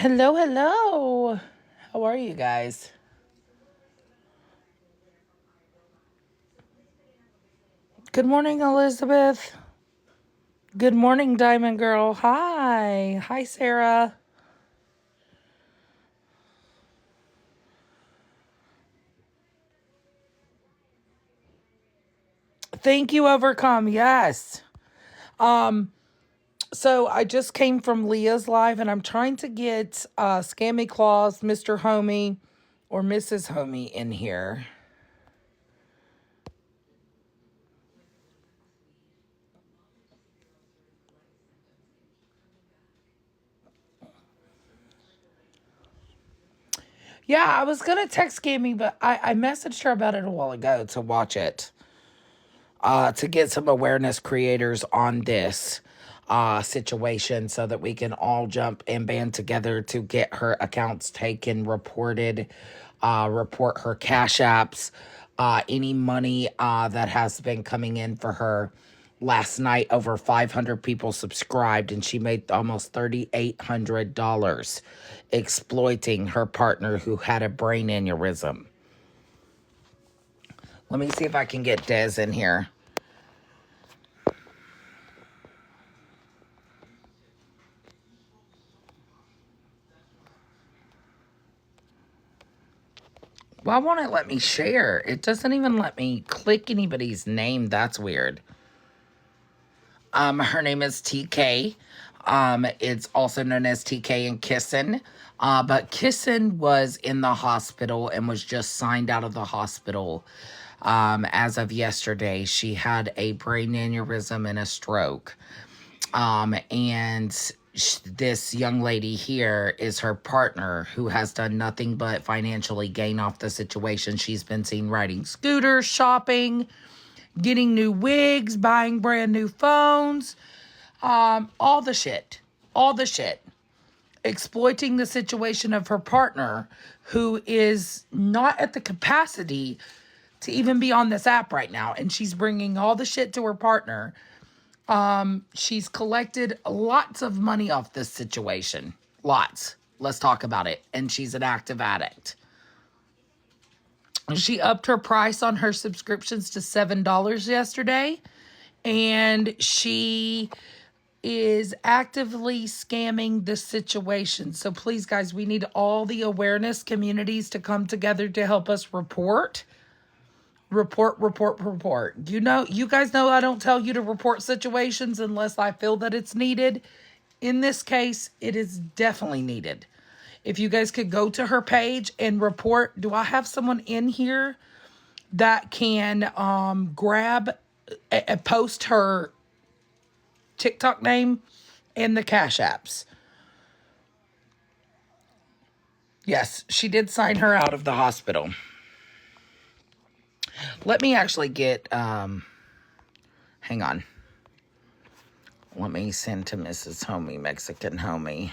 Hello, hello. How are you guys? Good morning, Elizabeth. Good morning, Diamond Girl. Hi. Hi, Sarah. Thank you, Overcome. Yes. Um, so I just came from Leah's live and I'm trying to get Scammy Claus, Mr. Homie, or Mrs. Homie in here. Yeah, I was gonna text Scammy, but I messaged her about it a while ago to watch it. To get some awareness creators on this situation so that we can all jump and band together to get her accounts taken, reported, report her cash apps, any money that has been coming in for her. Last night, over 500 people subscribed, and she made almost $3,800 exploiting her partner who had a brain aneurysm. Let me see if I can get Des in here. Why won't it let me share? It doesn't even let me click anybody's name. That's weird. Her name is TK. It's also known as TK and Kissen. But Kissen was in the hospital and was just signed out of the hospital. As of yesterday, she had a brain aneurysm and a stroke. And this young lady here is her partner who has done nothing but financially gain off the situation. She's been seen riding scooters, shopping, getting new wigs, buying brand new phones, all the shit, exploiting the situation of her partner who is not at the capacity to even be on this app right now. And she's bringing all the shit to her partner. She's collected lots of money off this situation. Lots. Let's talk about it. And she's an active addict. She upped her price on her subscriptions to $7 yesterday. And she is actively scamming the situation. So please, guys, we need all the awareness communities to come together to help us report. You guys know I don't tell you to report situations unless I feel that it's needed. In this case, it is definitely needed. If you guys could go to her page and report, do I have someone in here that can grab a post her TikTok name and the Cash Apps? Yes, she did sign her out of the hospital. Let me actually get, hang on. Let me send to Mrs. Homie, Mexican Homie.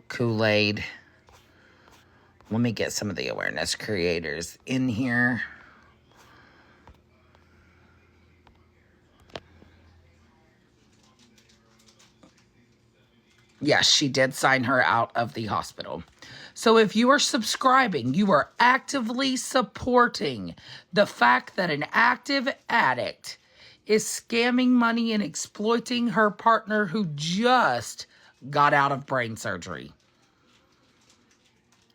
Kool-Aid. Let me get some of the awareness creators in here. Yes, she did sign her out of the hospital. So if you are subscribing, you are actively supporting the fact that an active addict is scamming money and exploiting her partner who just got out of brain surgery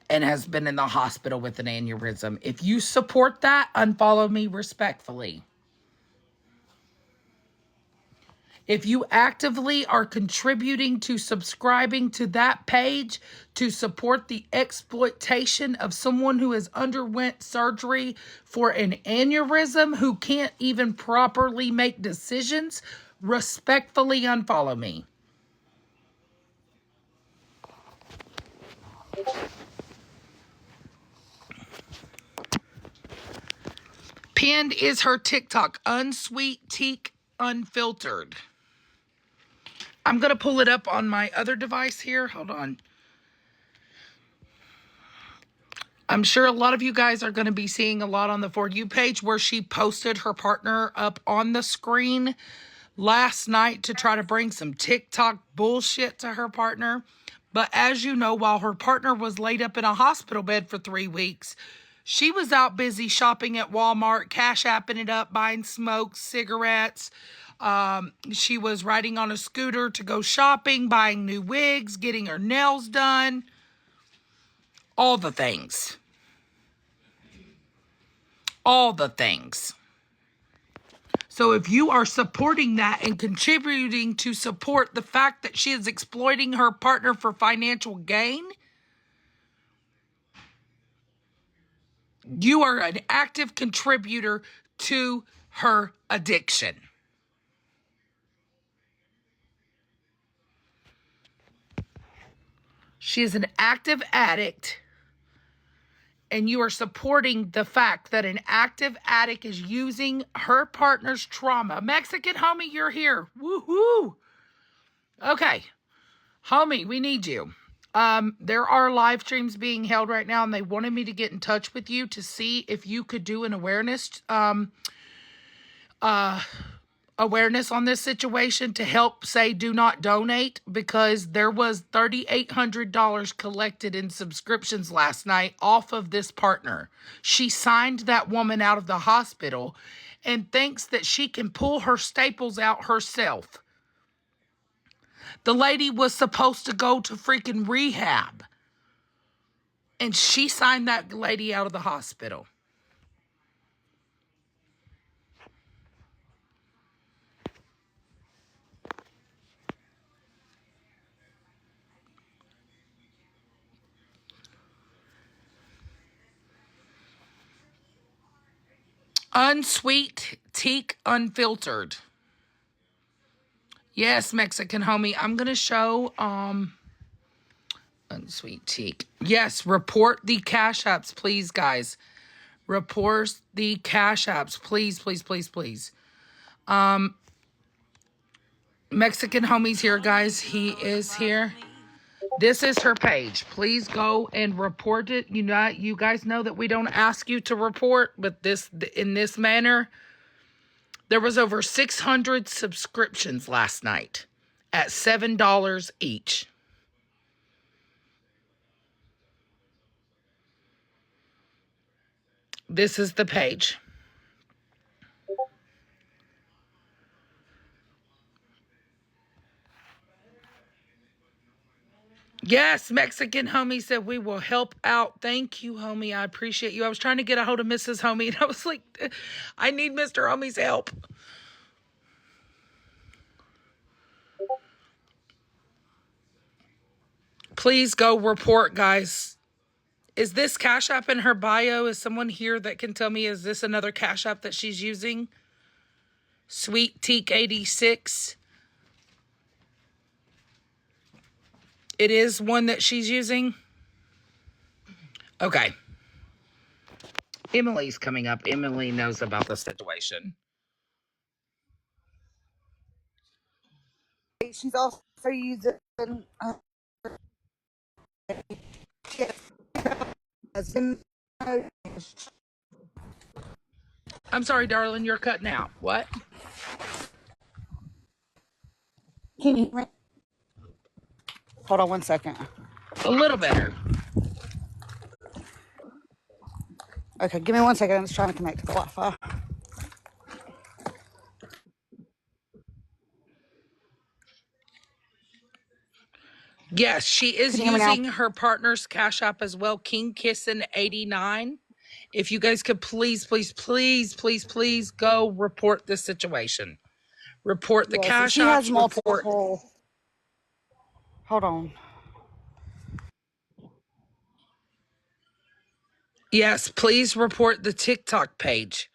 and has been in the hospital with an aneurysm. If you support that, unfollow me respectfully. If you actively are contributing to subscribing to that page to support the exploitation of someone who has underwent surgery for an aneurysm, who can't even properly make decisions, respectfully unfollow me. Pinned is her TikTok, Unsweet Teak Unfiltered. I'm going to pull it up on my other device here. Hold on. I'm sure a lot of you guys are going to be seeing a lot on the For You page where she posted her partner up on the screen. last night to try to bring some TikTok bullshit to her partner. But as you know, while her partner was laid up in a hospital bed for 3 weeks, she was out busy shopping at Walmart, cash apping it up, buying smokes, cigarettes. She was riding on a scooter to go shopping, buying new wigs, getting her nails done. All the things. All the things. So if you are supporting that and contributing to support the fact that she is exploiting her partner for financial gain, you are an active contributor to her addiction. She is an active addict, and you are supporting the fact that an active addict is using her partner's trauma. Mexican homie, you're here. Woohoo! Okay. Homie, we need you. There are live streams being held right now, and they wanted me to get in touch with you to see if you could do an awareness on this situation to help say do not donate, because there was $3,800 collected in subscriptions last night off of this partner. She signed that woman out of the hospital and thinks that she can pull her staples out herself. The lady was supposed to go to freaking rehab, and she signed that lady out of the hospital. Unsweet teak unfiltered. Yes, Mexican homie. I'm going to show unsweet teak. Yes, report the cash apps, please, guys. Report the cash apps, please, please, please, please. Mexican homie's here, guys. He is here. This is her page. Please go and report it. You guys know that we don't ask you to report, but in this manner, there was over 600 subscriptions last night at $7 each. This is the page. Yes, Mexican homie said we will help out. Thank you, homie. I appreciate you. I was trying to get a hold of Mrs. Homie, and I was like, I need Mr. Homie's help. Please go report, guys. Is this Cash App in her bio? Is someone here that can tell me, is this another Cash App that she's using? Sweet Teak 86. It is one that she's using? Okay. Emily's coming up. Emily knows about the situation. She's also using I'm sorry, darling, you're cutting out. What? Can you hear me? Hold on one second. A little better. Okay, give me 1 second. I'm just trying to connect to the Wi-Fi. Yes, she is using her partner's Cash App as well, King Kissen 89. If you guys could please, please, please, please, please go report this situation. Report the Cash She Apps. has multiple. Hold on. Yes, please report the TikTok page.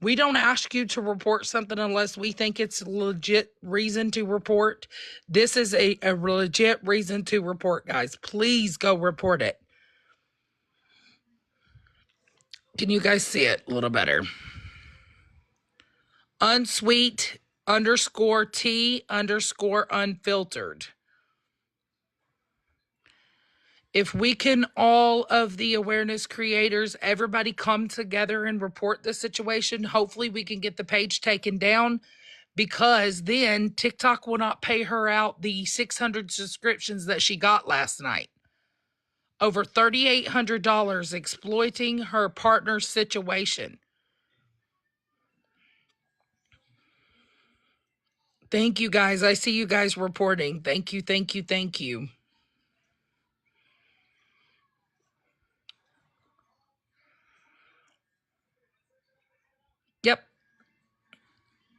We don't ask you to report something unless we think it's a legit reason to report. This is a legit reason to report, guys. Please go report it. Can you guys see it a little better? Unsweet _ T _ unfiltered. If we can, all of the awareness creators, everybody come together and report the situation, hopefully we can get the page taken down. because then TikTok will not pay her out the 600 subscriptions that she got last night. Over $3,800 exploiting her partner's situation. Thank you guys. I see you guys reporting. Thank you, thank you, thank you. Yep.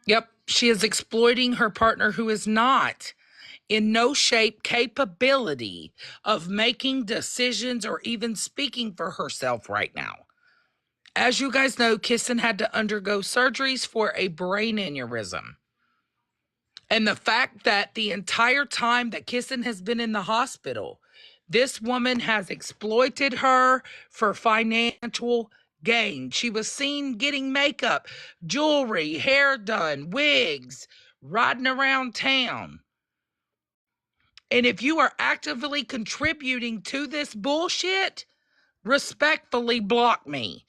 Yep. She is exploiting her partner who is not in no shape capability of making decisions or even speaking for herself right now. As you guys know, Kissen had to undergo surgeries for a brain aneurysm. And the fact that the entire time that Kissen has been in the hospital, this woman has exploited her for financial gain. She was seen getting makeup, jewelry, hair done, wigs, riding around town. And if you are actively contributing to this bullshit, respectfully block me.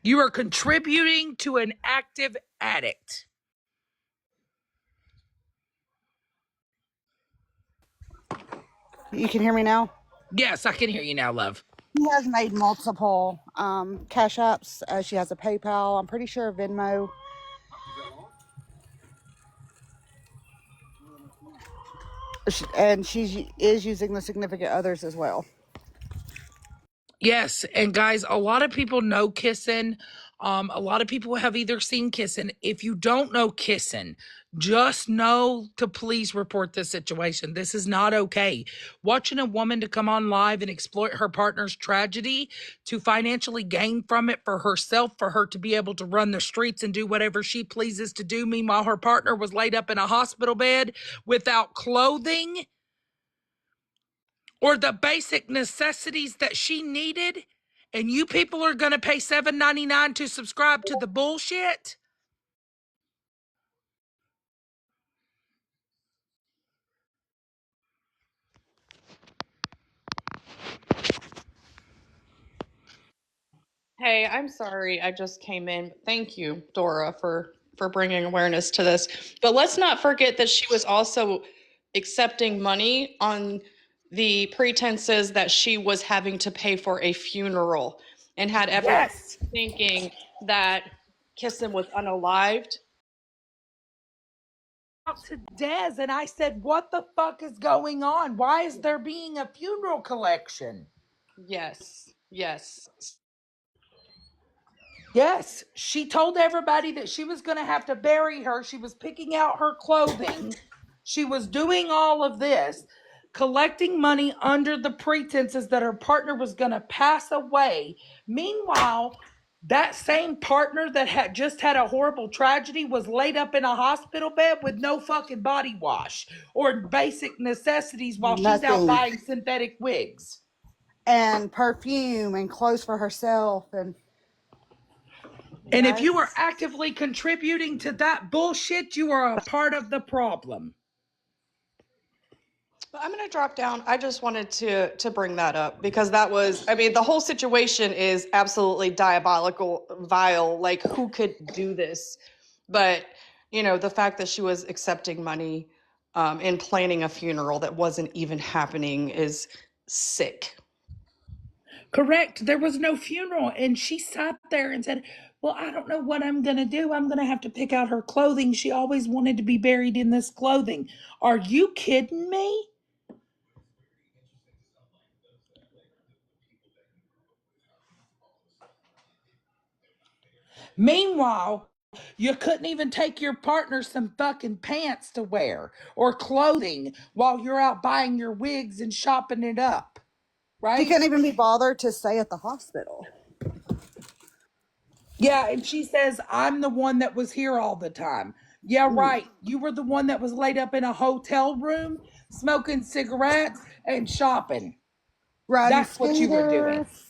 You are contributing to an active addict. You can hear me now? Yes, I can hear you now, love. She has made multiple cash apps. She has a PayPal. I'm pretty sure Venmo. And she is using the significant others as well. Yes, and guys, a lot of people know Kissen. A lot of people have either seen Kissen. If you don't know Kissen, just know to please report this situation. This is not okay. Watching a woman to come on live and exploit her partner's tragedy to financially gain from it for herself, for her to be able to run the streets and do whatever she pleases to do. Meanwhile, her partner was laid up in a hospital bed without clothing or the basic necessities that she needed, and you people are going to pay $7.99 to subscribe to the bullshit? Hey, I'm sorry. I just came in. Thank you, Dora, for bringing awareness to this. But let's not forget that she was also accepting money on the pretenses that she was having to pay for a funeral and had everyone Yes. thinking that Kissen was unalived. Out to Des, and I said, what the fuck is going on? Why is there being a funeral collection? Yes, yes. Yes, she told everybody that she was going to have to bury her. She was picking out her clothing. She was doing all of this, collecting money under the pretenses that her partner was going to pass away. Meanwhile, that same partner that had just had a horrible tragedy was laid up in a hospital bed with no fucking body wash or basic necessities while she's out Nothing. buying synthetic wigs. And perfume and clothes for herself. And if you are actively contributing to that bullshit, you are a part of the problem. I'm going to drop down. I just wanted to bring that up because that was, I mean, the whole situation is absolutely diabolical, vile. Like, who could do this? But, you know, the fact that she was accepting money and planning a funeral that wasn't even happening is sick. Correct. There was no funeral. And she sat there and said, well, I don't know what I'm going to do. I'm going to have to pick out her clothing. She always wanted to be buried in this clothing. Are you kidding me? Meanwhile, you couldn't even take your partner some fucking pants to wear or clothing while you're out buying your wigs and shopping it up, she right? couldn't even be bothered to stay at the hospital. Yeah, and she says, I'm the one that was here all the time. Yeah, right. You were the one that was laid up in a hotel room, smoking cigarettes and shopping. Riding That's what you were doing. scooters.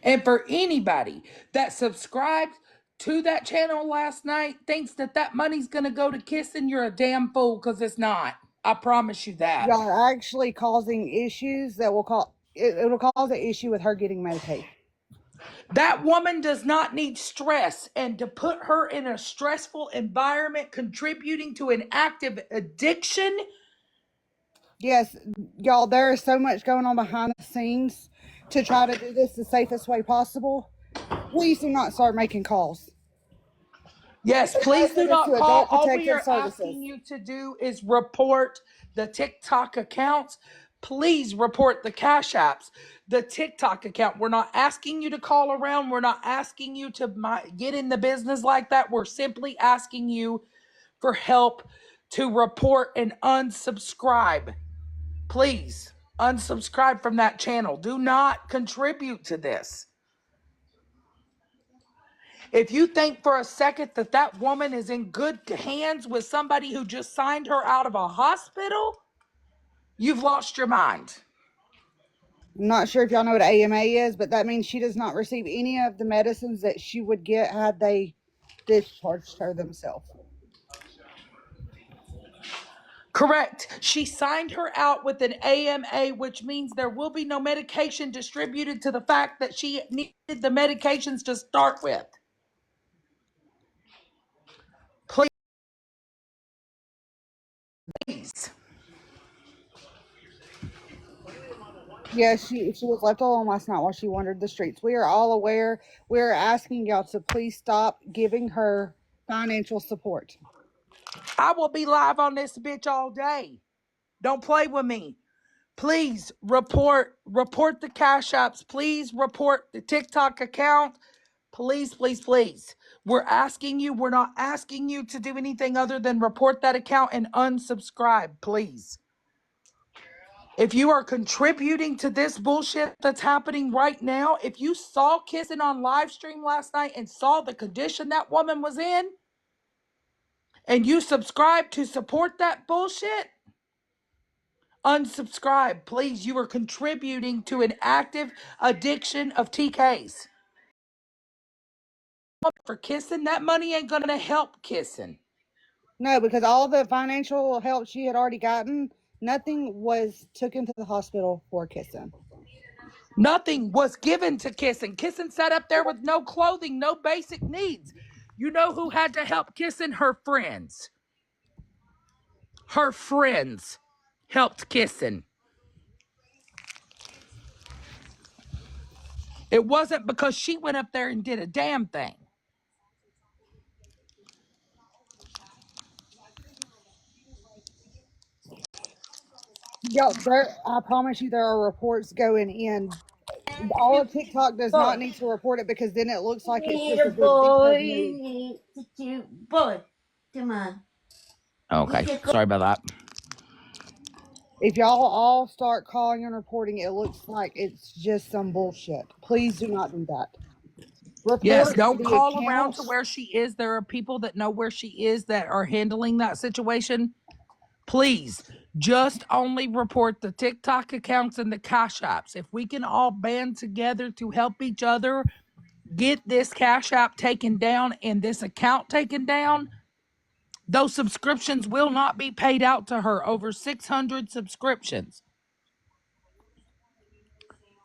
And for anybody that subscribed to that channel last night thinks that that money's going to go to Kissing, you're a damn fool because it's not. I promise you that. Y'all are actually causing issues that will cause it'll cause an issue with her getting Medicaid. That woman does not need stress, and to put her in a stressful environment contributing to an active addiction. Yes, y'all, there is so much going on behind the scenes to try to do this the safest way possible. Please do not start making calls. Yes, The please do message is not to call. Adult All we Protective are Services. asking you to do is report the TikTok accounts. Please report the Cash Apps, the TikTok account. We're not asking you to call around. We're not asking you to get in the business like that. We're simply asking you for help to report and unsubscribe. Please unsubscribe from that channel. Do not contribute to this. If you think for a second that that woman is in good hands with somebody who just signed her out of a hospital, you've lost your mind. I'm not sure if y'all know what AMA is, but that means she does not receive any of the medicines that she would get had they discharged her themselves. Correct. She signed her out with an AMA, which means there will be no medication distributed to the fact that she needed the medications to start with. Please. Yeah, she was left alone last night while she wandered the streets. We are all aware. We are asking y'all to please stop giving her financial support. I will be live on this bitch all day. Don't play with me. Please report the Cash Apps. Please report the TikTok account. Please, please, please. We're asking you, we're not asking you to do anything other than report that account and unsubscribe, please. If you are contributing to this bullshit that's happening right now, if you saw Kissen on live stream last night and saw the condition that woman was in, and you subscribe to support that bullshit, unsubscribe, please. You are contributing to an active addiction of TKs. For Kissen, that money ain't gonna help Kissen. No, because all the financial help she had already gotten, nothing was taken to the hospital for Kissen. Nothing was given to Kissen. Kissen sat up there with no clothing, no basic needs. You know who had to help Kissen? Her friends. Her friends helped Kissen. It wasn't because she went up there and did a damn thing. Yo, I promise you, there are reports going in. All of TikTok does not need to report it because then it looks like it's just a big detailed news. Boy, come on. Okay, sorry about that. If y'all all start calling and reporting, it looks like it's just some bullshit. Please do not do that. Yes, Report don't the call around to accounts. where she is. There are people that know where she is that are handling that situation. Please just only report the TikTok accounts and the Cash Apps. If we can all band together to help each other get this Cash App taken down and this account taken down, those subscriptions will not be paid out to her. Over 600 subscriptions.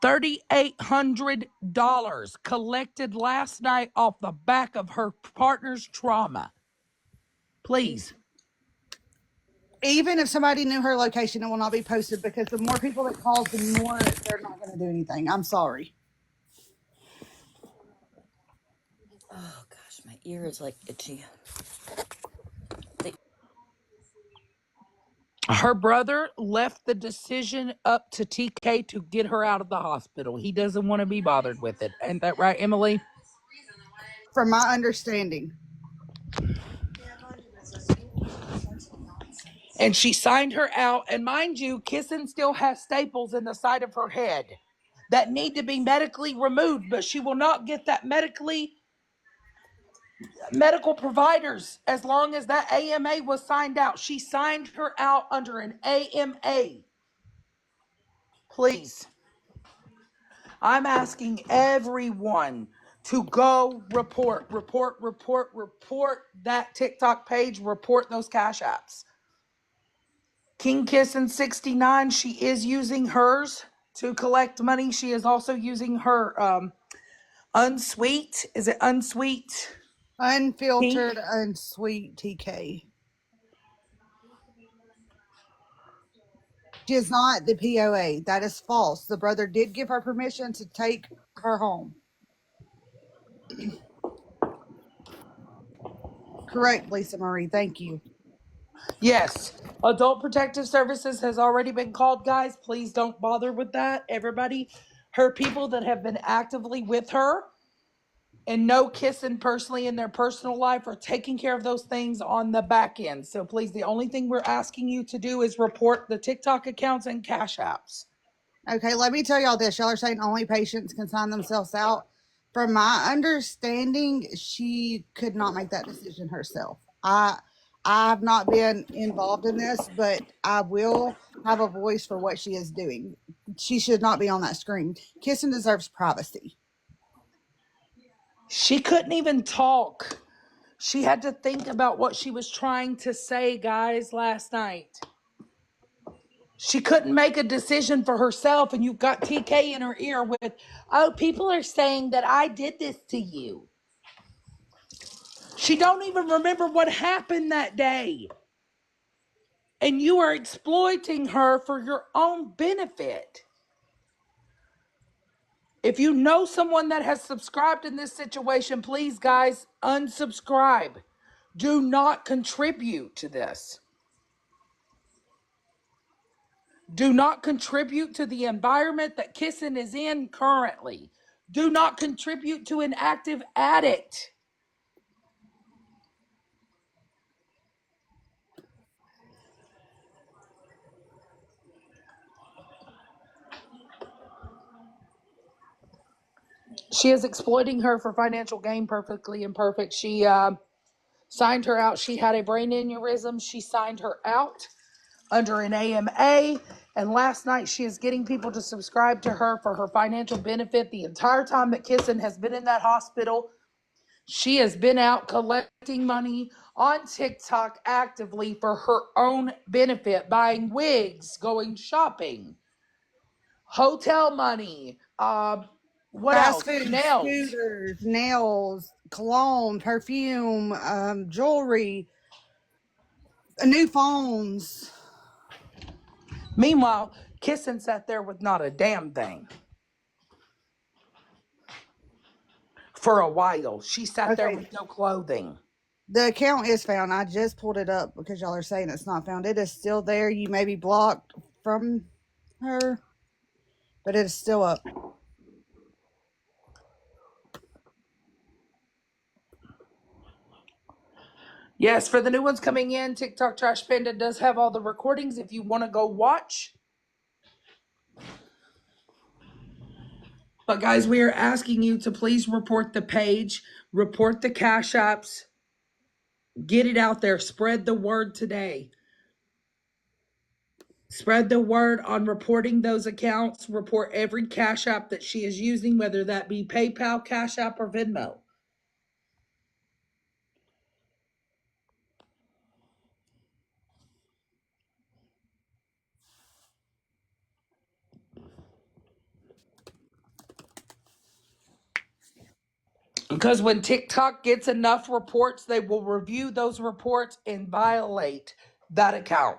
$3,800 collected last night off the back of her partner's trauma. Please. Even if somebody knew her location, it will not be posted because the more people that calls, the more they're not going to do anything. I'm sorry. Oh gosh, my ear is like itchy. Her brother left the decision up to TK to get her out of the hospital. He doesn't want to be bothered with it. Ain't that right, Emily? From my understanding. And she signed her out. And mind you, Kissen still has staples in the side of her head that need to be medically removed, but she will not get that medical providers as long as that AMA was signed out. She signed her out under an AMA. Please. I'm asking everyone to go report that TikTok page, report those Cash Apps. King Kissin 69, she is using hers to collect money. She is also using her Unsweet. Is it unsweet? Unfiltered, unsweet TK. She is not the POA. That is false. The brother did give her permission to take her home. Correct, Lisa Marie. Thank you. Yes. Adult Protective Services has already been called, guys. Please don't bother with that. Everybody, her people that have been actively with her and know Kissing personally in their personal life are taking care of those things on the back end. So please, the only thing we're asking you to do is report the TikTok accounts and Cash Apps. Okay, let me tell y'all this. Y'all are saying only patients can sign themselves out. From my understanding, she could not make that decision herself. I've not been involved in this, but I will have a voice for what she is doing. She should not be on that screen. Kissing deserves privacy. She couldn't even talk. She had to think about what she was trying to say, guys, last night. She couldn't make a decision for herself, and you've got TK in her ear with, oh, people are saying that I did this to you. She don't even remember what happened that day. And you are exploiting her for your own benefit. If you know someone that has subscribed in this situation, please, guys, unsubscribe. Do not contribute to this. Do not contribute to the environment that Kissing is in currently. Do not contribute to an active addict. She is exploiting her for financial gain, perfectly imperfect. She signed her out. She had a brain aneurysm. She signed her out under an AMA. And last night, she is getting people to subscribe to her for her financial benefit. The entire time that Kissing has been in that hospital, she has been out collecting money on TikTok actively for her own benefit, buying wigs, going shopping, hotel money, what Fast else? food, Nails. scooters, nails, cologne, perfume, jewelry, new phones. Meanwhile, Kissing sat there with not a damn thing. For a while, she sat there Okay, with no clothing. the account is found. I just pulled it up because y'all are saying it's not found. It is still there. You may be blocked from her, but it is still up. Yes, for the new ones coming in, TikTok Trash Panda does have all the recordings if you want to go watch. But guys, we are asking you to please report the page, report the Cash Apps, get it out there, spread the word today. Spread the word on reporting those accounts. Report every Cash App that she is using, whether that be PayPal, Cash App, or Venmo. Because when TikTok gets enough reports, they will review those reports and violate that account.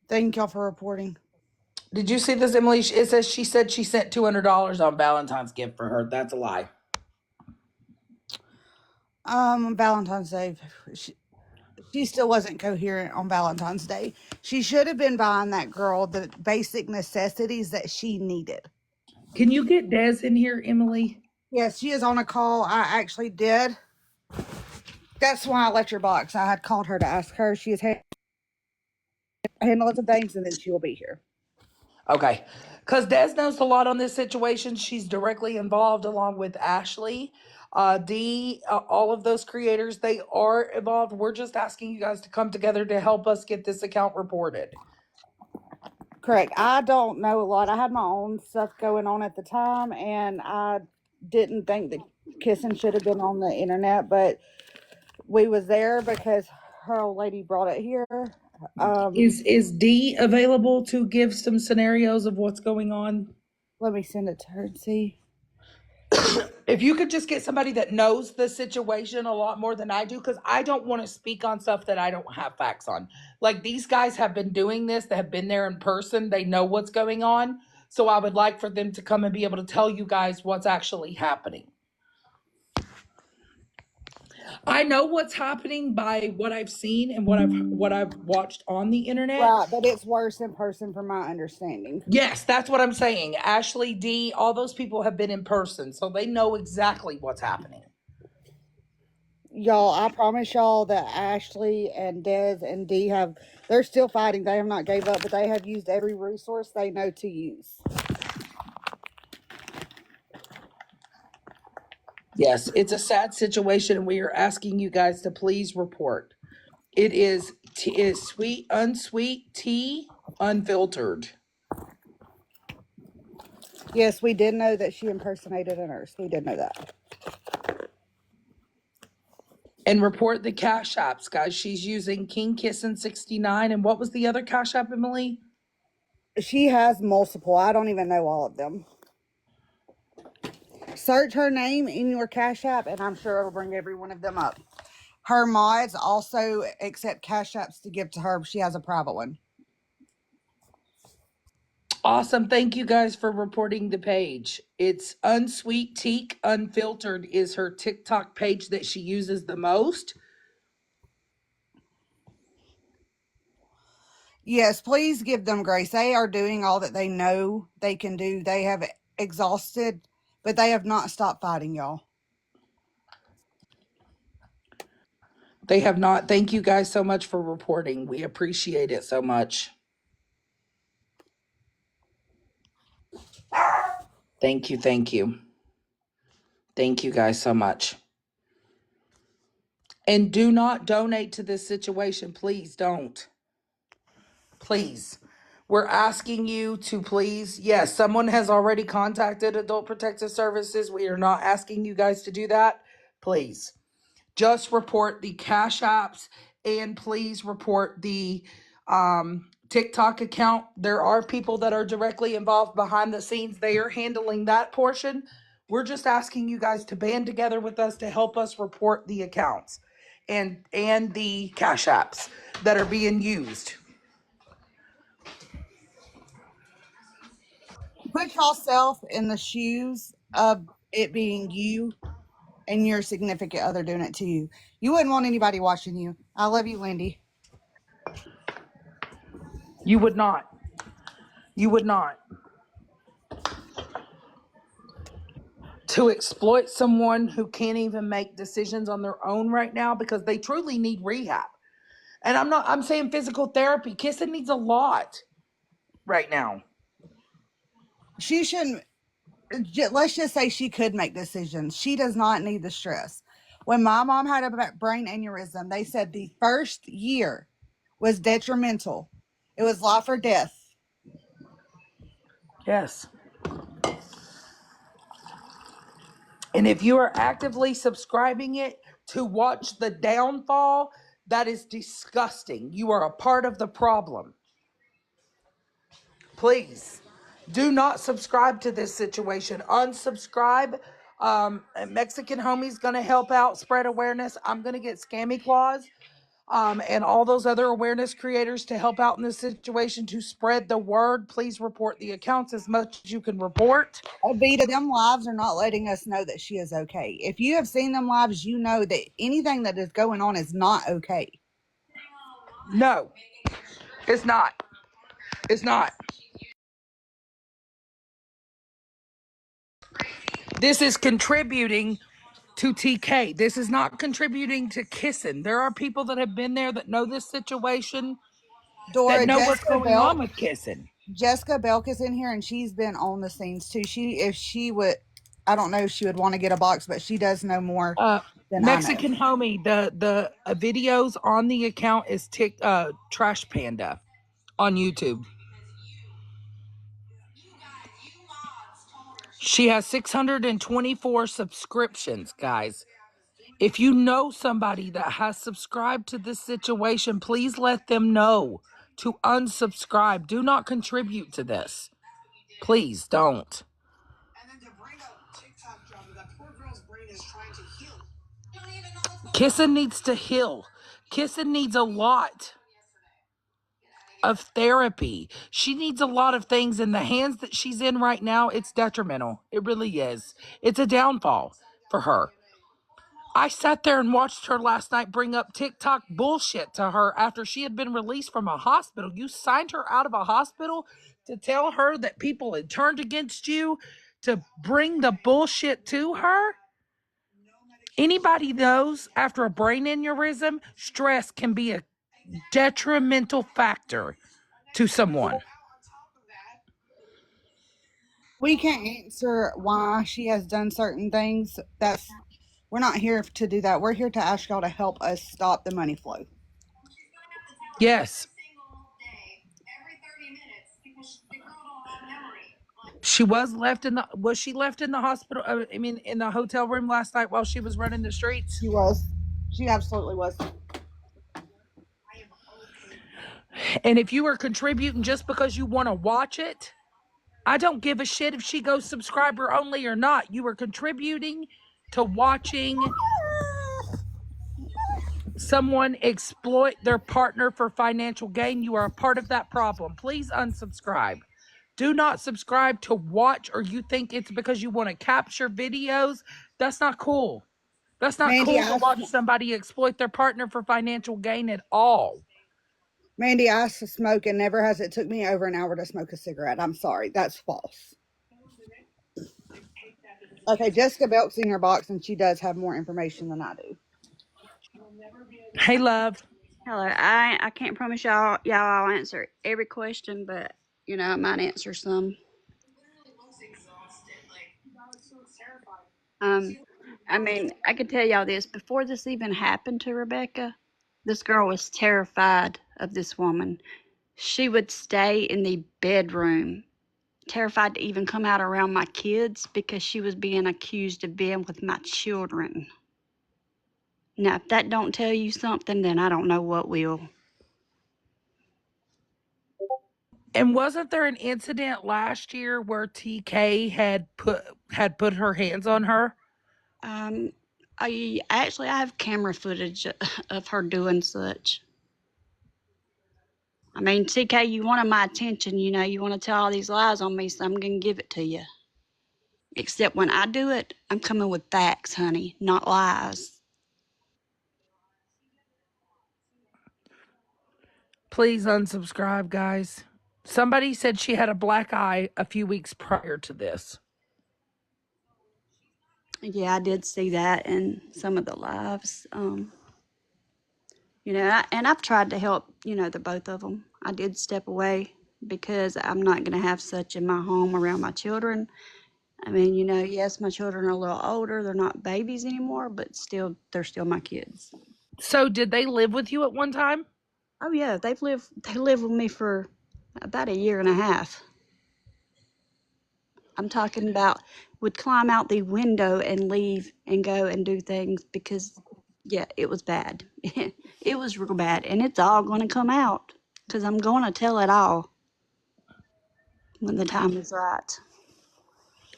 Thank y'all for reporting. Did you see this, Emily? It says she said she sent $200 on Valentine's gift for her. That's a lie. Valentine's Day. She still wasn't coherent on Valentine's Day. She should have been buying that girl the basic necessities that she needed. Can you get Des in here, Emily? Yes, she is on a call. I actually did. That's why I left your box. I had called her to ask her. She is handling some things, and then she will be here. Okay. Because Des knows a lot on this situation. She's directly involved along with Ashley. Dee, all of those creators, they are involved. We're just asking you guys to come together to help us get this account reported. Correct. I don't know a lot. I had my own stuff going on at the time, and I didn't think that Kissing should have been on the internet, but we was there because her old lady brought it here. Is Dee available to give some scenarios of what's going on? Let me send it to her and see. If you could just get somebody that knows the situation a lot more than I do, because I don't want to speak on stuff that I don't have facts on. Like, these guys have been doing this, they have been there in person, they know what's going on. So I would like for them to come and be able to tell you guys what's actually happening. I know what's happening by what I've seen and what I've watched on the internet. Right, but it's worse in person from my understanding. Yes, that's what I'm saying. Ashley D, all those people have been in person, so they know exactly what's happening. Y'all, I promise y'all that Ashley and Des and Dee they're still fighting. They have not gave up, but they have used every resource they know to use. Yes, it's a sad situation, and we are asking you guys to please report. It is sweet, unsweet tea, unfiltered. Yes, we did know that she impersonated a nurse. We did know that. And report the cash apps, guys. She's using King Kissen 69. And what was the other cash app, Emily? She has multiple. I don't even know all of them. Search her name in your Cash App, and I'm sure it'll bring every one of them up. Her mods also accept Cash Apps to give to her. She has a private one. Awesome. Thank you guys for reporting the page. It's Unsweet Teak Unfiltered is her TikTok page that she uses the most. Yes, please give them grace. They are doing all that they know they can do. They have exhausted, but they have not stopped fighting, y'all. They have not. Thank you guys so much for reporting. We appreciate it so much. Thank you. Thank you. Thank you guys so much. And do not donate to this situation. Please don't. Please. We're asking you to please. Yes, someone has already contacted Adult Protective Services. We are not asking you guys to do that. Please. Just report the cash apps and please report the TikTok account. There are people that are directly involved behind the scenes. They are handling that portion. We're just asking you guys to band together with us to help us report the accounts and the cash apps that are being used. Put yourself in the shoes of it being you and your significant other doing it to you. You wouldn't want anybody watching you. I love you, Lindy. You would not. You would not. To exploit someone who can't even make decisions on their own right now because they truly need rehab. And I'm saying physical therapy. Kissen needs a lot right now. She shouldn't. Let's just say she could make decisions. She does not need the stress. When my mom had a brain aneurysm, they said the first year was detrimental. It was life or death. Yes. And if you are actively subscribing it to watch the downfall, that is disgusting. You are a part of the problem. Please do not subscribe to this situation. Unsubscribe. Mexican Homie's going to help out spread awareness. I'm going to get Scammy Claus and all those other awareness creators to help out in this situation to spread the word. Please report the accounts as much as you can report. Avita, them lives are not letting us know that she is okay. If you have seen them lives, you know that anything that is going on is not okay. No, it's not. It's not. This is contributing to TK. This is not contributing to Kissen. There are people that have been there that know this situation, that Dora, know what's going on with Kissen. Jessica Belk is in here, and she's been on the scenes too. If she would, I don't know if she would want to get a box, but she does know more than I know. Mexican Homie, the videos on the account is Trash Panda on YouTube. She has 624 subscriptions, guys. If you know somebody that has subscribed to this situation, please let them know to unsubscribe. Do not contribute to this. Please don't. Kissen needs to heal. Kissen needs a lot of therapy. She needs a lot of things in the hands that she's in right now. It's detrimental. It really is. It's a downfall for her. I sat there and watched her last night bring up TikTok bullshit to her after she had been released from a hospital. You signed her out of a hospital to tell her that people had turned against you, to bring the bullshit to her. Anybody knows after a brain aneurysm, stress can be a detrimental factor to someone. We can't answer why she has done certain things. We're not here to do that. We're here to ask y'all to help us stop the money flow. Yes. She was left in the hospital? In the hotel room last night while she was running the streets? She was. She absolutely was. And if you are contributing just because you want to watch it, I don't give a shit if she goes subscriber only or not. You are contributing to watching someone exploit their partner for financial gain. You are a part of that problem. Please unsubscribe. Do not subscribe to watch, or you think it's because you want to capture videos. That's not cool. That's not Mandy, cool to watch somebody exploit their partner for financial gain at all. Mandy, I smoke, and never has it took me over an hour to smoke a cigarette. I'm sorry. That's false. Okay, Jessica Belk's in your box, and she does have more information than I do. Hey, love. Hello. I can't promise y'all I'll answer every question, but I might answer some. I could tell y'all this before this even happened to Rebecca. This girl was terrified of this woman. She would stay in the bedroom, terrified to even come out around my kids because she was being accused of being with my children. Now, if that don't tell you something, then I don't know what will. And wasn't there an incident last year where TK had put her hands on her? I have camera footage of her doing such. I mean, TK, you wanted my attention, you want to tell all these lies on me, so I'm going to give it to you. Except when I do it, I'm coming with facts, honey, not lies. Please unsubscribe, guys. Somebody said she had a black eye a few weeks prior to this. Yeah, I did see that in some of the lives. And I've tried to help, the both of them. I did step away because I'm not going to have such in my home around my children. I mean, yes, my children are a little older. They're not babies anymore, but still, they're still my kids. So did they live with you at one time? Oh yeah, they lived with me for about a year and a half. I'm talking about would climb out the window and leave and go and do things because, yeah, it was bad. It was real bad, and it's all going to come out because I'm going to tell it all when the time is right.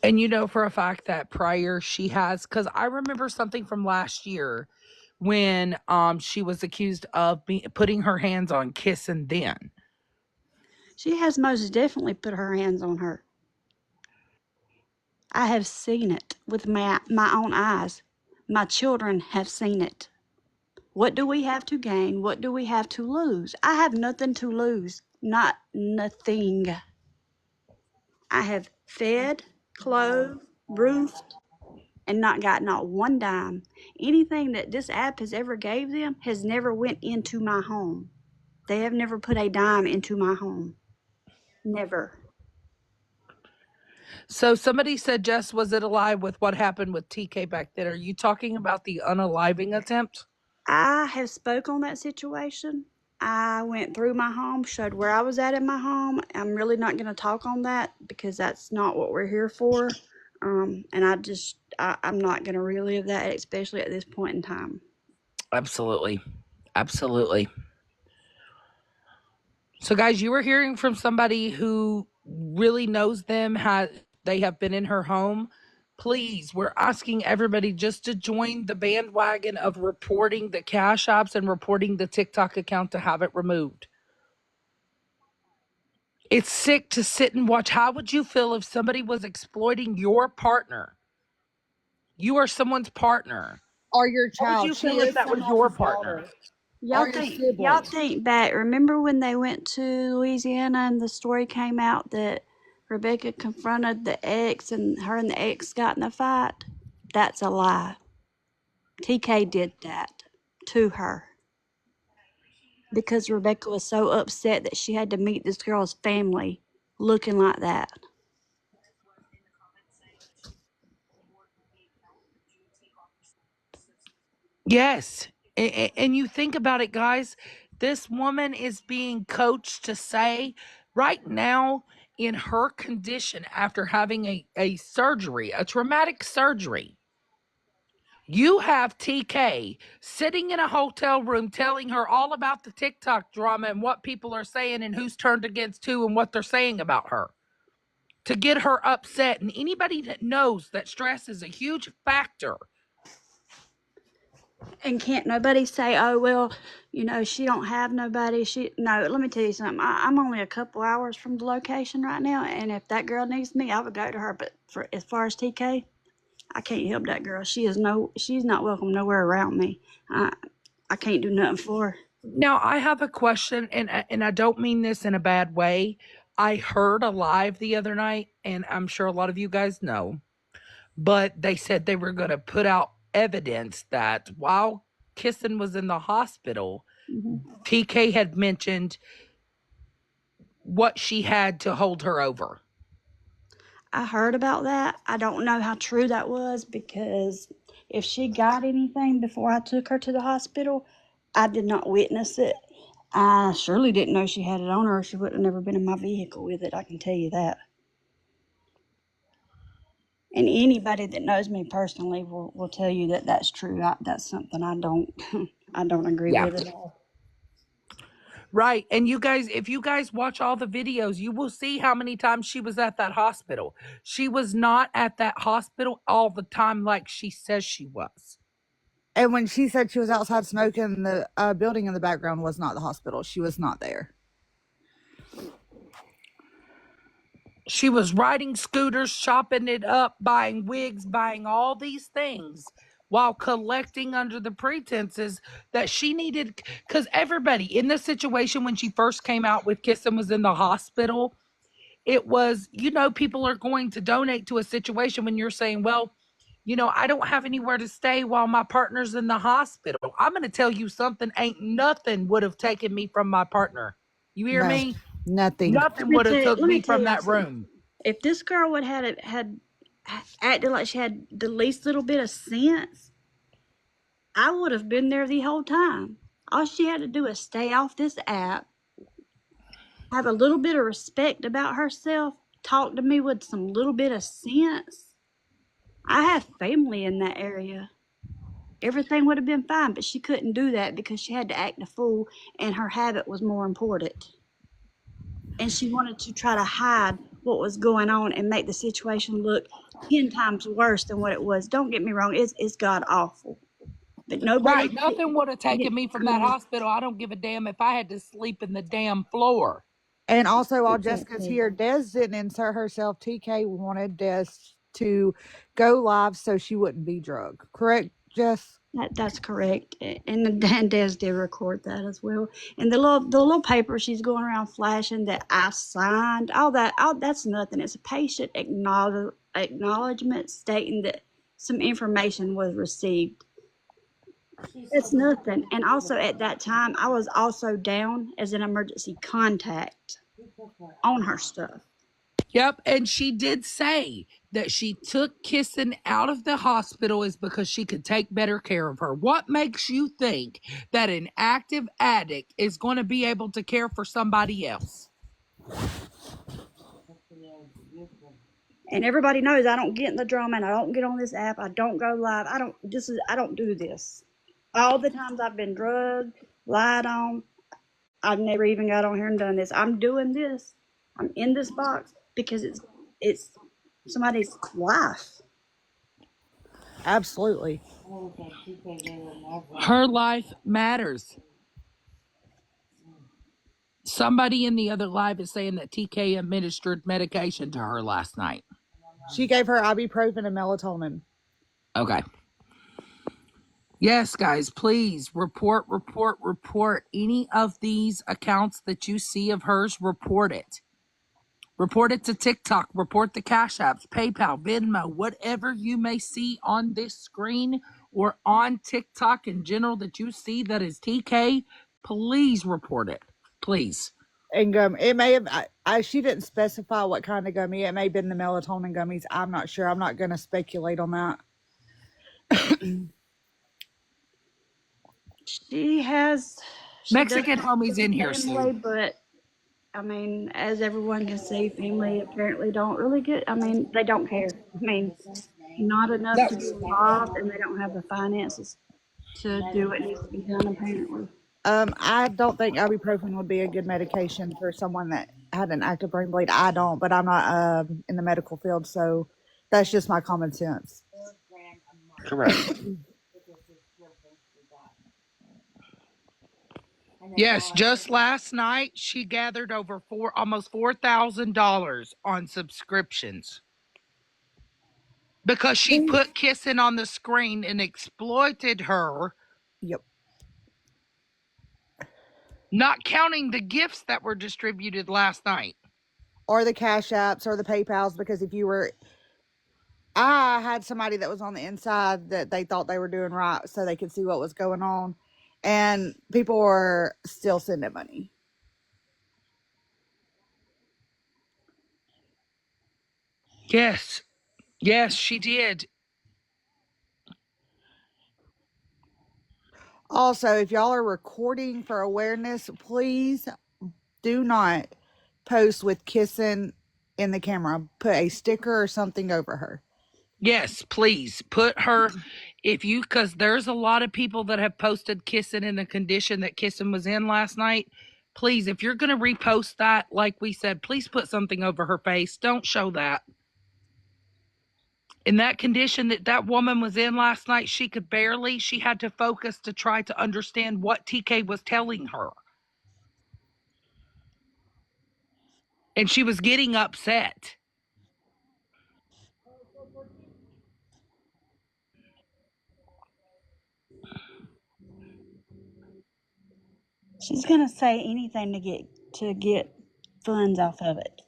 And you know for a fact that prior she has, because I remember something from last year when she was accused of putting her hands on Kissen then. She has most definitely put her hands on her. I have seen it with my own eyes. My children have seen it. What do we have to gain? What do we have to lose? I have nothing to lose. Not nothing. I have fed, clothed, roofed, and not got not one dime. Anything that this app has ever gave them has never went into my home. They have never put a dime into my home. Never. So somebody said, Jess, was it alive with what happened with TK back then? Are you talking about the unaliving attempt? I have spoke on that situation. I went through my home, showed where I was at in my home. I'm really not going to talk on that because that's not what we're here for. And I'm not going to relive that, especially at this point in time. Absolutely. Absolutely. So, guys, you were hearing from somebody who really knows them, they have been in her home, please, we're asking everybody just to join the bandwagon of reporting the cash apps and reporting the TikTok account to have it removed. It's sick to sit and watch. How would you feel if somebody was exploiting your partner? You are someone's partner. Or your How would child. you She feel if is that was someone your else's partner? daughter. Y'all Or your think y'all sibling. think back. Remember when they went to Louisiana and the story came out that Rebecca confronted the ex and her and the ex got in a fight? That's a lie. TK did that to her because Rebecca was so upset that she had to meet this girl's family looking like that. Yes. And you think about it, guys, this woman is being coached to say right now in her condition after having a surgery, a traumatic surgery, you have TK sitting in a hotel room telling her all about the TikTok drama and what people are saying and who's turned against who and what they're saying about her to get her upset. And anybody that knows that stress is a huge factor. And can't nobody say, oh, well, you know, she don't have nobody. No, let me tell you something. I'm only a couple hours from the location right now, and if that girl needs me, I would go to her. But for as far as TK, I can't help that girl. She's not welcome nowhere around me. I can't do nothing for her. Now, I have a question, and I don't mean this in a bad way. I heard a live the other night, and I'm sure a lot of you guys know, but they said they were going to put out evidence that while Kissen was in the hospital, TK had mentioned what she had to hold her over. I heard about that. I don't know how true that was because if she got anything before I took her to the hospital, I did not witness it. I surely didn't know she had it on her, or she would have never been in my vehicle with it. I can tell you that. And anybody that knows me personally will tell you that that's true. That's something I don't I don't agree Yeah. with at all. Right. And you guys, if you guys watch all the videos, you will see how many times she was at that hospital. She was not at that hospital all the time like she says she was. And when she said she was outside smoking, the building in the background was not the hospital. She was not there. She was riding scooters, shopping it up, buying wigs, buying all these things while collecting under the pretenses that she needed. Because everybody in this situation, when she first came out with Kiss and was in the hospital, it was, people are going to donate to a situation when you're saying, well, I don't have anywhere to stay while my partner's in the hospital. I'm going to tell you something, ain't nothing would have taken me from my partner. You hear No, me? nothing. Nothing would have took Let me me tell from y'all that something. room. If this girl would had acted like she had the least little bit of sense, I would have been there the whole time. All she had to do is stay off this app, have a little bit of respect about herself, talk to me with some little bit of sense. I have family in that area. Everything would have been fine, but she couldn't do that because she had to act a fool and her habit was more important. And she wanted to try to hide what was going on and make the situation look 10 times worse than what it was. Don't get me wrong, it's god awful. But Right. nobody, Nothing would have taken me I from that mean, hospital. I don't give a damn if I had to sleep in the damn floor. And also, while Jessica's exactly. here, Des didn't insert herself. TK wanted Des to go live so she wouldn't be drugged. Correct, Jess? That's correct. And Dan Des did record that as well. And the little paper she's going around flashing that I signed, all that's nothing. It's a patient acknowledgement stating that some information was received. It's nothing. And also at that time, I was also down as an emergency contact on her stuff. Yep. And she did say that she took Kissing out of the hospital is because she could take better care of her. What makes you think that an active addict is going to be able to care for somebody else? And everybody knows I don't get in the drama and I don't get on this app. I don't go live. I don't do this. All the times I've been drugged, lied on, I've never even got on here and done this. I'm doing this. I'm in this box because it's somebody's life. Absolutely. Her life matters. Somebody in the other live is saying that TK administered medication to her last night. She gave her ibuprofen and melatonin. Okay. Yes, guys, please report any of these accounts that you see of hers. Report it. Report it to TikTok. Report the Cash Apps, PayPal, Venmo, whatever you may see on this screen or on TikTok in general that you see that is TK. Please report it. Please. And gum, it may have. She didn't specify what kind of gummy. It may have been the melatonin gummies. I'm not sure. I'm not going to speculate on that. She does Mexican homies in here, family, Sue. but I mean, as everyone can see, family apparently don't really get. I mean, they don't care. I mean, not enough to be involved, and they don't have the finances to do what needs to be done. Apparently, I don't think ibuprofen would be a good medication for someone that had an active brain bleed. I don't, but I'm not in the medical field, so that's just my common sense. Correct. Yes, just last night she gathered over almost $4,000 on subscriptions because she put Kissing on the screen and exploited her. Yep. Not counting the gifts that were distributed last night. Or the Cash Apps or the PayPals, because if you were, I had somebody that was on the inside that they thought they were doing right so they could see what was going on, and people were still sending money. Yes. Yes, she did. Also, if y'all are recording for awareness, please do not post with kissing in the camera. Put a sticker or something over her. Yes, please put her, because there's a lot of people that have posted Kissing in the condition that Kissing was in last night. Please, if you're going to repost that, like we said, please put something over her face. Don't show that. In that condition that woman was in last night, she had to focus to try to understand what TK was telling her. And she was getting upset. she's gonna say anything to get funds off of it.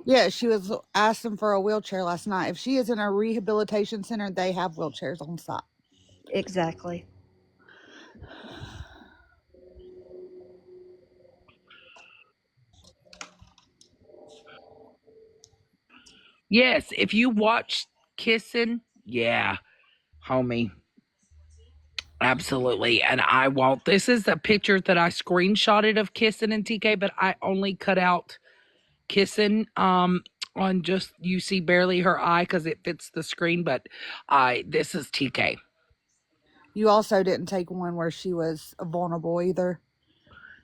Yeah, she was asking for a wheelchair last night. If she is in a rehabilitation center, they have wheelchairs on site. Exactly. Yes, if you watch Kissing, yeah, homie. Absolutely. And I won't. This is a picture that I screenshotted of Kissing and TK, but I only cut out Kissing on just, you see barely her eye because it fits the screen, but this is TK. You also didn't take one where she was vulnerable either.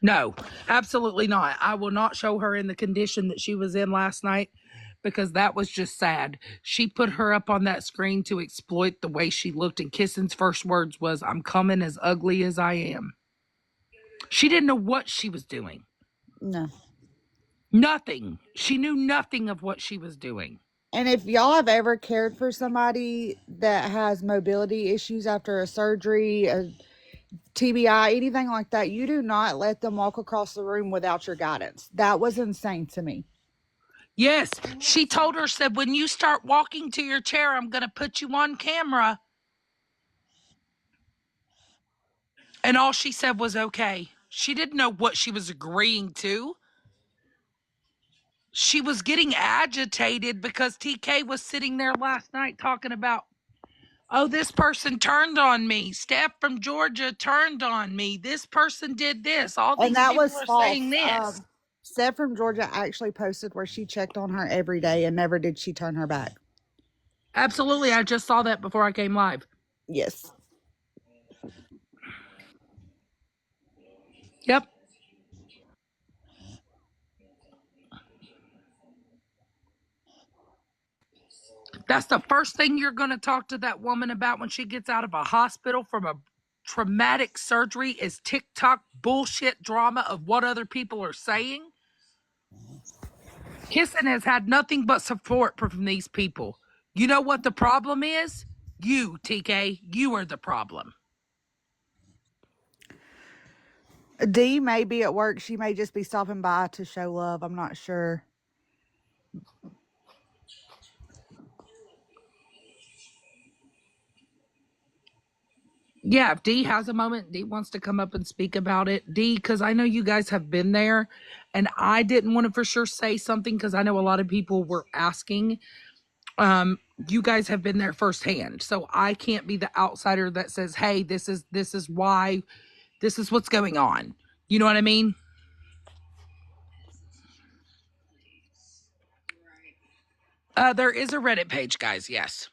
No, absolutely not. I will not show her in the condition that she was in last night because that was just sad. She put her up on that screen to exploit the way she looked, and Kissing's first words was, "I'm coming as ugly as I am." She didn't know what she was doing. No. Nothing. She knew nothing of what she was doing. And if y'all have ever cared for somebody that has mobility issues after a surgery, a TBI, anything like that, you do not let them walk across the room without your guidance. That was insane to me. Yes, she told her, said, when you start walking to your chair, I'm going to put you on camera. And all she said was okay. She didn't know what she was agreeing to. She was getting agitated because TK was sitting there last night talking about, oh, this person turned on me. Steph from Georgia turned on me. This person did this. All And these that people was are false. saying this. Steph from Georgia actually posted where she checked on her every day and never did she turn her back. Absolutely. I just saw that before I came live. Yes. Yep. That's the first thing you're going to talk to that woman about when she gets out of a hospital from a traumatic surgery is TikTok bullshit drama of what other people are saying. Kissen has had nothing but support from these people. You know what the problem is? You, TK, you are the problem. D may be at work. She may just be stopping by to show love. I'm not sure. Yeah, if D has a moment, D wants to come up and speak about it. D, because I know you guys have been there, and I didn't want to for sure say something because I know a lot of people were asking. You guys have been there firsthand, so I can't be the outsider that says, "Hey, this is why, this is what's going on." You know what I mean? There is a Reddit page, guys. Yes.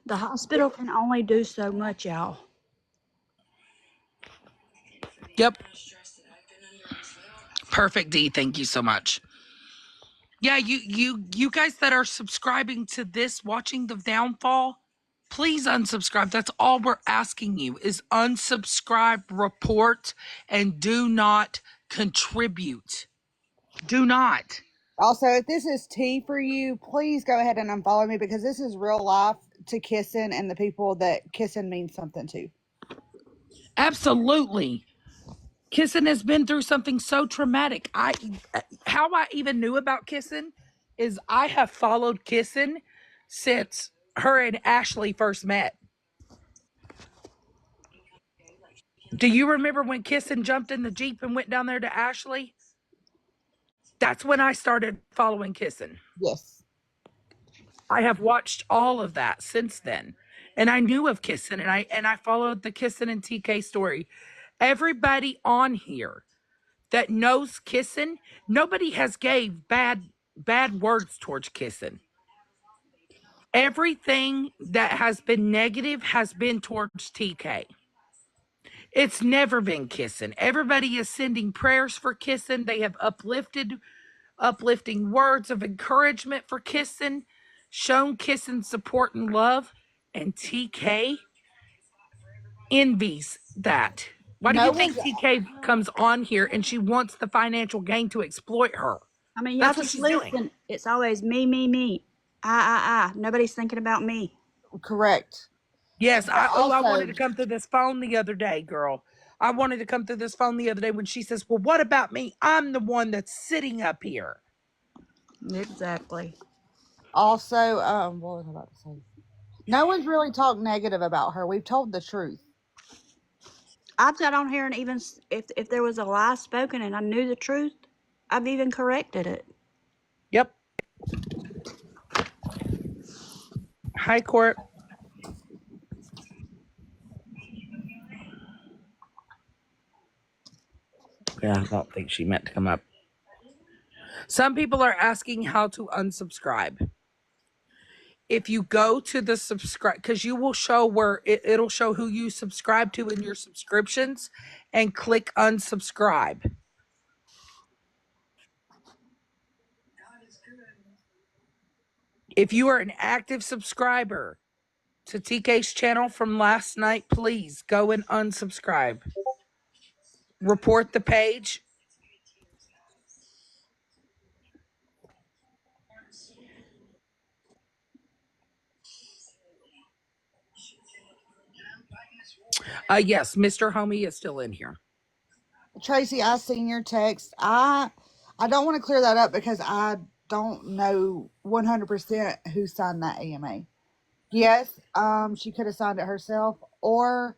The hospital can only do so much, y'all. Yep. Perfect, D. Thank you so much. Yeah, you guys that are subscribing to this, watching the downfall, please unsubscribe. That's all we're asking you is unsubscribe, report, and do not contribute. Do not. Also, if this is tea for you, please go ahead and unfollow me because this is real life to Kissen and the people that Kissen means something to. Absolutely. Kissen has been through something so traumatic. How I even knew about Kissen is I have followed Kissen since her and Ashley first met. Do you remember when Kissen jumped in the Jeep and went down there to Ashley? That's when I started following Kissen. Yes. I have watched all of that since then. And I knew of Kissen and I followed the Kissen and TK story. Everybody on here that knows Kissen, nobody has gave bad words towards Kissen. Everything that has been negative has been towards TK. It's never been Kissen. Everybody is sending prayers for Kissen. They have uplifting words of encouragement for Kissen, shown Kissen support and love, and TK envies that. Why do No you one's think TK comes on here and she wants the financial gain to exploit her? I mean, y'all That's what just she's doing. listen. It's always me, me, me. I. Nobody's thinking about me. correct. Yes, But I wanted also, to come through this phone the other day, girl. I wanted to come through this phone the other day when she says, "Well, what about me? I'm the one that's sitting up here." Exactly. what was I about to say? No one's really talked negative about her. We've told the truth. I've got on here and even if there was a lie spoken and I knew the truth, I've even corrected it. Yep. Hi, Court. Yeah, I don't think she meant to come up. Some people are asking how to unsubscribe. If you go to the subscribe, because you will show where it'll show who you subscribe to in your subscriptions and click unsubscribe. If you are an active subscriber to TK's channel from last night, please go and unsubscribe. Report the page. Yes, Mr. Homie is still in here. Tracy, I seen your text. I don't want to clear that up because I don't know 100% who signed that AMA. Yes, she could have signed it herself, or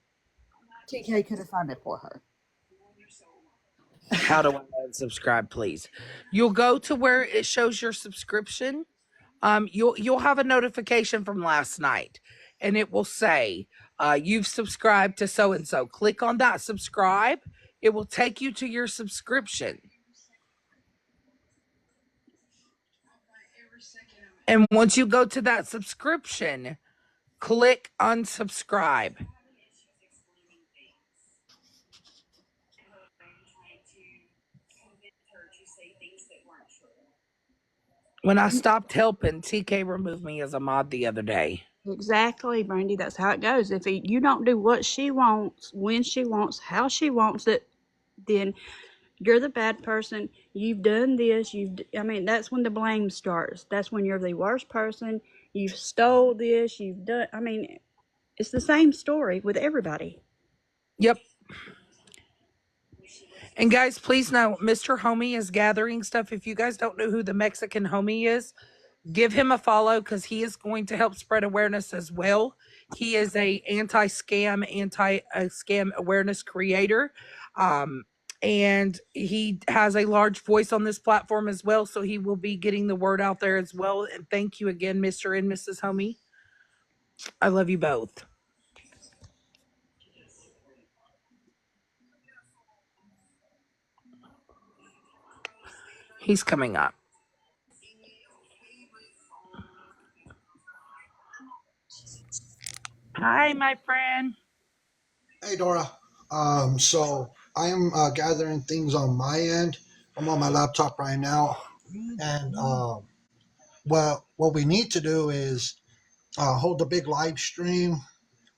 TK could have signed it for her. How do I unsubscribe, please? You'll go to where it shows your subscription. You'll have a notification from last night, and it will say you've subscribed to so and so. Click on that subscribe. It will take you to your subscription. And once you go to that subscription, click unsubscribe. When I stopped helping, TK removed me as a mod the other day. Exactly, Brandy. That's how it goes. If you don't do what she wants, when she wants, how she wants it, then you're the bad person. You've done this. I mean, that's when the blame starts. That's when you're the worst person. You've stole this. You've done. I mean, it's the same story with everybody. Yep. And guys, please know Mr. Homie is gathering stuff. If you guys don't know who the Mexican homie is, give him a follow because he is going to help spread awareness as well. He is a anti-scam awareness creator. And he has a large voice on this platform as well. So he will be getting the word out there as well. And thank you again, Mr. and Mrs. Homie. I love you both. He's coming up. Hi, my friend. Hey Dora. So I am gathering things on my end. I'm on my laptop right now, and well, what we need to do is hold a big live stream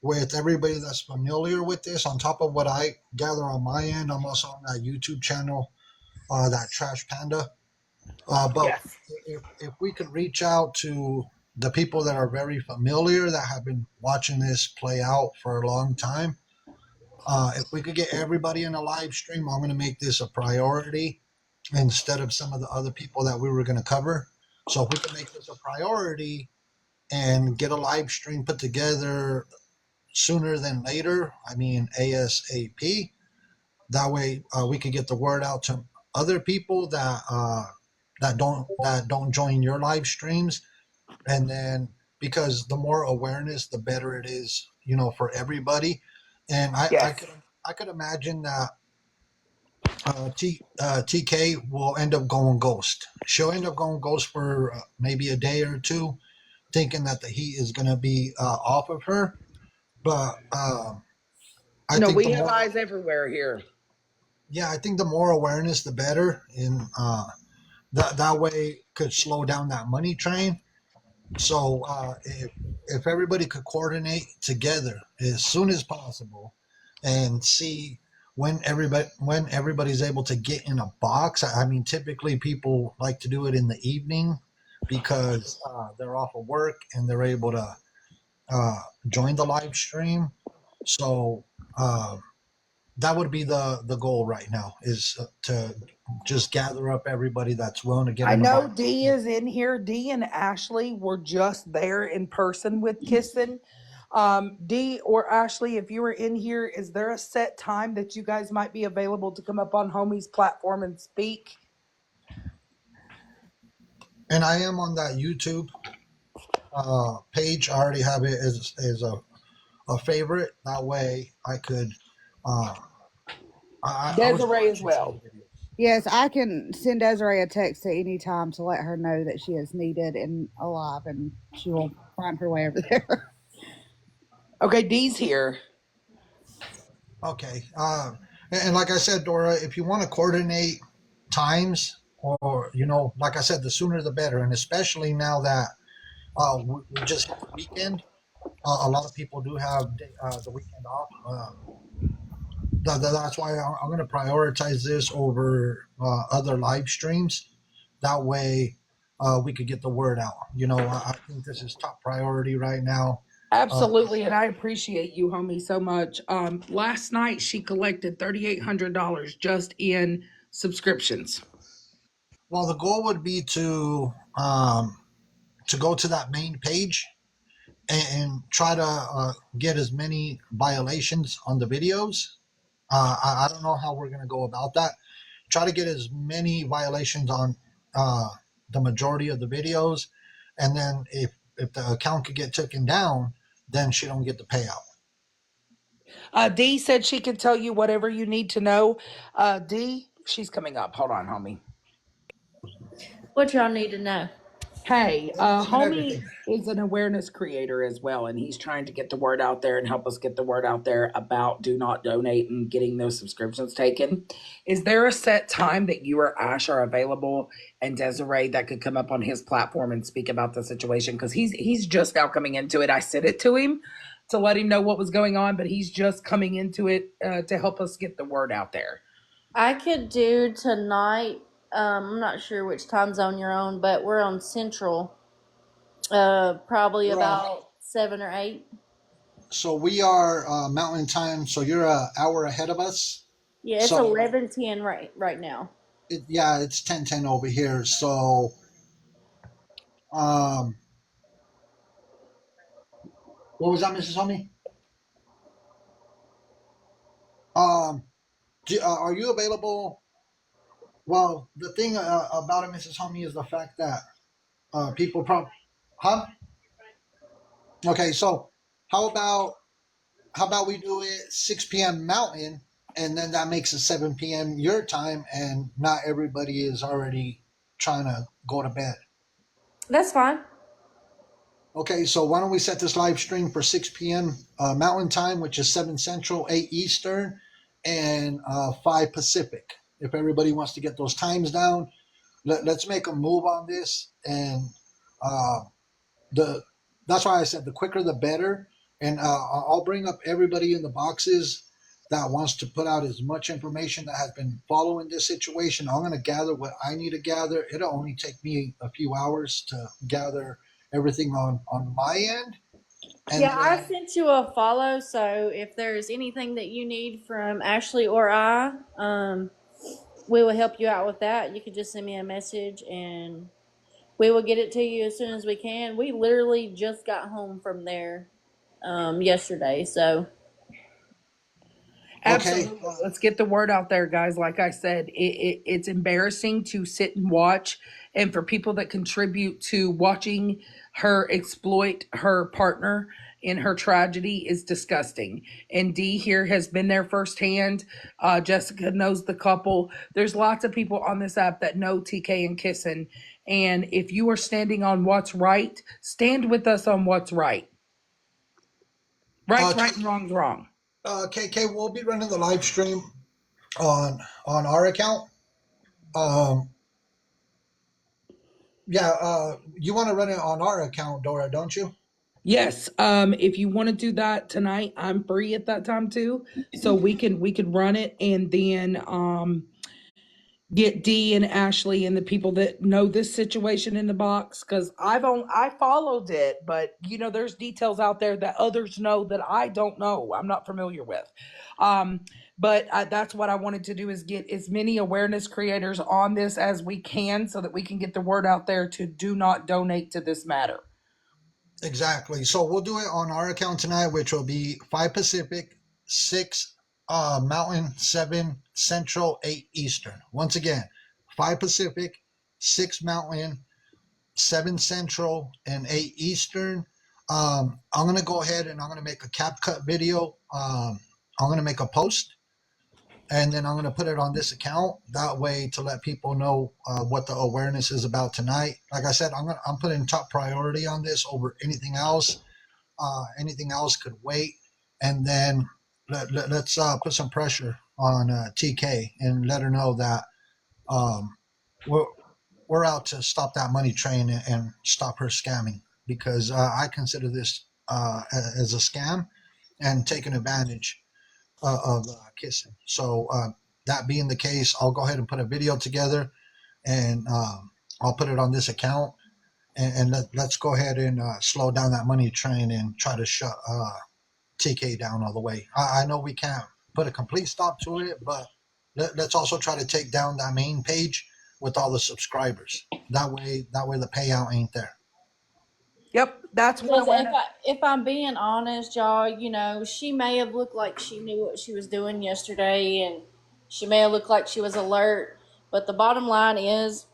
with everybody that's familiar with this. On top of what I gather on my end, I'm also on that YouTube channel, that Trash Panda. But Yes. if we could reach out to the people that are very familiar that have been watching this play out for a long time, if we could get everybody in a live stream, I'm going to make this a priority instead of some of the other people that we were going to cover. So if we can make this a priority and get a live stream put together sooner than later, I mean ASAP. That way we could get the word out to other people that don't join your live streams, and then because the more awareness, the better it is, for everybody. And Yes. I could imagine that TK will end up going ghost. She'll end up going ghost for maybe a day or two, thinking that the heat is going to be off of her. But I No, think we the have more, eyes everywhere here. yeah, I think the more awareness, the better. And that way could slow down that money train. So if everybody could coordinate together as soon as possible and see when everybody's able to get in a box. I mean, typically people like to do it in the evening because they're off of work and they're able to uh, join the live stream. So uh, that would be the goal right now is to just gather up everybody that's willing to get I in a know box. Dee is in here. Dee and Ashley were just there in person with Kissen. Dee or Ashley, if you were in here, is there a set time that you guys might be available to come up on Homie's platform and speak? And I am on that YouTube page. I already have it as a favorite. That way I could, uh, I was Desiree as watching some of well. the videos. Yes, I can send Desiree a text at any time to let her know that she is needed and alive, and she will find her way over there. Okay, Dee's here. Okay. And like I said, Dora, if you want to coordinate times or, like I said, the sooner the better. And especially now that we just hit the weekend, a lot of people do have the weekend off. That's why I'm going to prioritize this over other live streams. That way, we could get the word out. I think this is top priority right now. Uh, Absolutely, and I appreciate you, homie, so much. Last night she collected $3,800 just in subscriptions. well, the goal would be to go to that main page and try to get as many violations on the videos. I don't know how we're going to go about that. Try to get as many violations on uh, the majority of the videos, and then if the account could get taken down, then she don't get the payout. Dee said she could tell you whatever you need to know. Dee, she's coming up. Hold on, homie. What y'all need to know? Hey, anything and homie everything. is an awareness creator as well, and he's trying to get the word out there and help us get the word out there about do not donate and getting those subscriptions taken. Is there a set time that you or Ash are available and Desiree that could come up on his platform and speak about the situation? Because he's just now coming into it. I said it to him to let him know what was going on, but he's just coming into it to help us get the word out there. I could do tonight. I'm not sure which time zone you're on, but we're on Central. Probably We're on. about 7 or 8. So we are Mountain Time. So you're an hour ahead of us. Yeah, it's So 11:10 right now. yeah, it's 10:10 over here. So um, what was that, Mrs. Homie? Um, are you available? Well, the thing about it, Mrs. Homie, is the fact that people probably, huh? Okay, so how about we do it 6 p.m. Mountain, and then that makes it 7 p.m. your time, and not everybody is already trying to go to bed. That's fine. Okay, so why don't we set this live stream for 6 p.m. Mountain Time, which is 7 Central, 8 Eastern, and 5 Pacific. If everybody wants to get those times down, let's make a move on this. And uh, the that's why I said the quicker the better. And I'll bring up everybody in the boxes that wants to put out as much information that has been following this situation. I'm going to gather what I need to gather. It'll only take me a few hours to gather everything on my end. And Yeah, I then, sent you a follow, so if there's anything that you need from Ashley or I, we will help you out with that. You can just send me a message and we will get it to you as soon as we can. We literally just got home from there yesterday, so okay, Absolutely. Let's get the word out there, guys. Like I said, it's embarrassing to sit and watch, and for people that contribute to watching her exploit her partner in her tragedy is disgusting. And Dee here has been there firsthand. Jessica knows the couple. There's lots of people on this app that know TK and Kissen. And if you are standing on what's right, stand with us on what's right. Right's right and wrong's wrong. KK, we'll be running the live stream on our account. Um, yeah, you want to run it on our account, Dora, don't you? Yes, if you want to do that tonight, I'm free at that time too. So we could run it and then get Dee and Ashley and the people that know this situation in the box because I followed it, but there's details out there that others know that I don't know. I'm not familiar with. But that's what I wanted to do is get as many awareness creators on this as we can so that we can get the word out there to do not donate to this matter. Exactly. So we'll do it on our account tonight, which will be 5 Pacific, 6 Mountain, 7 Central, 8 Eastern. Once again, 5 Pacific, 6 Mountain, 7 Central, and 8 Eastern. I'm going to go ahead and I'm going to make a cap cut video. I'm going to make a post, and then I'm going to put it on this account. That way, to let people know what the awareness is about tonight. Like I said, I'm putting top priority on this over anything else. Anything else could wait. And then let's put some pressure on TK and let her know that um, we're we're out to stop that money train and stop her scamming, because I consider this as a scam and taking advantage of kissing. So that being the case, I'll go ahead and put a video together, and I'll put it on this account, and let's go ahead and slow down that money train and try to shut TK down all the way. I know we can't put a complete stop to it, but let's also try to take down that main page with all the subscribers. That way the payout ain't there. Yep, that's what I because want. if I'm being honest, y'all, she may have looked like she knew what she was doing yesterday, and she may have looked like she was alert. But the bottom line is,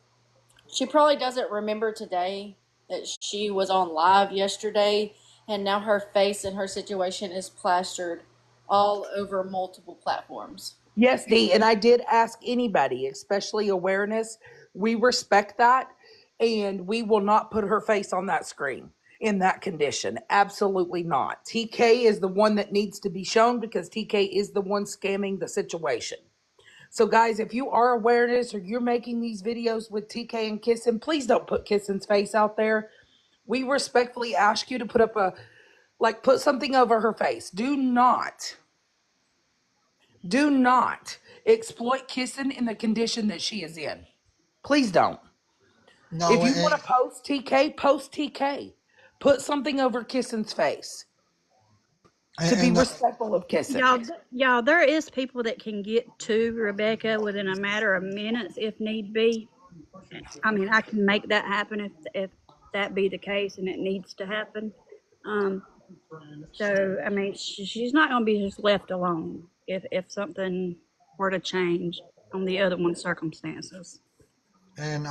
she probably doesn't remember today that she was on live yesterday, and now her face and her situation is plastered all over multiple platforms. Yes, Dee, and I did ask anybody, especially awareness. We respect that. and we will not put her face on that screen in that condition. Absolutely not. TK is the one that needs to be shown because TK is the one scamming the situation. So, guys, if you are awareness or you're making these videos with TK and Kissen, please don't put Kissen's face out there. We respectfully ask you to put up put something over her face. Do not exploit Kissen in the condition that she is in. Please don't. If No, you want to post TK, post TK. Put something over Kissen's face to be and respectful of Kissen. Y'all, there is people that can get to Rebecca within a matter of minutes if need be. I mean, I can make that happen if that be the case and it needs to happen. So, I mean, she's not going to be just left alone if something were to change on the other one's circumstances. and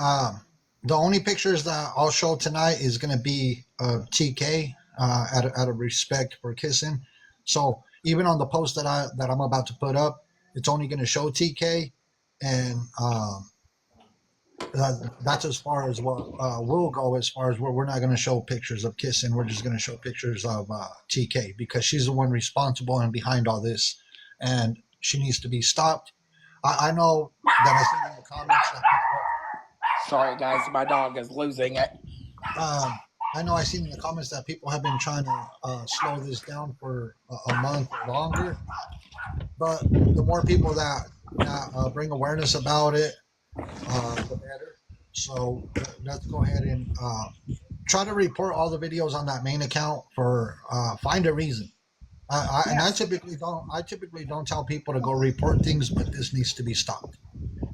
the only pictures that I'll show tonight is going to be TK out of respect for Kissing. So even on the post that I'm about to put up, it's only going to show TK, and that's as far as what we'll go. As far as we're not going to show pictures of Kissing, we're just going to show pictures of TK because she's the one responsible and behind all this, and she needs to be stopped. I know that I see in the comments that Sorry, guys, my dog is losing it. I know I seen in the comments that people have been trying to slow this down for a month or longer, but the more people that bring awareness about it, the better. So let's go ahead and try to report all the videos on that main account for find a reason. I typically don't tell people to go report things, but this needs to be stopped.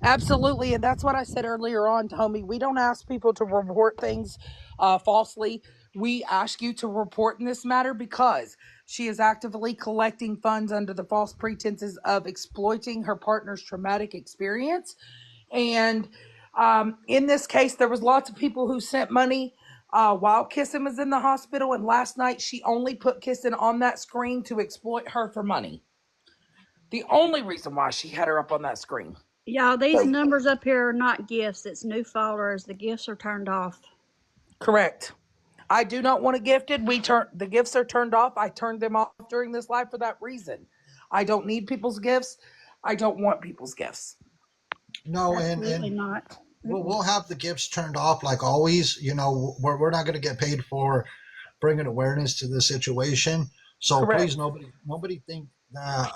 Absolutely, and that's what I said earlier on, Tommy. We don't ask people to report things falsely. We ask you to report in this matter because she is actively collecting funds under the false pretenses of exploiting her partner's traumatic experience. And in this case, there was lots of people who sent money while Kissen was in the hospital. And last night, she only put Kissen on that screen to exploit her for money. The only reason why she had her up on that screen. Y'all, these numbers up here are not gifts. It's new followers. The gifts are turned off. Correct. I do not want a gifted. The gifts are turned off. I turned them off during this live for that reason. I don't need people's gifts. I don't want people's gifts. No, Absolutely and not. we'll have the gifts turned off like always. You know, we're not going to get paid for bringing awareness to the situation. So Correct. please, nobody think that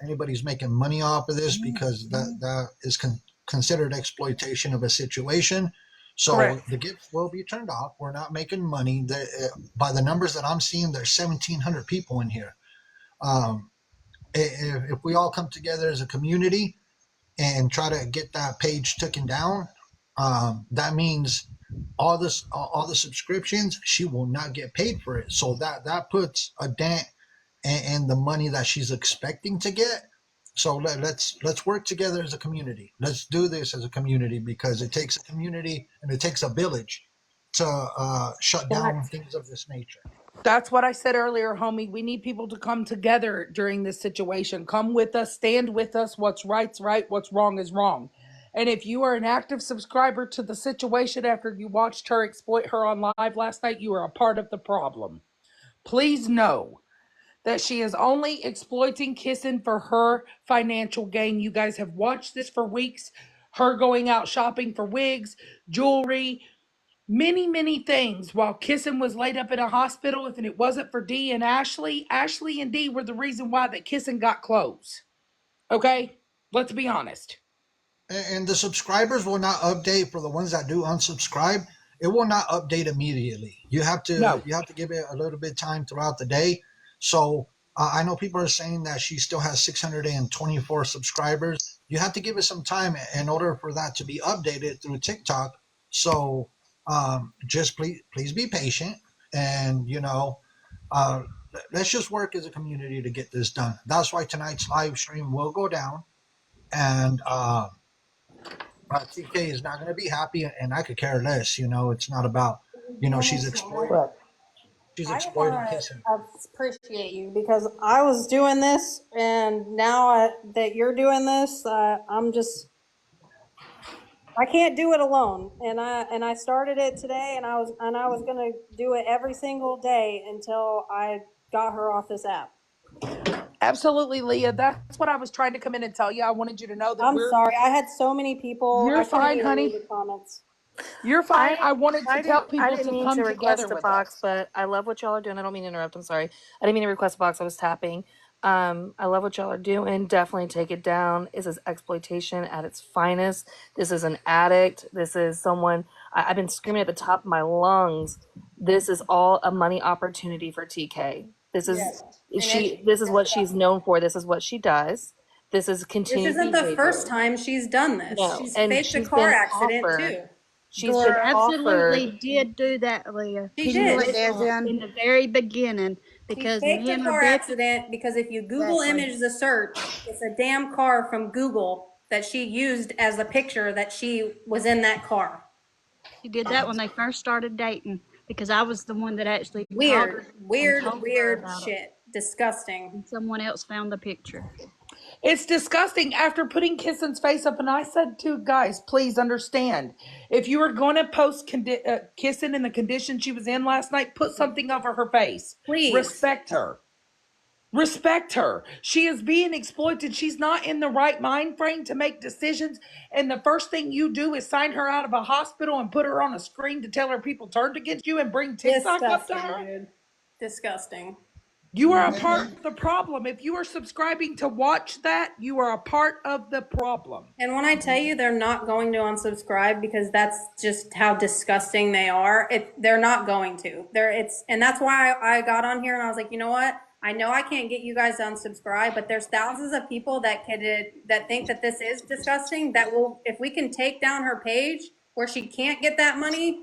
anybody's making money off of this because that is considered exploitation of a situation. So Correct. the gifts will be turned off. We're not making money. By the numbers that I'm seeing, there's 1,700 people in here. If we all come together as a community and try to get that page taken down, that means all the subscriptions, she will not get paid for it. So that puts a dent in the money that she's expecting to get. So let's work together as a community. Let's do this as a community because it takes a community and it takes a village to shut down things of this nature. That's what I said earlier, homie. We need people to come together during this situation. Come with us, stand with us. What's right's right, what's wrong is wrong. And if you are an active subscriber to the situation after you watched her exploit her on live last night, you are a part of the problem. Please know that she is only exploiting Kissen for her financial gain. You guys have watched this for weeks. Her going out shopping for wigs, jewelry, many things while Kissen was laid up in a hospital. If it wasn't for Dee and Ashley and Dee were the reason why that Kissen got clothes. Okay? Let's be honest. And the subscribers will not update for the ones that do unsubscribe. It will not update immediately. You have to give it a little bit of time throughout the day. So I know people are saying that she still has 624 subscribers. You have to give it some time in order for that to be updated through TikTok. So just please be patient, and let's just work as a community to get this done. That's why tonight's live stream will go down, and TK is not going to be happy, and I could care less. It's not about, she's exploiting. Correct. She's I just exploiting want Kissing. to appreciate you because I was doing this, and now that you're doing this, I'm just I can't do it alone, and I started it today, and I was gonna do it every single day until I got her off this app. Absolutely, Leah. That's what I was trying to come in and tell you. I wanted you to know that I'm sorry, I had so many people. You're I couldn't fine, even read honey. the comments. You're fine. I wanted to tell I people didn't to mean come to together request a with box, us. but I love what y'all are doing. I don't mean to interrupt. I'm sorry. I didn't mean to request a box. I was tapping. I love what y'all are doing. Definitely take it down. This is exploitation at its finest. This is an addict. This is someone I've been screaming at the top of my lungs. This is all a money opportunity for TK. This is Yes, and it's this is what she's disgusting. known for. This is what she does. This is This continued isn't the first behavior. time she's done this. No, She's and faked a she's car been accident offered. too. She's She been Dora, absolutely offered. did do that, Leah. She can you did. let Des Listen, in? in the very beginning, She because faked me a and car Rebecca, accident because if you Google exactly. image the search, it's a damn car from Google that she used as a picture that she was in that car. She did that when they first started dating because I was the one that actually called her Weird, and weird, told her weird about it. shit. Disgusting. And someone else found the picture. It's disgusting after putting Kissen's face up. And I said to guys, please understand, if you are going to post Kissen in the condition she was in last night, put something over her face. Please. Respect her. Respect her. She is being exploited. She's not in the right mind frame to make decisions. And the first thing you do is sign her out of a hospital and put her on a screen to tell her people turned against you and bring TikTok up to Disgusting, her. dude. Disgusting. You are a And, part and of the problem. If you are subscribing to watch that, you are a part of the problem. And when I tell you they're not going to unsubscribe because that's just how disgusting they are, they're not going to. And that's why I got on here and I was like, you know what? I know I can't get you guys to unsubscribe, but there's thousands of people that think that this is disgusting. That will, if we can take down her page where she can't get that money.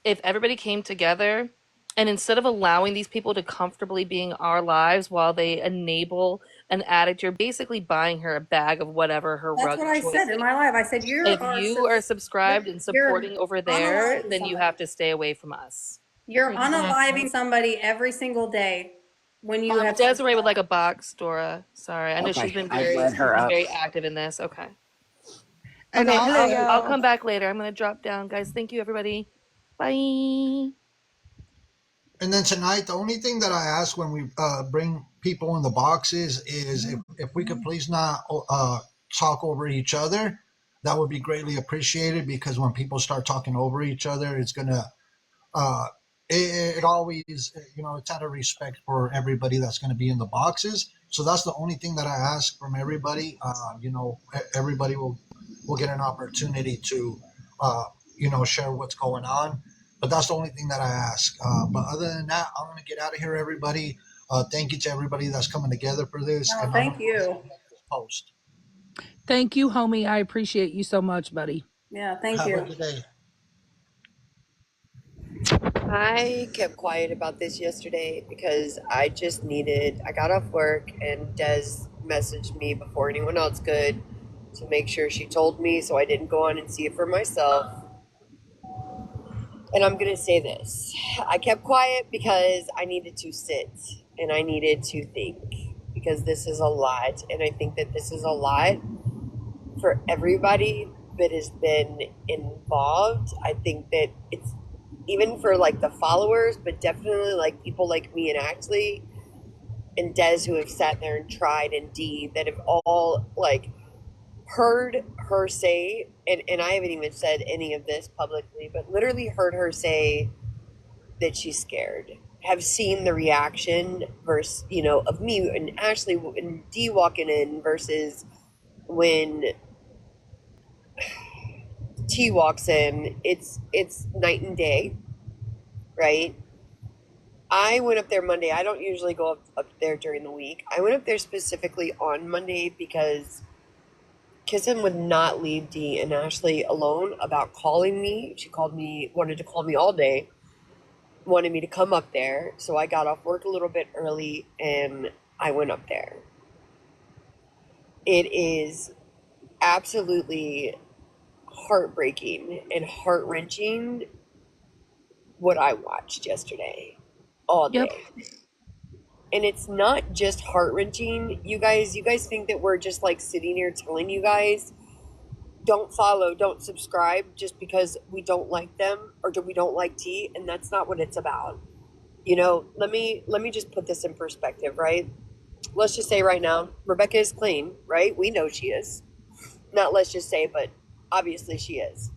If everybody came together and instead of allowing these people to comfortably be in our lives while they enable an addict, you're basically buying her a bag of whatever her That's rug what of I choice said in is. my live. I said If you are subscribed and you're supporting over there, unaliving then you somebody. have to stay away from us. You're Exactly. unaliving somebody every single day when you have Desiree would subscribed. like a box, Dora. Sorry, I know Okay, she's been I've led her up. very active in this. Okay. And Okay, Hello, also, I'll y'all. come back later. I'm gonna drop down, guys. Thank you, everybody. Bye. and then tonight, the only thing that I ask when we bring people in the boxes is if we could please not talk over each other. That would be greatly appreciated because when people start talking over each other, it's gonna uh, it always, it's out of respect for everybody that's going to be in the boxes. So that's the only thing that I ask from everybody. Everybody will get an opportunity to, share what's going on. But that's the only thing that I ask. But other than that, I'm going to get out of here, everybody. Thank you to everybody that's coming together for this. Oh, And I'm going thank to go ahead you. and get this post. Thank you, homie. I appreciate you so much, buddy. Yeah, thank Have a you. good day. I kept quiet about this yesterday because I got off work and Des messaged me before anyone else could to make sure she told me so I didn't go on and see it for myself. And I'm going to say this. I kept quiet because I needed to sit and I needed to think because this is a lot. And I think that this is a lot for everybody that has been involved. I think that it's even for like the followers, but definitely like people like me and Axley and Des who have sat there and tried and Dee that have all like heard her say, and I haven't even said any of this publicly, but literally heard her say that she's scared. Have seen the reaction versus, of me and Ashley and Dee walking in versus when T walks in. It's night and day, right? I went up there Monday. I don't usually go up there during the week. I went up there specifically on Monday because Kissen would not leave Dee and Ashley alone about calling me. She called me, wanted to call me all day, wanted me to come up there. So I got off work a little bit early and I went up there. It is absolutely heartbreaking and heart wrenching what I watched yesterday all Yep. day. And it's not just heart-wrenching. You guys think that we're just like sitting here telling you guys don't follow, don't subscribe just because we don't like them or we don't like tea, and that's not what it's about. You know, let me just put this in perspective, right? Let's just say right now, Rebecca is clean, right? We know she is. Not let's just say, but obviously she is.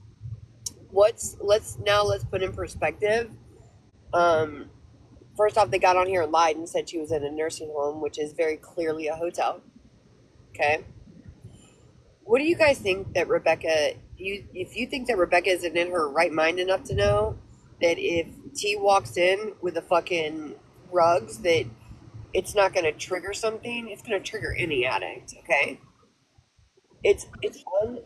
Let's put in perspective. First off, they got on here and lied and said she was in a nursing home, which is very clearly a hotel. Okay. What do you guys think that Rebecca, if you think that Rebecca isn't in her right mind enough to know that if T walks in with a fucking rugs, that it's not going to trigger something, it's going to trigger any addict, okay? It's on.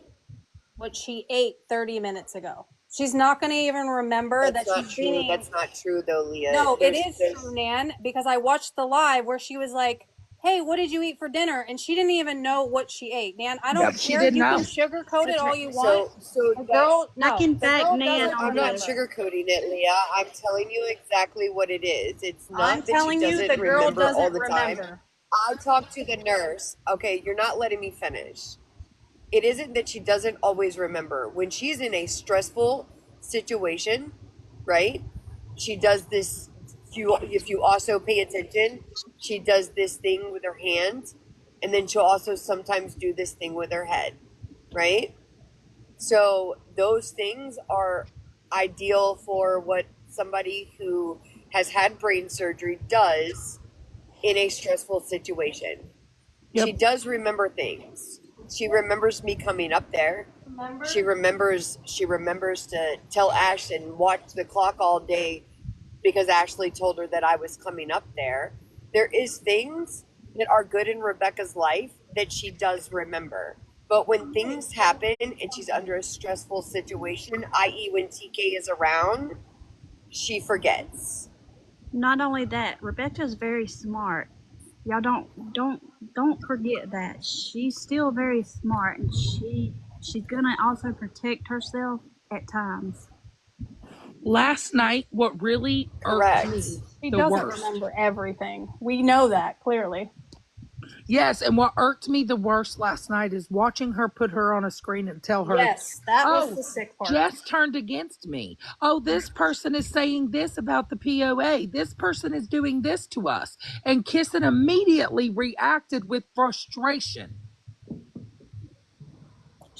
What she ate 30 minutes ago. She's not going to even remember That's that not she's true. being. That's not true, though, Leah. No, it is true, Nan, because I watched the live where she was like, hey, what did you eat for dinner? And she didn't even know what she ate. Nan, I don't Yep, she care. didn't You can know. sugarcoat it all you want. So The that, girl, I no, can the back girl Nan doesn't on I'm not this. remember. sugarcoating it, Leah. I'm telling you exactly what it is. It's I'm not that she telling you, doesn't the girl remember all doesn't the time. remember. I talked to the nurse. Okay, you're not letting me finish. It isn't that she doesn't always remember. When she's in a stressful situation, right? She does this. If you also pay attention, she does this thing with her hands, and then she'll also sometimes do this thing with her head, right? So those things are ideal for what somebody who has had brain surgery does in a stressful situation. Yep. She does remember things. She remembers me coming up there. Remember? She remembers to tell Ashton watch the clock all day because Ashley told her that I was coming up there. There is things that are good in Rebecca's life that she does remember. But when things happen and she's under a stressful situation, i.e. when TK is around, she forgets. Not only that, Rebecca's very smart. Y'all don't forget that. She's still very smart, and she's gonna also protect herself at times. Last night, what really irked Correct. me She the doesn't worst. remember everything. We know that clearly. Yes, and what irked me the worst last night is watching her put her on a screen and tell her, Yes, that was oh, the sick part. Jess turned against me. Oh, this person is saying this about the POA. This person is doing this to us. And Kissen immediately reacted with frustration.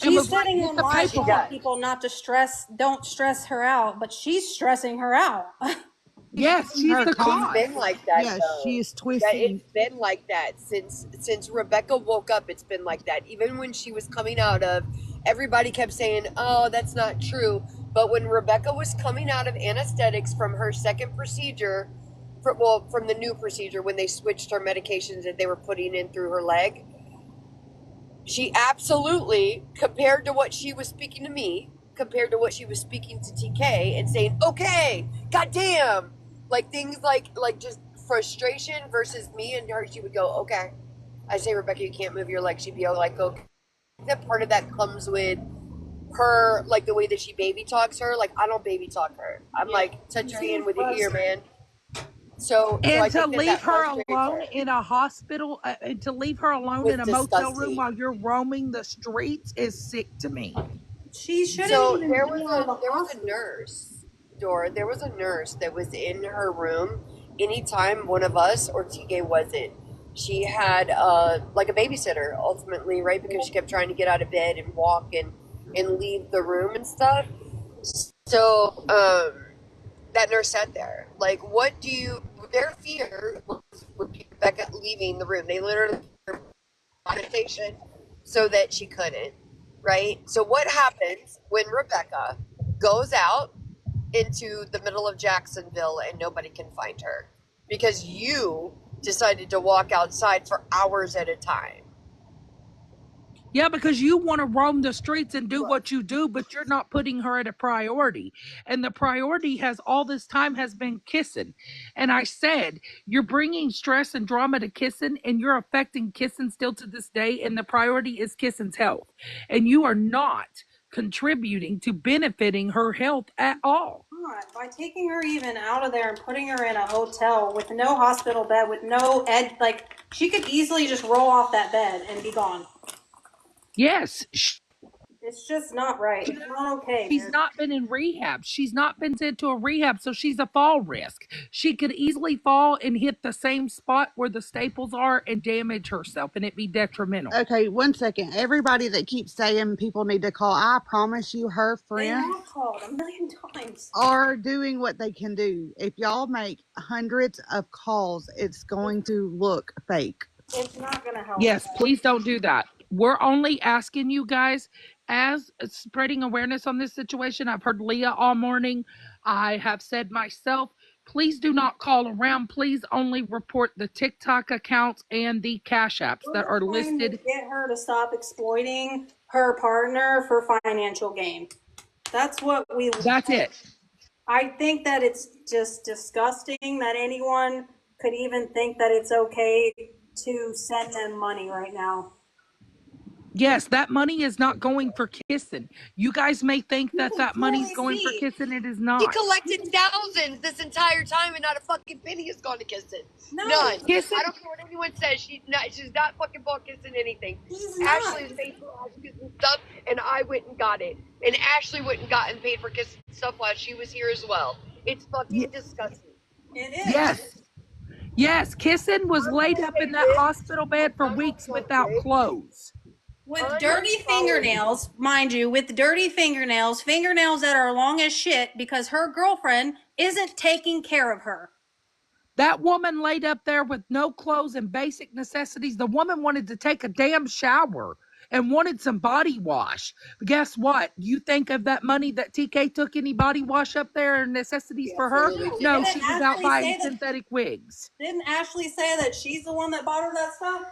And She's was like, sitting get on the live paperwork. telling people not to don't stress her out, but she's stressing her out. Yes, she's Her the con- cause. It's been like that, Yes, though. she is That twisting. it's been like that since Rebecca woke up. It's been like that. Even when she was coming out of, everybody kept saying, "Oh, that's not true." But when Rebecca was coming out of anesthetics from her second procedure, from the new procedure when they switched her medications that they were putting in through her leg, she absolutely, compared to what she was speaking to me, compared to what she was speaking to TK and saying, okay, goddamn, like things like just frustration versus me and her, she would go, okay. I say, Rebecca, you can't move your leg. She'd be like, okay. That part of that comes with her, like the way that she baby talks her. Like, I don't baby talk her. I'm like, touch your hand with your ear, man. So I And to think leave that her frustrates alone her. in a hospital, and to leave her alone Was in a motel room disgusting. while you're roaming the streets is sick to me. She shouldn't So even there be was out of the a hospital. nurse, Dora. There was a nurse that was in her room anytime one of us or TK wasn't. She had like a babysitter ultimately, right? Because she kept trying to get out of bed and walk and leave the room and stuff. So that nurse sat there. Like, what do you? Their fear was Rebecca leaving the room. They literally meditation so that she couldn't, right? So what happens when Rebecca goes out into the middle of Jacksonville and nobody can find her because you decided to walk outside for hours at a time? Yeah, because you want to roam the streets and do what you do, but you're not putting her at a priority. And the priority has all this time has been Kissen. And I said, you're bringing stress and drama to Kissen, and you're affecting Kissen still to this day. And the priority is Kissen's health. And you are not contributing to benefiting her health at all. not. By taking her even out of there and putting her in a hotel with no hospital bed, with no ed, like, she could easily just roll off that bed and be gone. Yes, It's just not right. It's not okay, she's dude. not been in rehab. She's not been sent to a rehab, so she's a fall risk. She could easily fall and hit the same spot where the staples are and damage herself, and it be detrimental. Okay, 1 second. Everybody that keeps saying people need to call, I promise you, her They friends have called a million times. are doing what they can do. If y'all make hundreds of calls, it's going to look fake. It's not gonna help. Yes, please don't do that. We're only asking you guys as spreading awareness on this situation. I've heard Leah all morning. I have said myself, please do not call around. Please only report the TikTok accounts and the Cash Apps We're that are just trying to listed. get her to stop exploiting her partner for financial gain. That's what we. That's it. I think that it's just disgusting that anyone could even think that it's okay to send them money right now. Yes, that money is not going for Kissing. You guys may think You that can that money's clearly going for see. Kissing. It is He not. collected thousands this entire time, and not a fucking penny has gone to Kissen. No, None. Kissing, I don't care what anyone says. She's not fucking bought Kissen anything. he's not. Ashley's paid for Kissen stuff, and I went and got it. And Ashley went and got and paid for Kissen stuff while she was here as well. It's fucking disgusting. It is. yes. Yes, Kissing was laid up in that hospital bed for weeks without clothes. With dirty fingernails, mind you, with dirty fingernails that are long as shit because her girlfriend isn't taking care of her. That woman laid up there with no clothes and basic necessities. The woman wanted to take a damn shower and wanted some body wash. But guess what? You think of that money that TK took any body wash up there and necessities for her? No, she was out buying synthetic wigs. Didn't Ashley say that she's the one that bought her that stuff?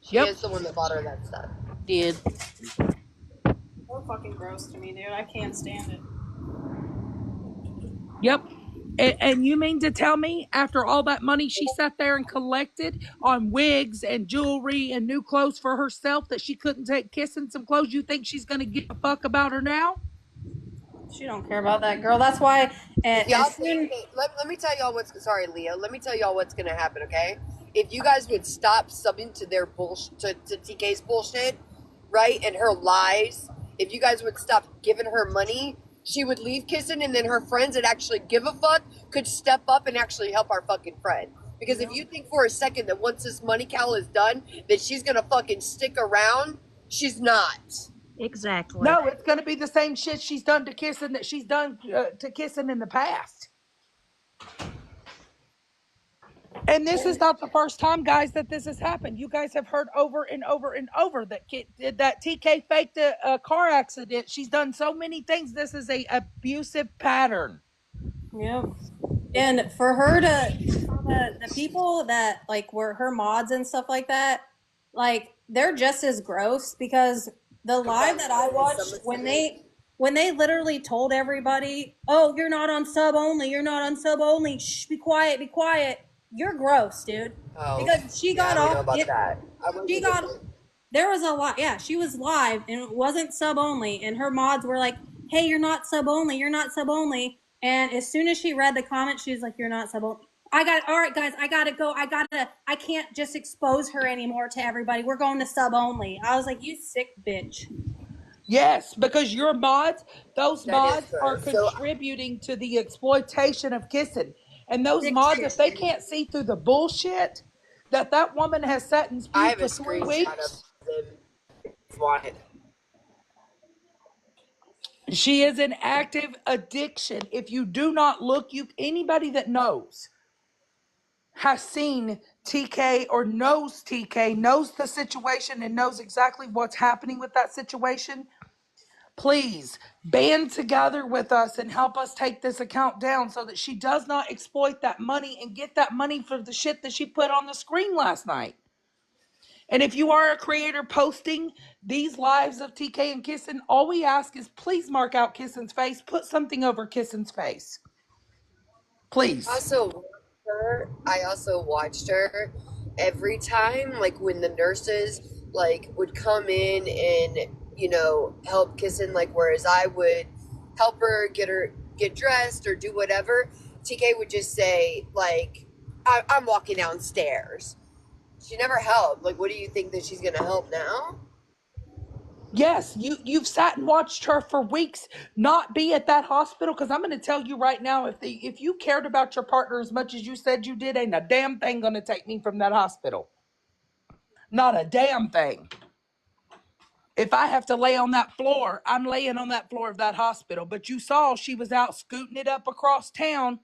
She is the one that bought her that stuff. Did. So fucking gross to me, dude. I can't stand it. Yep. And you mean to tell me after all that money she sat there and collected on wigs and jewelry and new clothes for herself that she couldn't take Kissing some clothes? You think she's going to give a fuck about her now? She don't care about that girl. That's why. Let me tell y'all what's sorry, Leah. Let me tell y'all what's gonna happen, okay? If you guys would stop subbing to their bullshit, to TK's bullshit, right, and her lies. If you guys would stop giving her money, she would leave Kissing, and then her friends that actually give a fuck could step up and actually help our fucking friend. Because if you think for a second that once this money cowl is done, that she's gonna fucking stick around, she's not. Exactly. No, it's going to be the same shit she's done to Kissing that she's done to Kissing in the past. And this is not the first time, guys, that this has happened. You guys have heard over and over and over that TK faked a car accident. She's done so many things. This is a abusive pattern. Yep. And for her the people that like were her mods and stuff like that, like they're just as gross because the live that I watched when they literally told everybody, "Oh, you're not on sub only. You're not on sub only. Shh, be quiet, be quiet." You're gross, dude. Oh, because she got I off. know about that. She got. There was a lot. Yeah, she was live and it wasn't sub only, and her mods were like, "Hey, you're not sub only. You're not sub only." And as soon as she read the comment, she was like, "You're not sub only." All right, guys, I gotta go. I can't just expose her anymore to everybody. We're going to sub only. I was like, you sick bitch. Yes, because your mods, those mods are contributing to the exploitation of Kissing. And those mods, if they can't see through the bullshit that woman has sat and spewed for 3 weeks. She is an active addiction. If you do not look, anybody that knows has seen TK or knows TK, knows the situation and knows exactly what's happening with that situation. Please band together with us and help us take this account down so that she does not exploit that money and get that money for the shit that she put on the screen last night. And if you are a creator posting these lives of TK and Kissen, all we ask is please mark out Kissen's face. Put something over Kissen's face. Please. I also watched her every time, like when the nurses like would come in and help Kissen, like whereas I would help her get her get dressed or do whatever, TK would just say, like, I'm walking downstairs. She never helped. Like, what do you think that she's going to help now? Yes, you've sat and watched her for weeks not be at that hospital. Because I'm going to tell you right now, if you cared about your partner as much as you said you did, ain't a damn thing going to take me from that hospital. Not a damn thing. If I have to lay on that floor, I'm laying on that floor of that hospital. But you saw she was out scooting it up across town,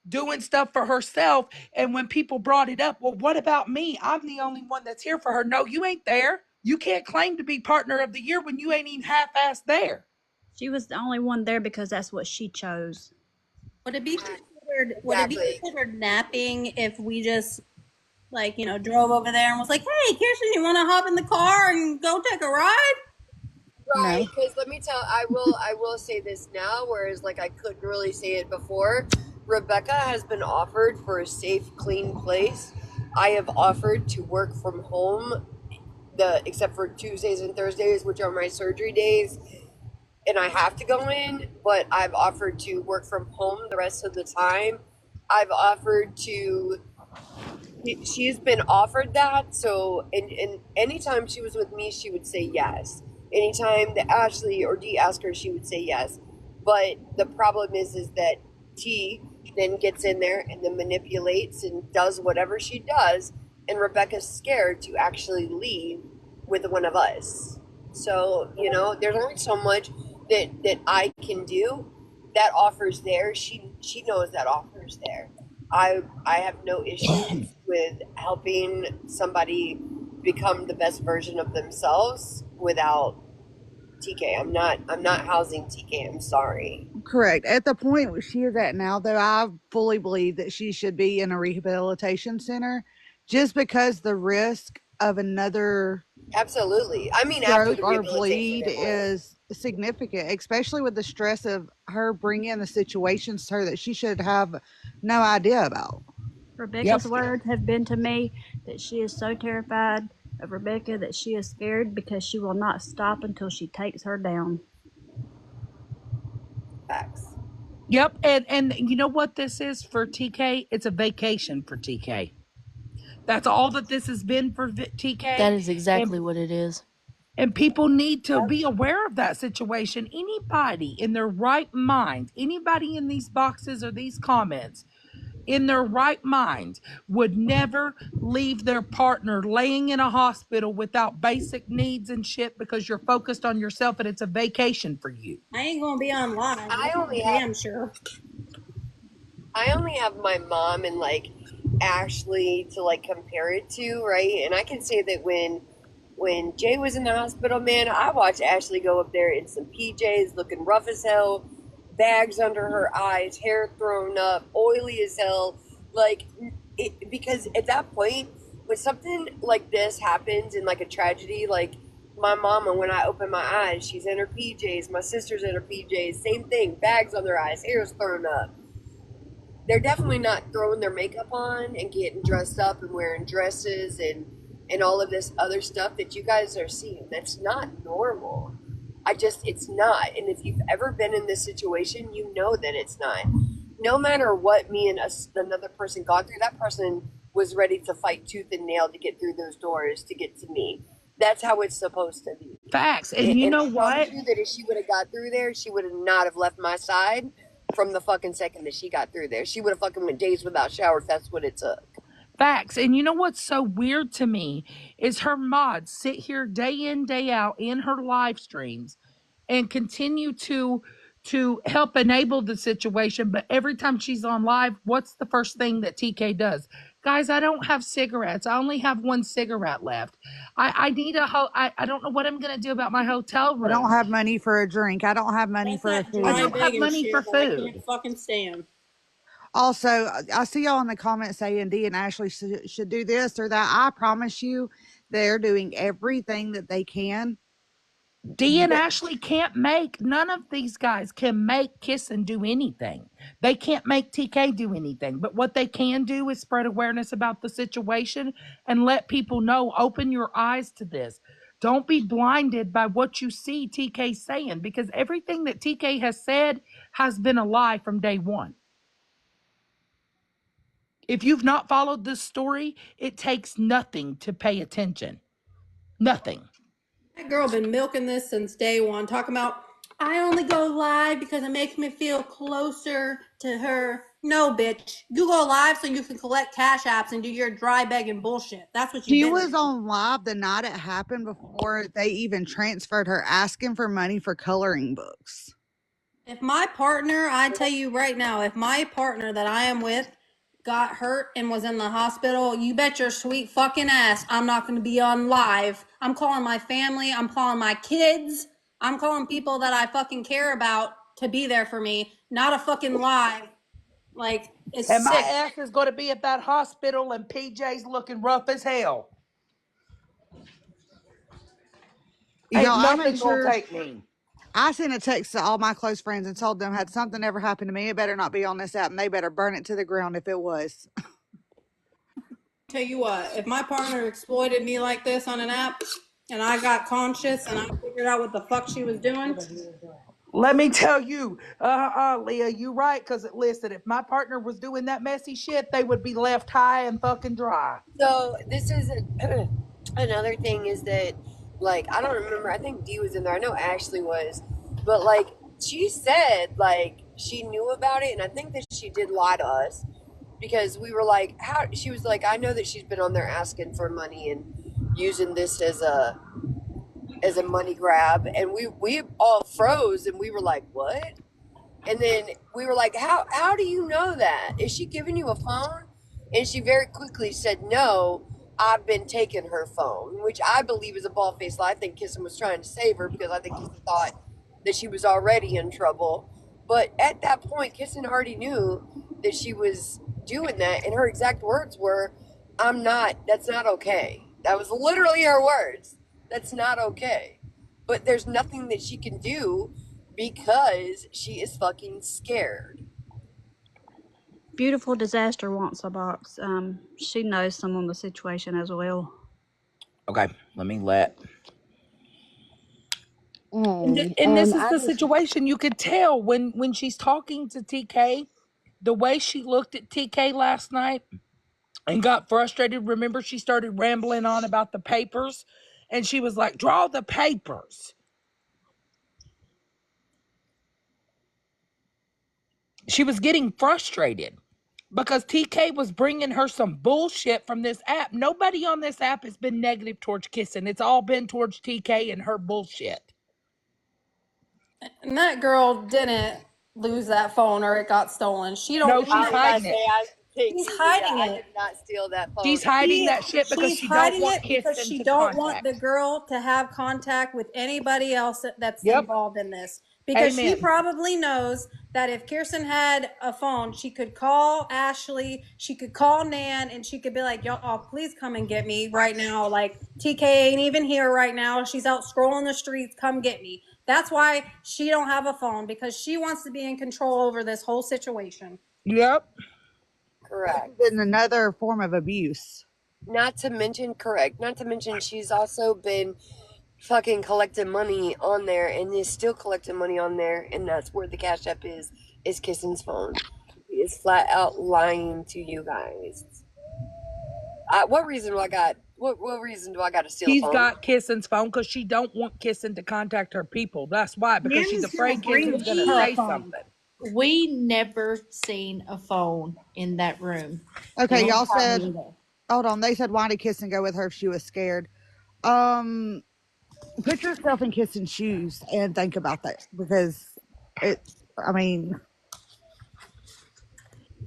doing stuff for herself. And when people brought it up, well, what about me? I'm the only one that's here for her. No, you ain't there. You can't claim to be partner of the year when you ain't even half-assed there. She was the only one there because that's what she chose. Would it be considered? Would it be Exactly. considered napping if we just like drove over there and was like, "Hey, Kirsten, you want to hop in the car and go take a ride?" Right, No. because let me tell, I will say this now, whereas like I couldn't really say it before. Rebecca has been offered for a safe, clean place. I have offered to work from home, except for Tuesdays and Thursdays, which are my surgery days, and I have to go in. But I've offered to work from home the rest of the time. I've offered to she's been offered that. So, and anytime she was with me, she would say yes. Anytime that Ashley or Dee asked her, she would say yes. But the problem is that T then gets in there and then manipulates and does whatever she does, and Rebecca's scared to actually leave with one of us. So there's only so much that I can do. That offer's there. She knows that offer's there. I have no issues with helping somebody become the best version of themselves without TK. I'm not housing TK. I'm sorry. Correct. At the point where she is at now, though, I fully believe that she should be in a rehabilitation center just because the risk of another Absolutely. I mean, after stroke the or rehabilitation, bleed it will. is significant, especially with the stress of her bringing the situations to her that she should have no idea about. Rebecca's Yep. words have been to me that she is so terrified of Rebecca that she is scared because she will not stop until she takes her down. Facts. Yep. And you know what this is for TK? It's a vacation for TK. That's all that this has been for TK. That is exactly And what it is. and people need to be aware of that situation. Anybody in their right mind, anybody in these boxes or these comments, in their right mind, would never leave their partner laying in a hospital without basic needs and shit because you're focused on yourself and it's a vacation for you. I ain't gonna be online. I That's only for have damn sure. I only have my mom and like Ashley to like compare it to, right? And I can say that when Jay was in the hospital, man, I watched Ashley go up there in some PJs, looking rough as hell, bags under her eyes, hair thrown up, oily as hell. Like, because at that point, when something like this happens in like a tragedy, like my mama, when I open my eyes, she's in her PJs, my sister's in her PJs, same thing, bags on their eyes, hair's thrown up. They're definitely not throwing their makeup on and getting dressed up and wearing dresses and all of this other stuff that you guys are seeing. That's not normal. It's not. And if you've ever been in this situation, you know that it's not. No matter what me and another person gone through, that person was ready to fight tooth and nail to get through those doors to get to me. That's how it's supposed to be. Facts. And you And know I promise what? you that if she would have got through there, she would have not have left my side from the fucking second that she got through there. She would have fucking went days without showers. That's what it took. Facts. And you know what's so weird to me is her mods sit here day in, day out in her live streams and continue to help enable the situation. But every time she's on live, what's the first thing that TK does? Guys, I don't have cigarettes. I only have one cigarette left. I need I don't know what I'm gonna do about my hotel I don't room. have money for a drink. I don't have money That's for a that I dry food. don't have begging money for shit that I can't food. fucking stand. Also, I see y'all in the comments saying Dee and Ashley should do this or that. I promise you, they're doing everything that they can. Dee and Ashley can't make, none of these guys can make Kissen do anything. They can't make TK do anything. But what they can do is spread awareness about the situation and let people know, open your eyes to this. Don't be blinded by what you see TK saying, because everything that TK has said has been a lie from day one. If you've not followed this story, it takes nothing to pay attention. Nothing. That girl been milking this since day one, talking about I only go live because it makes me feel closer to her. No, bitch. You go live so you can collect cash apps and do your dry begging bullshit. That's what you've She been was doing. on live the night it happened before they even transferred her, asking for money for coloring books. If my partner, I tell you right now, if my partner that I am with got hurt and was in the hospital, you bet your sweet fucking ass I'm not going to be on live. I'm calling my family. I'm calling my kids. I'm calling people that I fucking care about to be there for me, not a fucking live. Like, it's And my sick. ass is going to be at that hospital and PJ's looking rough as hell. Ain't Y'all, I make nothing going to sure take me. I sent a text to all my close friends and told them, had something ever happened to me, it better not be on this app, and they better burn it to the ground if it was. Tell you what, if my partner exploited me like this on an app and I got conscious and I figured out what the fuck she was doing, Let me tell you, Leah, you right. Because listen, if my partner was doing that messy shit, they would be left high and fucking dry. So this is another thing is that, like, I don't remember. I think Dee was in there. I know Ashley was, but like she said, like she knew about it, and I think that she did lie to us because we were like, how? She was like, I know that she's been on there asking for money and using this as a money grab, and we all froze and we were like, what? And then we were like, how do you know that? Is she giving you a phone? And she very quickly said, no, I've been taking her phone, which I believe is a bald faced lie. I think Kissen was trying to save her because I think he thought that she was already in trouble. But at that point, Kissen already knew that she was doing that. And her exact words were, that's not okay. That was literally her words. That's not okay. But there's nothing that she can do because she is fucking scared. Beautiful Disaster wants a box. She knows some of the situation as well. Okay, let me let. Hey, And this is I the just situation. You could tell when she's talking to TK, the way she looked at TK last night and got frustrated. Remember, she started rambling on about the papers, and she was like, "Draw the papers." She was getting frustrated because TK was bringing her some bullshit from this app. Nobody on this app has been negative towards Kissing. It's all been towards TK and her bullshit. and that girl didn't lose that phone or it got stolen. She don't No, own she's I that was about phone. to hiding say, it. I thank She's you, Leah. hiding I it. did not steal that phone. She's hiding She, that shit because she's she don't hiding want it because Kissing she to don't want the contact. girl to have contact with anybody else that's Yep. involved in this. Because she Amen. probably knows that if Kirsten had a phone, she could call Ashley, she could call Nan, and she could be like, y'all, please come and get me right now. Like, TK ain't even here right now. She's out scrolling the streets. Come get me. That's why she don't have a phone, because she wants to be in control over this whole situation. Yep. Correct. In another form of abuse. Not to mention, correct. Not to mention, she's also been fucking collecting money on there and is still collecting money on there, and that's where the Cash App is Kissen's phone. He is flat out lying to you guys. What reason do I got? What reason do I got to steal a She's phone? got Kissing's phone because she don't want Kissing to contact her people. That's why, because Nan she's is gonna afraid bring Kissing's gonna her a say phone. something. We never seen a phone in that room the Okay, whole y'all time we said, were there. hold on. They said, why did Kissen go with her if she was scared? Um, Put yourself in Kissen's shoes and think about that, because I mean,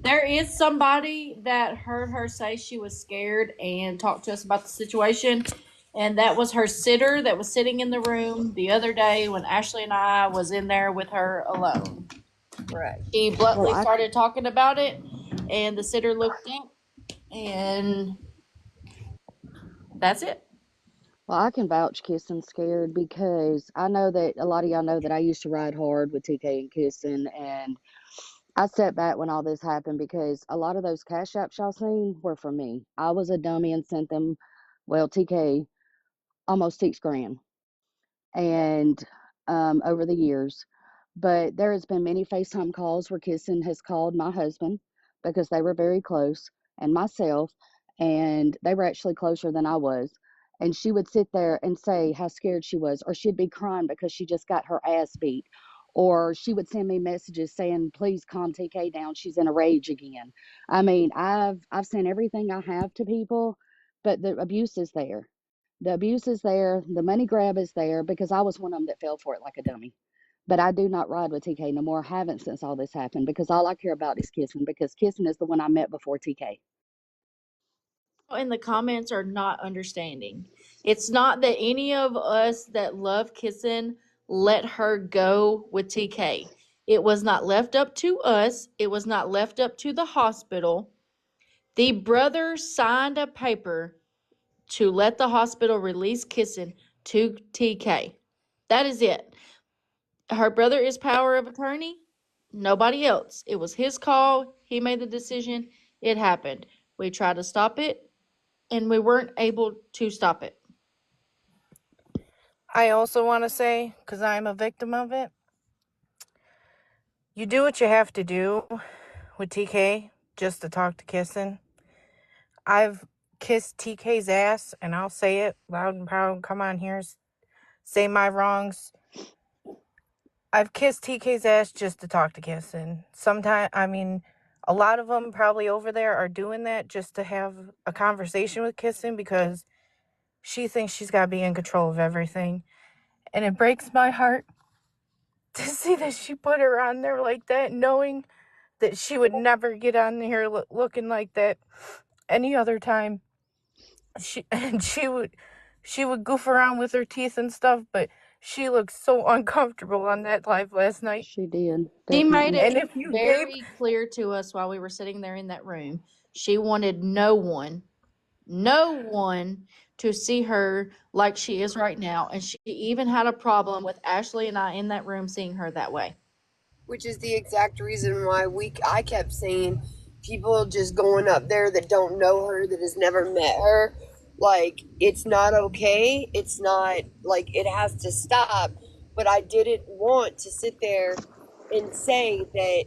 There is somebody that heard her say she was scared and talked to us about the situation. And that was her sitter that was sitting in the room the other day when Ashley and I was in there with her alone. Correct. She well, bluntly I started talking about it, and the sitter looked up, and that's it. well, I can vouch Kissing scared because I know that a lot of y'all know that I used to ride hard with TK and Kissing, and I stepped back when all this happened because a lot of those cash apps y'all seen were for me. I was a dummy and sent them. Well, TK almost $6,000, and over the years. But there has been many FaceTime calls where Kissen has called my husband because they were very close, and myself, and they were actually closer than I was. And she would sit there and say how scared she was, or she'd be crying because she just got her ass beat. Or she would send me messages saying, "Please calm TK down. She's in a rage again." I mean, I've sent everything I have to people, but the abuse is there. The abuse is there. The money grab is there because I was one of them that fell for it like a dummy. But I do not ride with TK no more. I haven't since all this happened because all I care about is Kissing because Kissing is the one I met before TK. In the comments are not understanding. It's not that any of us that love Kissing let her go with TK. It was not left up to us. It was not left up to the hospital. The brothers signed a paper to let the hospital release Kissing to TK. That is it. Her brother is power of attorney. Nobody else. It was his call. He made the decision. It happened. We tried to stop it, and we weren't able to stop it. I also want to say, because I'm a victim of it, you do what you have to do with TK just to talk to Kissen. I've kissed TK's ass, and I'll say it loud and proud. Come on here, say my wrongs. I've kissed TK's ass just to talk to Kissen. Sometimes, I mean, a lot of them probably over there are doing that just to have a conversation with Kissen because she thinks she's got to be in control of everything. And it breaks my heart to see that she put her on there like that, knowing that she would never get on here looking like that any other time. She would goof around with her teeth and stuff, but she looked so uncomfortable on that live last night. She did, She made definitely. it And if you very clear to us while we were sitting there in that room. She wanted no one to see her like she is right now. And she even had a problem with Ashley and I in that room seeing her that way. Which is the exact reason why I kept saying people just going up there that don't know her, that has never met her, like it's not okay. It's not like it has to stop. But I didn't want to sit there and say that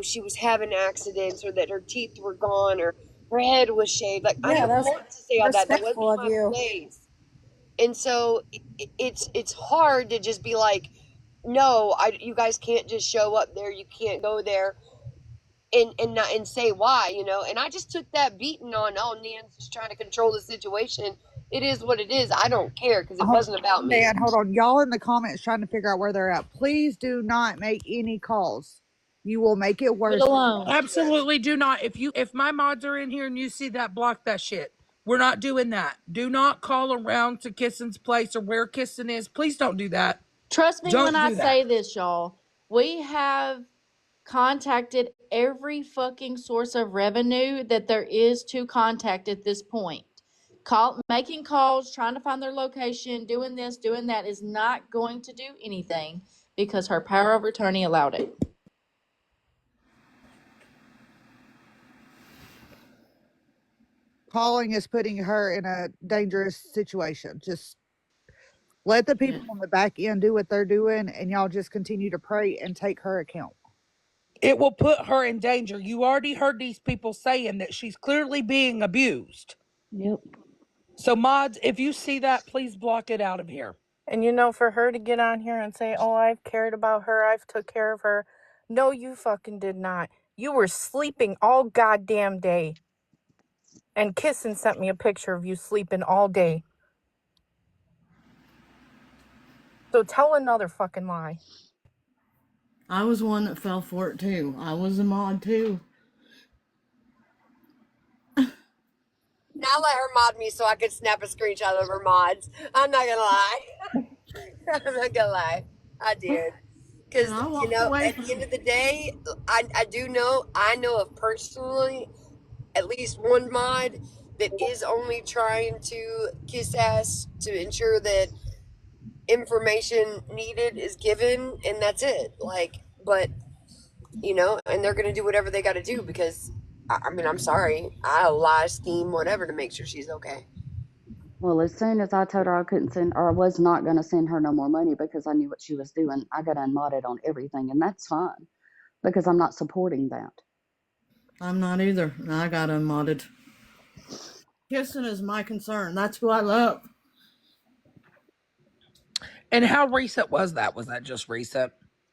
she was having accidents or that her teeth were gone or her head was shaved. Like I Yeah, didn't that's want to say all that. That respectful wasn't of my you. place. And so it's hard to just be like, no, you guys can't just show up there. You can't go there and not and say why. And I just took that beating on. Oh, Nan's just trying to control the situation. It is what it is. I don't care because it wasn't about me. Dan, hold on. Y'all in the comments trying to figure out where they're at. Please do not make any calls. You will make it worse. Get alone. Absolutely do not. If my mods are in here and you see that, block that shit. We're not doing that. Do not call around to Kissen's place or where Kissen is. Please don't do that. Trust me when Don't I do that. say this, y'all. We have contacted every fucking source of revenue that there is to contact at this point. Making calls, trying to find their location, doing this, doing that is not going to do anything because her power of attorney allowed it. Calling is putting her in a dangerous situation. Just let the people on the back end do what they're doing, and y'all just continue to pray and take her account. It will put her in danger. You already heard these people saying that she's clearly being abused. Yep. So mods, if you see that, please block it out of here. And for her to get on here and say, oh, I've cared about her, I've took care of her. No, you fucking did not. You were sleeping all goddamn day. And Kissen sent me a picture of you sleeping all day. So tell another fucking lie. I was one that fell for it too. I was a mod too. Now let her mod me so I could snap a screenshot of her mods. I'm not gonna lie. I'm not gonna lie. I did. Because, And I walked away at from the end of the day, I know of personally at least one mod that is only trying to kiss ass to ensure that information needed is given, and that's it. But, and they're going to do whatever they got to do because, I mean, I'm sorry. I'll lie, scheme, whatever to make sure she's okay. Well, as soon as I told her I couldn't send, or I was not going to send her no more money because I knew what she was doing, I got unmodded on everything, and that's fine because I'm not supporting that. I'm not either. And I got unmodded. Kissing is my concern. That's who I love. And how recent was that? Was that just recent?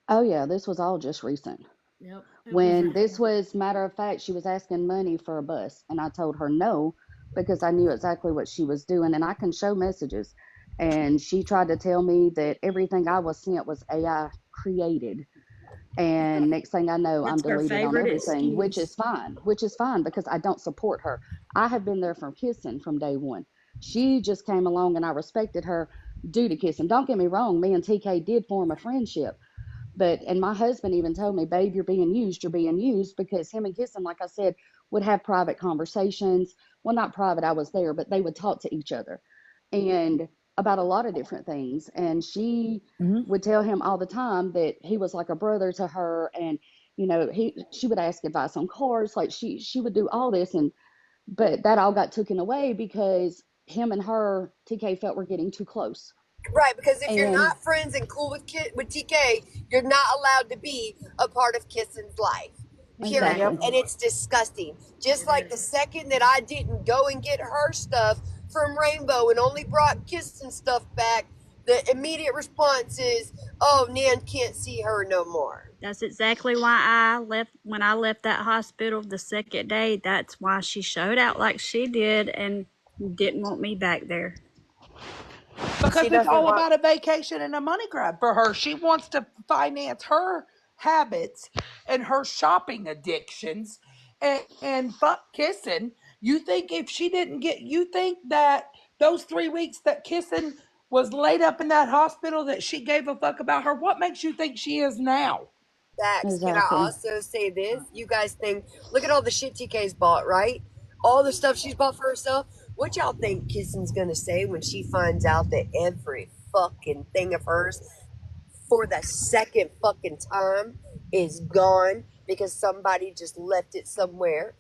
Oh yeah, this was all just recent. Yep, it was When this recent. was matter of fact, she was asking money for a bus, and I told her no because I knew exactly what she was doing, and I can show messages. And she tried to tell me that everything I was sent was AI created. And next thing I know, I'm That's her deleted on favorite everything, excuse. which is fine because I don't support her. I have been there from Kissing from day one. She just came along and I respected her due to Kissing. Don't get me wrong, me and TK did form a friendship. But, and my husband even told me, babe, you're being used because him and Kissing, like I said, would have private conversations. Well, not private, I was there, but they would talk to each other and about a lot of different things. And she Mhm. would tell him all the time that he was like a brother to her. And, you know, she would ask advice on cars. Like she would do all this. And, but that all got taken away because him and her, TK felt were getting too close. Right, because if you're And not friends and cool with with TK, you're not allowed to be a part of Kissen's life. Period. Yep. exactly, And it's disgusting. Just It like the is. second that I didn't go and get her stuff from Rainbow and only brought Kissen stuff back, the immediate response is, "Oh, Nan can't see her no more." That's exactly why I left when I left that hospital the second day. That's why she showed out like she did and didn't want me back there. She Because it's doesn't all want. about a vacation and a money grab for her. She wants to finance her habits and her shopping addictions and fuck Kissing. You think if she didn't get, you think that those 3 weeks that Kissing was laid up in that hospital that she gave a fuck about her? What makes you think she is now? Facts. Can I exactly, also say this? You guys think, look at all the shit TK's bought, right? All the stuff she's bought for herself. What y'all think Kissen's gonna say when she finds out that every fucking thing of hers for the second fucking time is gone because somebody just left it somewhere?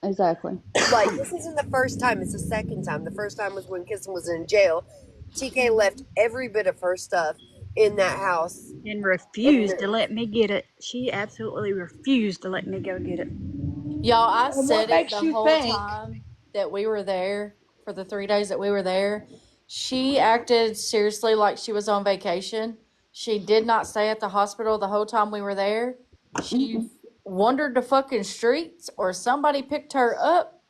exactly. Like, this isn't the first time, it's the second time. The first time was when Kissen was in jail. TK left every bit of her stuff in that house. And And refused to let me get it. She absolutely refused to let me go get it. Y'all, I And what said it makes the you whole think? time that we were there for the 3 days that we were there. She acted seriously like she was on vacation. She did not stay at the hospital the whole time we were there. She Mm-mm. wandered the fucking streets or somebody picked her up,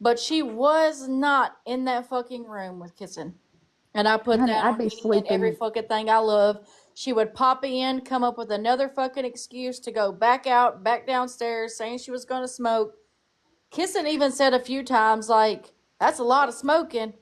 but she was not in that fucking room with Kissing. And I put Honey, that I'd on be any and every sleeping. fucking thing I love. She would pop in, come up with another fucking excuse to go back out, back downstairs, saying she was going to smoke. Kissing even said a few times, like, that's a lot of smoking.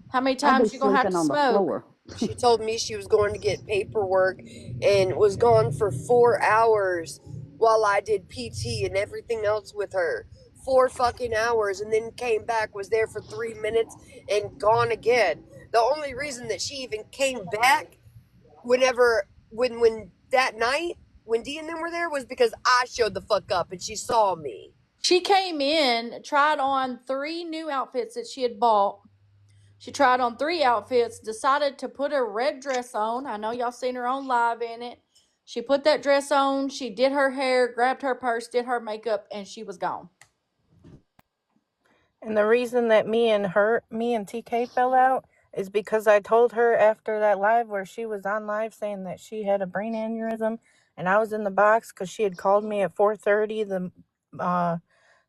How many I'd be times you gonna have sleeping to on the smoke? floor. she told me she was going to get paperwork and was gone for 4 hours while I did PT and everything else with her. 4 fucking hours, and then came back, was there for 3 minutes, and gone again. The only reason that she even came back when that night when Dee and them were there was because I showed the fuck up and she saw me. She came in, tried on 3 new outfits that she had bought. She tried on 3 outfits, decided to put a red dress on. I know y'all seen her on live in it. She put that dress on, she did her hair, grabbed her purse, did her makeup, and she was gone. And the reason that me and TK fell out is because I told her after that live where she was on live saying that she had a brain aneurysm, and I was in the box because she had called me at 4:30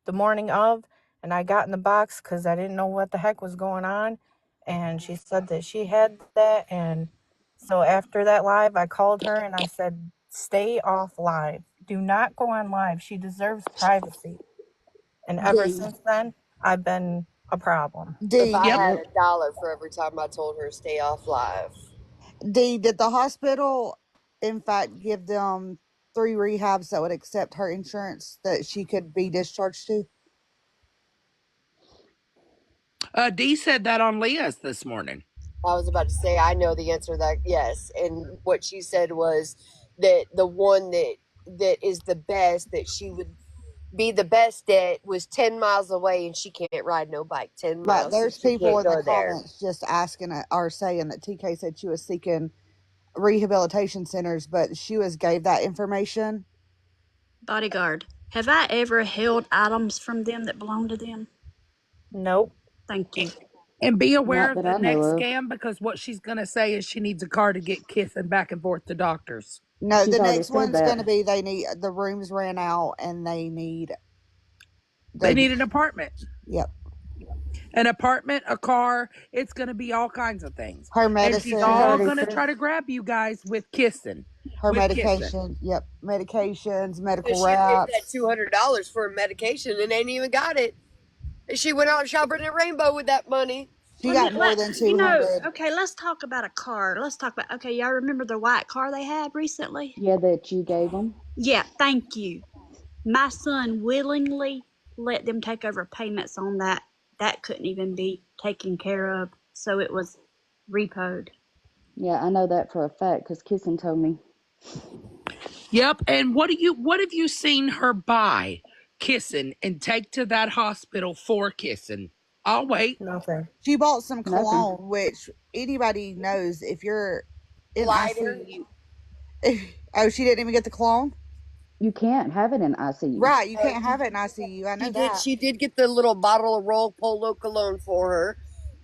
the morning of, and I got in the box because I didn't know what the heck was going on, and she said that she had that, and so after that live, I called her and I said, "Stay off live. Do not go on live. She deserves privacy." And ever D. since then, I've been a problem. If I D. Yep. had Yep. $1 for every time I told her stay off live. D. Did the hospital, in fact, give them 3 rehabs that would accept her insurance that she could be discharged to? Dee said that on Leah's this morning. I was about to say I know the answer to that, yes. And what she said was that the one that is the best that she would be the best at was 10 miles away and she can't ride no bike 10 Right. miles, so There's she people can't in the go there. comments just asking or saying that TK said she was seeking rehabilitation centers, but she was gave that information. Bodyguard. Have I ever held items from them that belong to them? Nope. Thank you. And be aware Not of that the I know next of. scam, because what she's going to say is she needs a car to get kissing back and forth to doctors. No, She's the already next said one's going to that. be they need the rooms ran out and They they need an apartment. yep. An apartment, a car. It's going to be all kinds of things. Her And she's She's medicine, all already going to said. try to grab you guys with kissing. her With kissing. medication, yep, medications, medical She paid that wraps. $200 for medication and ain't even got it. And she went out shopping at Rainbow with that money. She got more than 200. Okay, let's talk about a car. Let's talk about, okay, y'all remember the white car they had recently? Yeah, that you gave them. Yeah, thank you. My son willingly let them take over payments on that. That couldn't even be taken care of, so it was repoed. Yeah, I know that for a fact because Kissen told me. Yep. And what have you seen her buy kissing and take to that hospital for kissing? I'll wait. Nothing. She bought some Nothing. cologne, which anybody knows if you're in Lighter. ICU. Oh, she didn't even get the cologne? You can't have it in ICU. Right, you can't have it in ICU. I know She did. that. She did get the little bottle of Roll Polo cologne for her,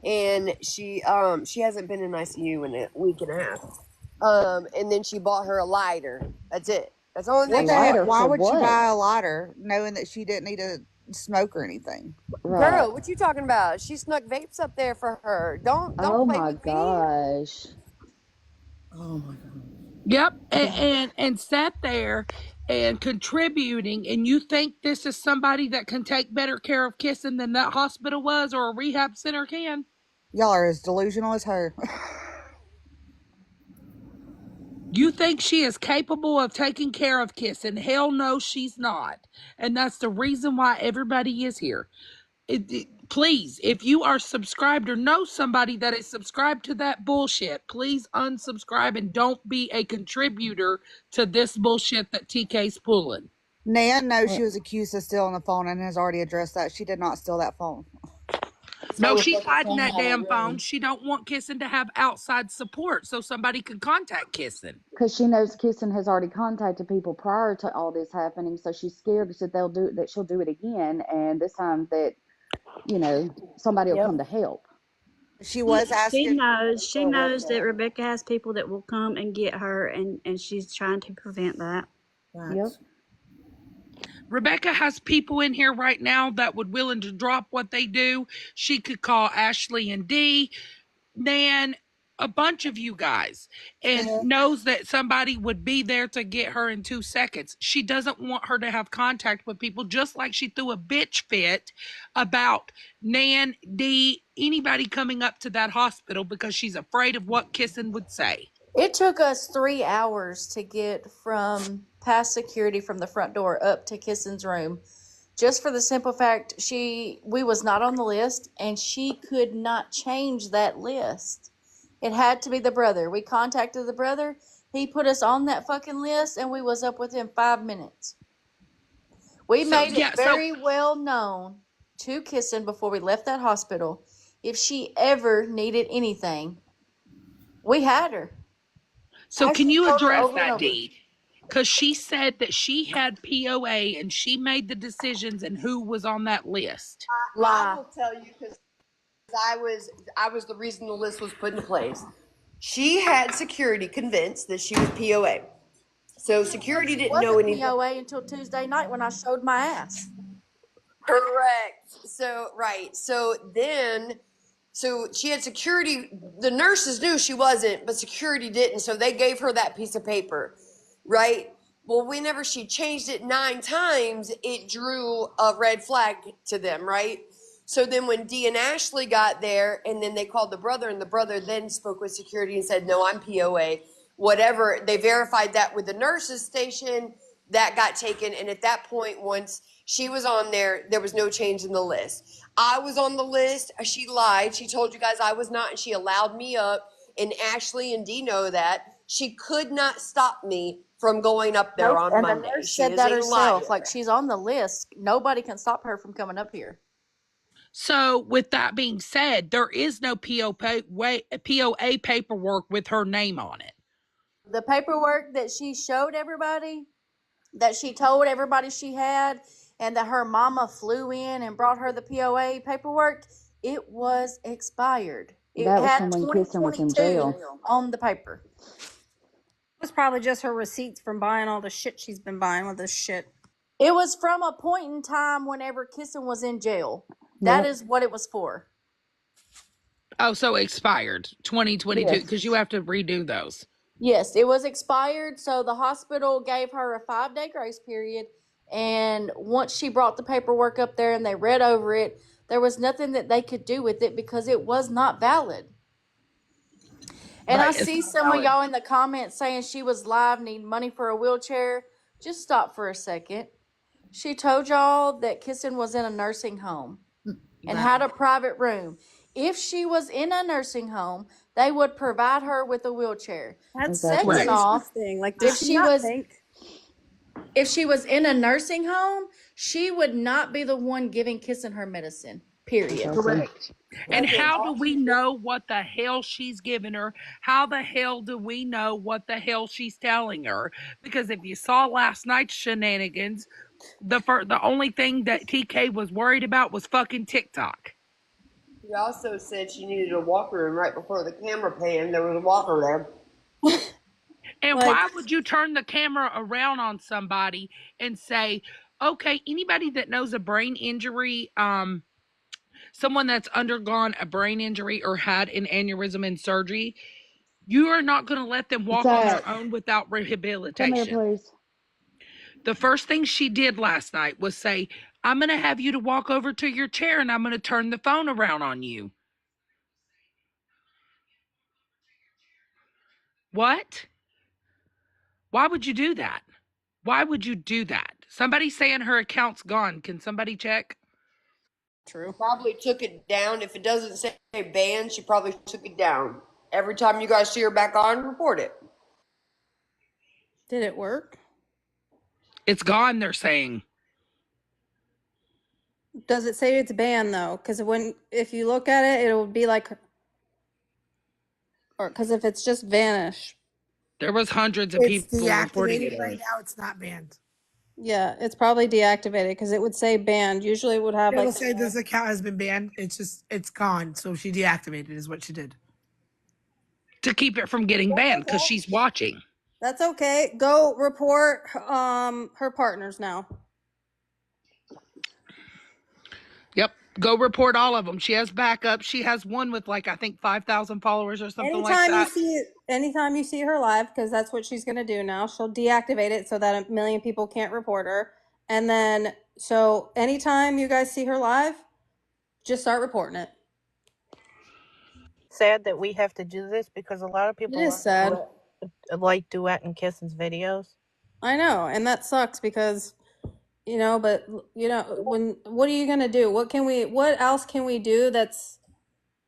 and she hasn't been in ICU in a week and a half. And then she bought her a lighter. That's it. That's the only What thing the she heck? Lighter bought. Why for would she what? buy a lighter knowing that she didn't need to smoke or anything? Right. Girl, what you talking about? She snuck vapes up there for her. Don't Oh play my with me. gosh. Oh my god. Yep. Yeah. And sat there and contributing, and you think this is somebody that can take better care of kissing than that hospital was or a rehab center can? Y'all are as delusional as her. You think she is capable of taking care of kissing? Hell no, she's not. And that's the reason why everybody is here. Please, if you are subscribed or know somebody that is subscribed to that bullshit, please unsubscribe and don't be a contributor to this bullshit that TK's pulling. Nan knows she Well, was accused of stealing the phone and has already addressed that. She did not steal that phone. No, she's hiding that damn phone. She don't want Kissing to have outside support so somebody could contact Kissing. because she knows Kissen has already contacted people prior to all this happening, so she's scared that she'll do it again, and this time that somebody will Yep. come to help. She was She asking knows. She for a knows that workout. Rebecca has people that will come and get her, and she's trying to prevent that. Yep. Facts. Rebecca has people in here right now that would willing to drop what they do. She could call Ashley and Dee, Nan, a bunch of you guys, and knows that somebody would be there to get her in 2 seconds. She doesn't want her to have contact with people, just like she threw a bitch fit about Nan, Dee, anybody coming up to that hospital because she's afraid of what Kissing would say. It took us 3 hours to get from past security from the front door up to Kissen's room, just for the simple fact we was not on the list and she could not change that list. It had to be the brother. We contacted the brother. He put us on that fucking list and we was up within 5 minutes. We made it very well known to Kissen before we left that hospital. If she ever needed anything, we had her. So can you Told her address over and that, over. Dee? Because she said that she had POA and she made the decisions and who was on that list. I will tell you because I was the reason the list was put into place. She had security convinced that she was POA. So security didn't know Wasn't anything. POA until Tuesday night when I showed my ass. Correct. So right. So she had security. The nurses knew she wasn't, but security didn't. So they gave her that piece of paper, right? Well, whenever she changed it 9 times, it drew a red flag to them, right? So then when Dee and Ashley got there, and then they called the brother, and the brother then spoke with security and said, "No, I'm POA." Whatever, they verified that with the nurses station. That got taken, and at that point, once she was on there, there was no change in the list. I was on the list. She lied. She told you guys I was not, and she allowed me up. And Ashley and Dee know that. She could not stop me from going up there Nope. on And the Monday. nurse She said is that a herself. liar. Like, she's on the list. Nobody can stop her from coming up here. So, with that being said, there is no POA paperwork with her name on it. The paperwork that she showed everybody, that she told everybody she had, and that her mama flew in and brought her the POA paperwork, it was expired. It That was had from when Kissen was in 2022 jail. on the paper. It was probably just her receipts from buying all the shit she's been buying with this shit. It was from a point in time whenever Kissen was in jail. That Yep. is what it was for. Oh, so expired 2022 Yes. because you have to redo those. Yes, it was expired, so the hospital gave her a 5-day grace period. And once she brought the paperwork up there and they read over it, there was nothing that they could do with it because it was not valid. And Right, I it's see not some of valid. y'all in the comments saying she was live needing money for a wheelchair. Just stop for a second. She told y'all that Kissen was in a nursing home and had a private room. If she was in a nursing home, they would provide her with a wheelchair. That's Exactly. Second Correct. off, disgusting. Like, if does she she not was think? if she was in a nursing home, she would not be the one giving Kissen her medicine. Period. Exactly. Correct. And how do we know what the hell she's giving her? How the hell do we know what the hell she's telling her? Because if you saw last night's shenanigans, the only thing that TK was worried about was fucking TikTok. She also said she needed a walker, and right before the camera panned, there was a walker there. And Like, why would you turn the camera around on somebody and say, okay, anybody that knows a brain injury, someone that's undergone a brain injury or had an aneurysm in surgery, you are not going to let them walk on their Zach, own without come here, rehabilitation. please. The first thing she did last night was say, I'm going to have you to walk over to your chair and I'm going to turn the phone around on you. What? Why would you do that? Why would you do that? Somebody's saying her account's gone. Can somebody check? true. Probably took it down. If it doesn't say banned, she probably took it down. Every time you guys see her back on, report it. Did it work? It's gone, they're saying. Does it say it's banned though? Because if you look at it, it'll be like, or because if it's just vanish, There was hundreds of It's people reporting it deactivated right on. now. It's not banned. yeah, it's probably deactivated because it would say banned. Usually, it would have It'll like say this account has been banned. It's gone. So she deactivated is what she did. To keep it from getting banned because she's watching. That's okay. Go report her partners now. Yep. Go report all of them. She has backup. She has one with like, I think 5,000 followers or something like that. Anytime you see her live, because that's what she's gonna do now. She'll deactivate it so that a million people can't report her. And then so anytime you guys see her live, just start reporting it. Sad that we have to do this because a lot of It people is sad. like Duet and Kissen's videos. I know, and that sucks because but what are you gonna do? What else can we do that's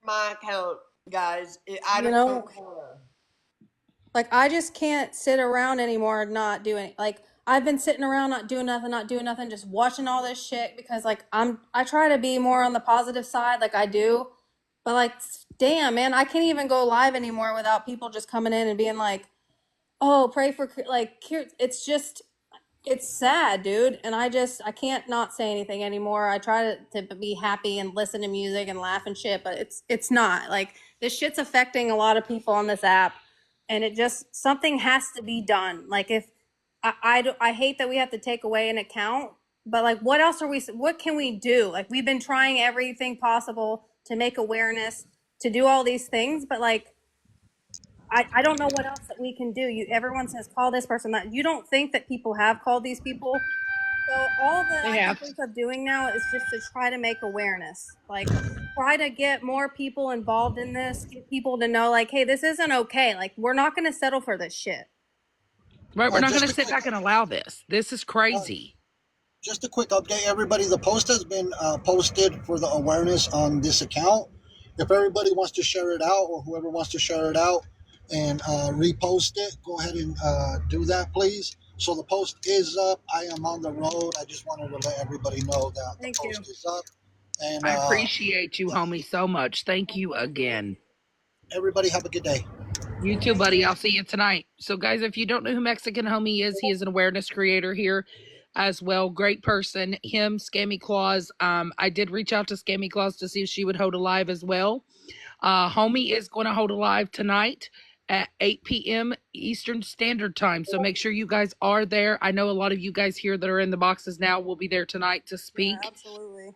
My account, guys. I you don't know care. like I just can't sit around anymore and not do any like I've been sitting around not doing nothing, just watching all this shit because like I try to be more on the positive side like I do. But like damn man, I can't even go live anymore without people just coming in and being like, "Oh, pray for like it's sad, dude." And I can't not say anything anymore. I try to be happy and listen to music and laugh and shit, but it's not like this shit's affecting a lot of people on this app, and it just something has to be done. Like if I hate that we have to take away an account, but like what can we do? Like we've been trying everything possible to make awareness, to do all these things, but like I don't know what else that we can do. Everyone says call this person that you don't think that people have called these people. So all that They I can have. think of doing now is just to try to make awareness. Like try to get more people involved in this, get people to know like, hey, this isn't okay. Like we're not gonna settle for this shit. Right. We're not going Just to a sit quick, back and allow this. This is crazy. just a quick update, everybody. The post has been posted for the awareness on this account. If everybody wants to share it out, or whoever wants to share it out, and repost it. Go ahead and do that, please. So the post is up. I am on the road. I just wanted to let everybody know that the Thank you. post is up. And I appreciate you, homie, so much. Thank you again. everybody have a good day. You too, buddy. I'll see you tonight. So, guys, if you don't know who Mexican Homie is, he is an awareness creator here as well. Great person. Him, Scammy Claus. I did reach out to Scammy Claus to see if she would hold a live as well. Homie is going to hold a live tonight at 8 p.m. Eastern Standard Time. So make sure you guys are there. I know a lot of you guys here that are in the boxes now will be there tonight to speak. Yeah, absolutely.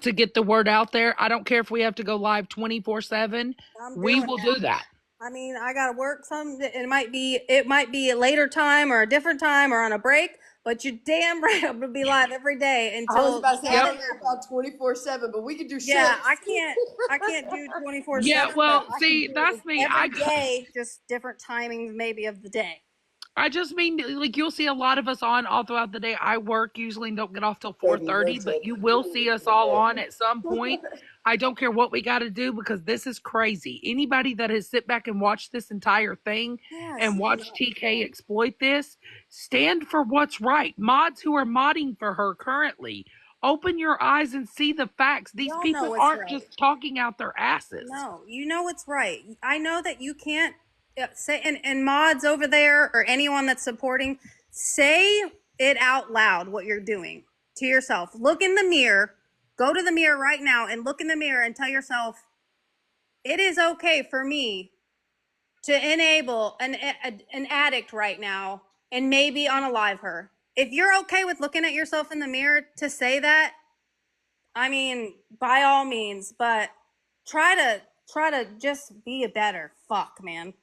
To get the word out there. I don't care if we have to go live 24/7. We will do that. I mean, I gotta work some. It might be a later time or a different time or on a break. But you're damn right, I'm gonna be live every day I was until about to say, I don't know happens. about 24/7, but we can do Yeah, 6. I can't do 24/7. Yeah, but well, I can see, do that's me. every day, just different timings maybe of the day. I just mean, like, you'll see a lot of us on all throughout the day. I work usually and don't get off till Baby, no 4:30, but joke. you will see us all on at some point. I don't care what we got to do because this is crazy. Anybody that has sit back and watched this entire thing and watched TK exploit this, stand for what's right. Mods who are modding for her currently, open your eyes and see the facts. These Y'all know people what's aren't right. just talking out their asses. No, you know what's right. I know that you can't say, and mods over there or anyone that's supporting, say it out loud what you're doing to yourself. Look in the mirror. Go to the mirror right now and look in the mirror and tell yourself, it is okay for me to enable an addict right now and maybe unalive her. If you're okay with looking at yourself in the mirror to say that, I mean, by all means, but try to just be a better fuck, man.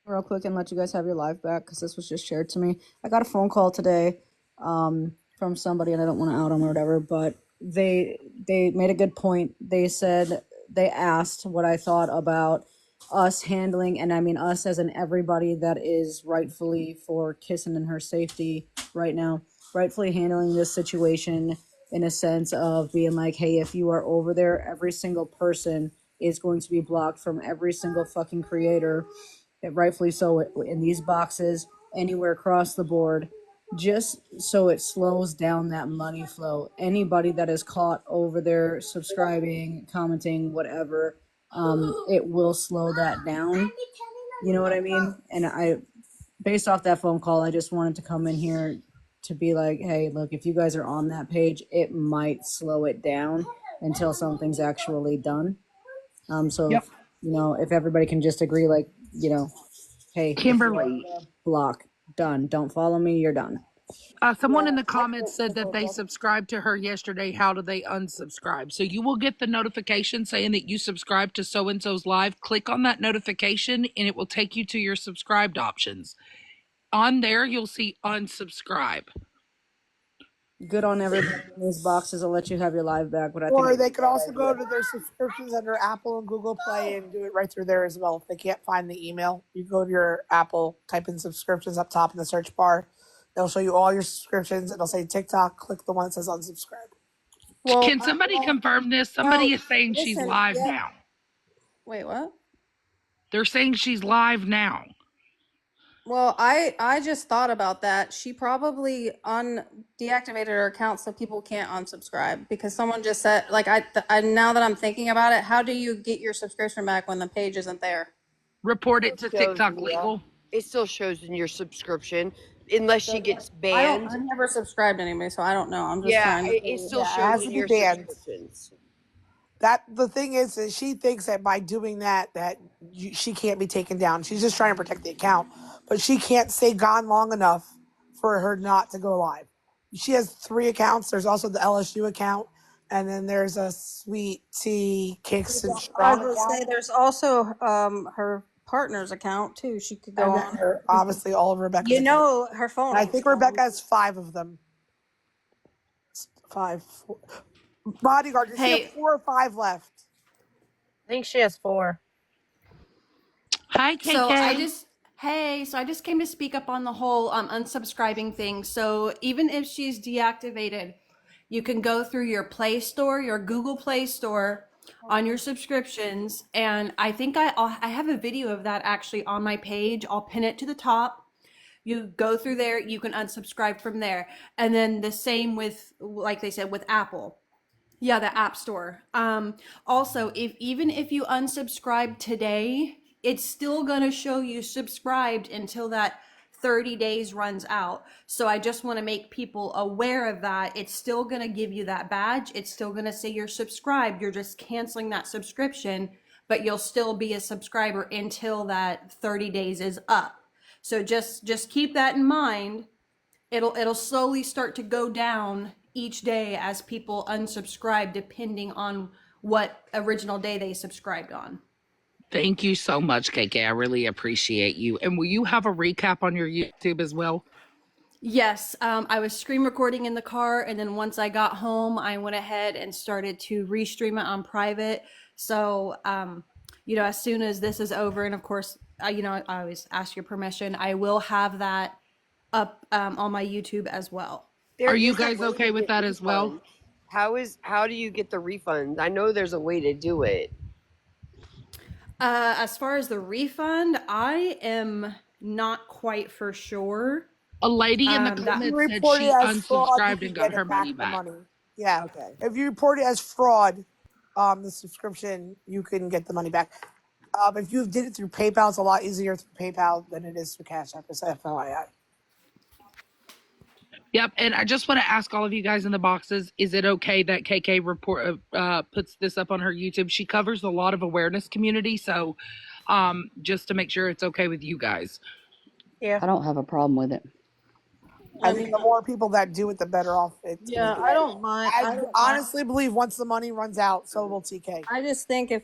Real quick and let you guys have your live back because this was just shared to me. I got a phone call today from somebody, and I don't want to out them or whatever, but they made a good point. They said they asked what I thought about us handling, and I mean us as in everybody that is rightfully for Kissen and her safety right now, rightfully handling this situation in a sense of being like, hey, if you are over there, every single person is going to be blocked from every single fucking creator, rightfully so, in these boxes, anywhere across the board, just so it slows down that money flow. Anybody that is caught over there subscribing, commenting, whatever, it will slow that down. You know what I mean? And based off that phone call, I just wanted to come in here to be like, hey, look, if you guys are on that page, it might slow it down until something's actually done. So Yep. if everybody can just agree, like, hey, Kimberly, block, done. Don't follow me, you're done. someone in the comments said that they subscribed to her yesterday. How do they unsubscribe? So you will get the notification saying that you subscribed to so-and-so's live. Click on that notification and it will take you to your subscribed options. On there, you'll see unsubscribe. Good on everybody in these boxes. I'll let you have your live back. But Or they could also go to their subscriptions under Apple and Google Play and do it right through there as well. If they can't find the email, you go to your Apple, type in subscriptions up top in the search bar. They'll show you all your subscriptions. It'll say TikTok. Click the one that says unsubscribe. Well, Can somebody confirm this? Somebody is saying she's listen, live yeah. now. Wait, what? They're saying she's live now. Well, I just thought about that. She probably deactivated her account so people can't unsubscribe because someone just said, like, I now that I'm thinking about it, how do you get your subscription back when the page isn't there? Report it to It shows TikTok in your- Legal. It still shows in your subscription unless she gets I banned. never subscribed anybody, so I don't know. I'm just Yeah, trying to. it still Yeah, it shows has in to be your banned. subscriptions. That the thing is she thinks that by doing that she can't be taken down. She's just trying to protect the account, but she can't stay gone long enough for her not to go live. She has 3 accounts. There's also the LSU account, and then there's a Sweet Tea Kicks and I Strong was gonna say account, there's also her partner's account too. She could go and then on. obviously all of Rebecca's You accounts. know her phone. And I think Rebecca has 5 of them. 5. 4. Bodyguard, does she have 4 or 5 left? I think she has 4. Hi, KK. So I just came to speak up on the whole unsubscribing thing. So even if she's deactivated, you can go through your Play Store, your Google Play Store, on your subscriptions. And I think I have a video of that actually on my page. I'll pin it to the top. You go through there, you can unsubscribe from there. And then the same with, like they said, with Apple. Yeah, the App Store. Also, even if you unsubscribe today, it's still gonna show you subscribed until that 30 days runs out. So I just want to make people aware of that. It's still gonna give you that badge. It's still gonna say you're subscribed. You're just canceling that subscription, but you'll still be a subscriber until that 30 days is up. So just keep that in mind. It'll slowly start to go down each day as people unsubscribe depending on what original day they subscribed on. Thank you so much, KK. I really appreciate you. And will you have a recap on your YouTube as well? Yes, I was screen recording in the car, and then once I got home, I went ahead and started to restream it on private. So, as soon as this is over, and of course, I always ask your permission, I will have that up on my YouTube as well. There Are you is a guys way okay to with get that as well? refunds. How do you get the refunds? I know there's a way to do it. As far as the refund, I am not quite for sure. A lady in the If That you comments said report it she as fraud, you unsubscribed can and got get her it back money the back. money. Yeah. Okay. If you report it as fraud, the subscription, you can get the money back. If you did it through PayPal, it's a lot easier through PayPal than it is through Cash App. It's FYI. Yep, and I just want to ask all of you guys in the boxes: is it okay that KK puts this up on her YouTube? She covers a lot of awareness community, so just to make sure it's okay with you guys. I don't have a problem with it. I I think mean, the more people that do it, the better off it's going to yeah, be. I don't mind. I honestly believe once the money runs out, so will TK. I just think if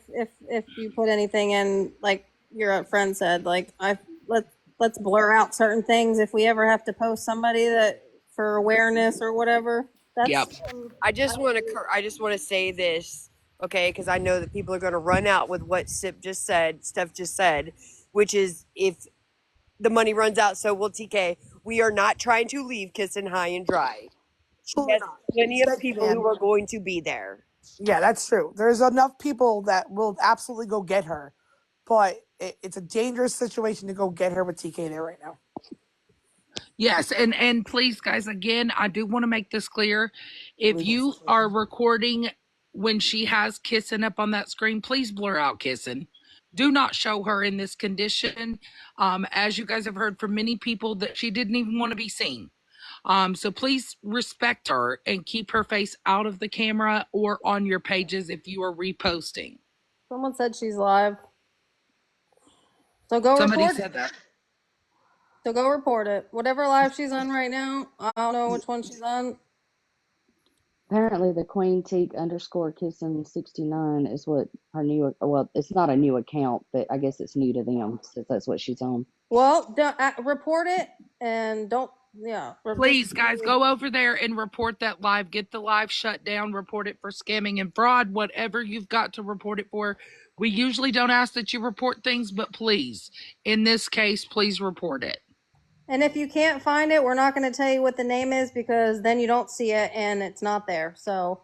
you put anything in, like your friend said, like let's blur out certain things if we ever have to post somebody that for awareness or whatever. That's Yep. I just want to say this, okay? Because I know that people are going to run out with what Steph just said, which is if the money runs out, so will TK. We are not trying to leave Kissen high and dry. She Truly has not. plenty of Said people man. who are going to be there. Yeah, that's true. There's enough people that will absolutely go get her, but it's a dangerous situation to go get her with TK there right now. Yes, and please, guys, again, I do want to make this clear. If Legal you situation. are recording when she has Kissing up on that screen, please blur out Kissing. Do not show her in this condition. As you guys have heard from many people, that she didn't even want to be seen. So please respect her and keep her face out of the camera or on your pages if you are reposting. someone said she's live. So go Somebody report it. said that. So go report it. Whatever live she's on right now, I don't know which one she's on. Apparently, the Queen Teak underscore Kissing 69 is what her new. Well, it's not a new account, but I guess it's new to them since that's what she's on. Well, report it and don't. Yeah. Please, guys, go over there and report that live. Get the live shut down. Report it for scamming and fraud, whatever you've got to report it for. We usually don't ask that you report things, but please, in this case, please report it. And if you can't find it, we're not going to tell you what the name is because then you don't see it and it's not there. So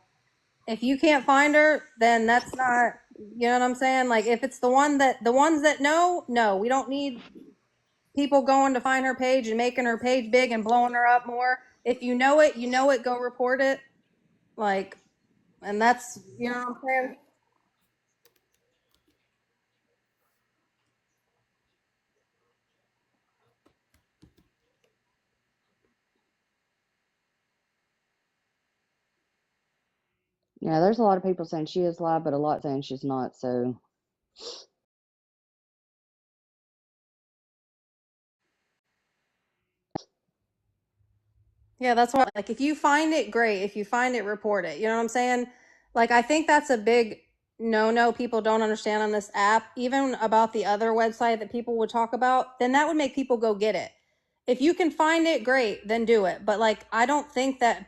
if you can't find her, then that's not, you know what I'm saying? Like if it's the ones that know, no, we don't need people going to find her page and making her page big and blowing her up more. If you know it, go report it. Like, and that's, you know what I'm saying? Yeah, there's a lot of people saying she is live, but a lot saying she's not. So Yeah, that's why, like, if you find it, great. If you find it, report it. You know what I'm saying? Like, I think that's a big no people don't understand on this app, even about the other website that people would talk about, then that would make people go get it. If you can find it, great, then do it. But like, I don't think that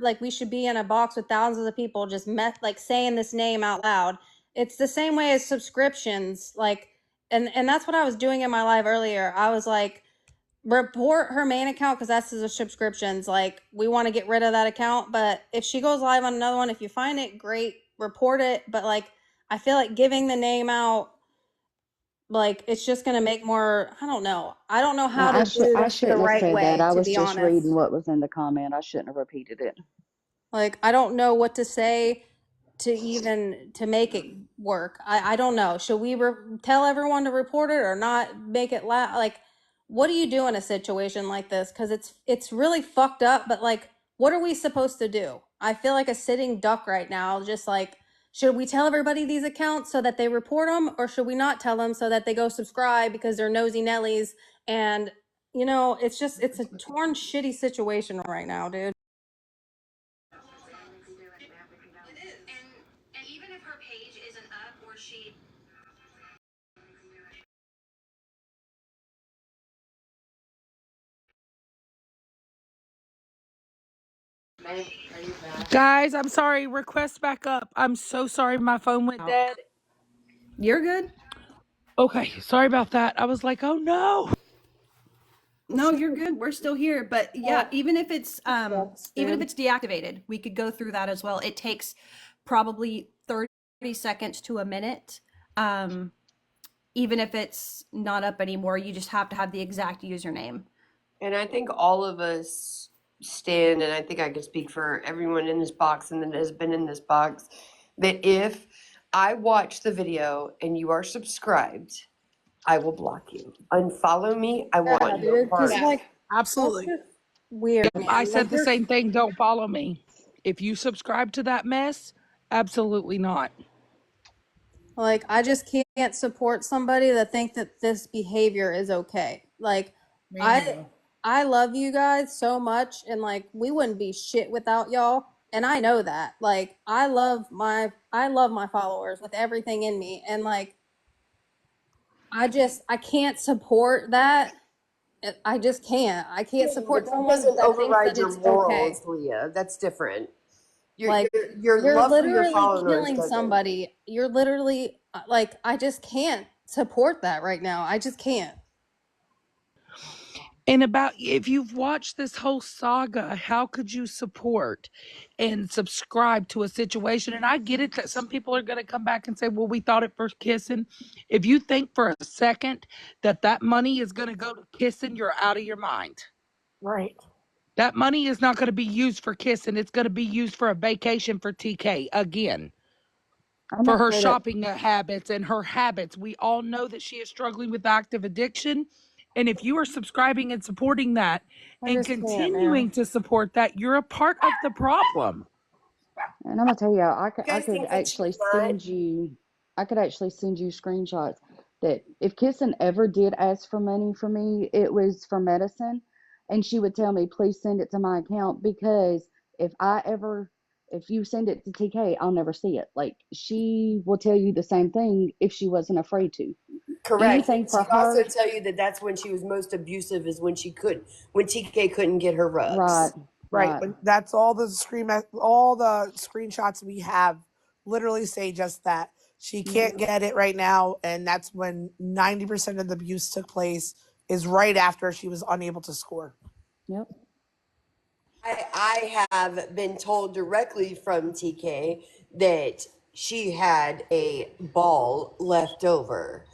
like we should be in a box with thousands of people just like saying this name out loud. It's the same way as subscriptions. Like, and that's what I was doing in my live earlier. I was like, report her main account because that's the subscriptions. Like, we want to get rid of that account, but if she goes live on another one, if you find it, great, report it, but like I feel like giving the name out, like it's just gonna make more. I don't know. I don't know how to do I this the shouldn't have right said that. way, I to was be just honest. reading what was in the comment. I shouldn't have repeated it. Like I don't know what to say to make it work. I don't know. Should we tell everyone to report it or not make it like what do you do in a situation like this? Because it's really fucked up. But like, what are we supposed to do? I feel like a sitting duck right now. Just like, should we tell everybody these accounts so that they report them, or should we not tell them so that they go subscribe because they're nosy Nellies? And you know, it's a torn, shitty situation right now, dude. Guys, I'm sorry. Request back up. I'm so sorry my phone went dead. You're good. Okay, sorry about that. I was like, oh no. No, you're good. We're still here. But yeah, even if it's deactivated, we could go through that as well. It takes probably 30 seconds to a minute. Even if it's not up anymore, you just have to have the exact username. And I think all of us stand, and I think I can speak for everyone in this box and that has been in this box, that if I watch the video and you are subscribed, I will block you. Unfollow me. I want Yeah, no dude. Because part. like that's Absolutely. just weird, I man. said Like the same thing. Don't follow me. If you subscribe to that mess, absolutely not. like I just can't support somebody that think that this behavior is okay. Like Me I neither. I love you guys so much, and like we wouldn't be shit without y'all. And I know that. Like I love my followers with everything in me. And like I can't support that. I just can't. I can't Yeah, but support that someone doesn't that thinks override that your it's okay. morals, Leah. That's different. Like Your you're love for your literally followers killing doesn't. somebody. You're literally like I just can't support that right now. I just can't. And about if you've watched this whole saga, how could you support and subscribe to a situation? And I get it that some people are going to come back and say, well, we thought it first kissing. If you think for a second that that money is going to go to kissing, you're out of your mind. Right. That money is not going to be used for kissing. It's going to be used for a vacation for TK again. I'm For gonna her say that, shopping habits and her habits. We all know that she is struggling with active addiction. And if you are subscribing and supporting that I and just can't, man. continuing to support that, you're a part of the problem. and I'm gonna tell you, You guys think that she's not? I could actually send you screenshots that if Kissin ever did ask for money from me, it was for medicine, and she would tell me, please send it to my account because if you send it to TK, I'll never see it. Like she will tell you the same thing if she wasn't afraid to. Correct. Anything And for she'd also her, tell you that that's when she was most abusive, is when TK couldn't get her right, rubs. Right. right. But that's all the screenshots we have literally say just that. She can't Mhm. get it right now, and that's when 90% of the abuse took place is right after she was unable to score. Yep. I have been told directly from TK that she had a ball left over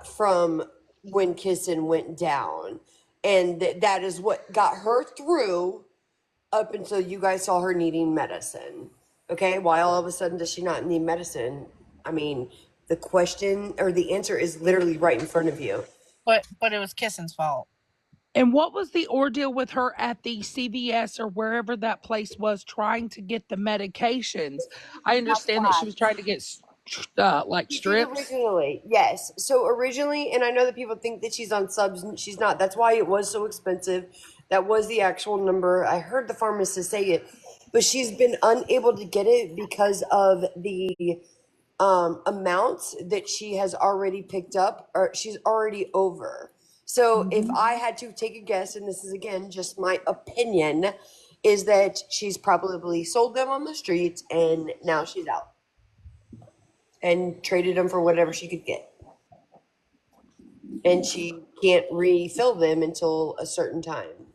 from when Kissin went down. And that is what got her through up until you guys saw her needing medicine. Okay, why all of a sudden does she not need medicine? I mean, the question or the answer is literally right in front of you. But it was Kissin's fault. And what was the ordeal with her at the CVS or wherever that place was trying to get the medications? I understand that she was trying to get like She did strips. originally, yes. So originally, and I know that people think that she's on subs, and she's not. That's why it was so expensive. That was the actual number. I heard the pharmacist say it, but she's been unable to get it because of the amounts that she has already picked up, or she's already over. So if Hmm. I had to take a guess, and this is again just my opinion, is that she's probably sold them on the streets and now she's out and traded them for whatever she could get. And she can't refill them until a certain time.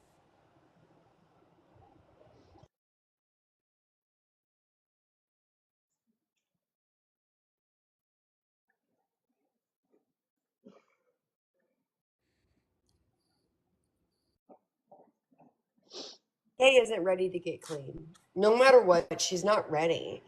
TK isn't ready to get clean. No matter what, she's not ready.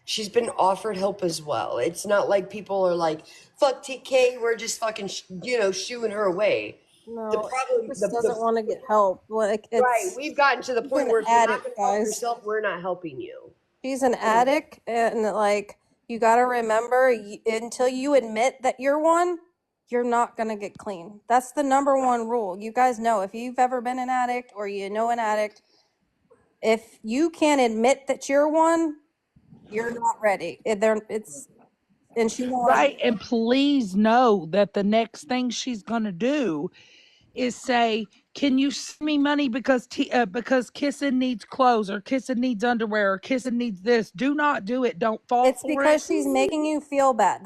She's been offered help as well. It's not like people are like, fuck TK, we're just fucking, shooing her away. The No, she problem, just doesn't want to get help. Like right, it's we've gotten to the she's point an where if you're not addict, going to help guys. yourself, we're not helping you. She's an addict, and like you got to remember, until you admit that you're one, you're not gonna get clean. That's the number one rule. You guys know if you've ever been an addict or you know an addict, if you can't admit that you're one, you're not ready. It's and she won't. Right. And please know that the next thing she's going to do is say, "Can you send me money because Kissing needs clothes or Kissing needs underwear or Kissing needs this?" Do not do it. Don't fall It's for it. because she's making you feel bad.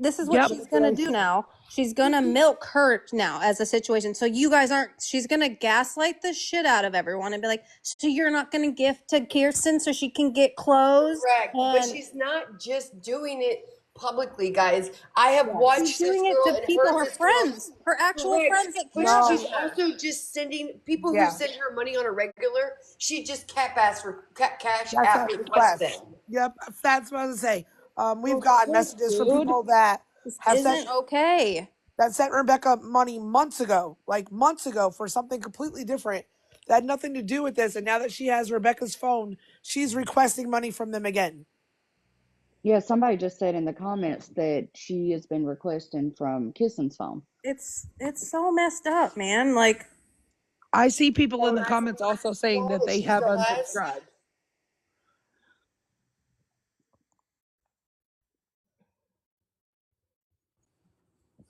This is what Yep. she's gonna do now. She's gonna milk her now as a situation. So you guys aren't. She's gonna gaslight the shit out of everyone and be like, "So you're not gonna gift to Kirsten so she can get clothes?" Correct. But And she's not just doing it publicly, guys. I have she's watched this doing it girl to and people, heard her this girl. friends, her actual Correct. friends that But care she's about her. also just sending people who Yeah, send her money on a regular. She just cash that's app a request request. them. Yep, that's what I was gonna say. We've Well, gotten shit, messages from dude, people that this have sent isn't okay. that sent Rebecca money months ago, like months ago, for something completely different that had nothing to do with this. And now that she has Rebecca's phone, she's requesting money from them again. Yeah, somebody just said in the comments that she has been requesting from Kissen's phone. It's so messed up, man. Like I see people Oh, in and the I comments also saying forgot that that they she have still has. unsubscribed.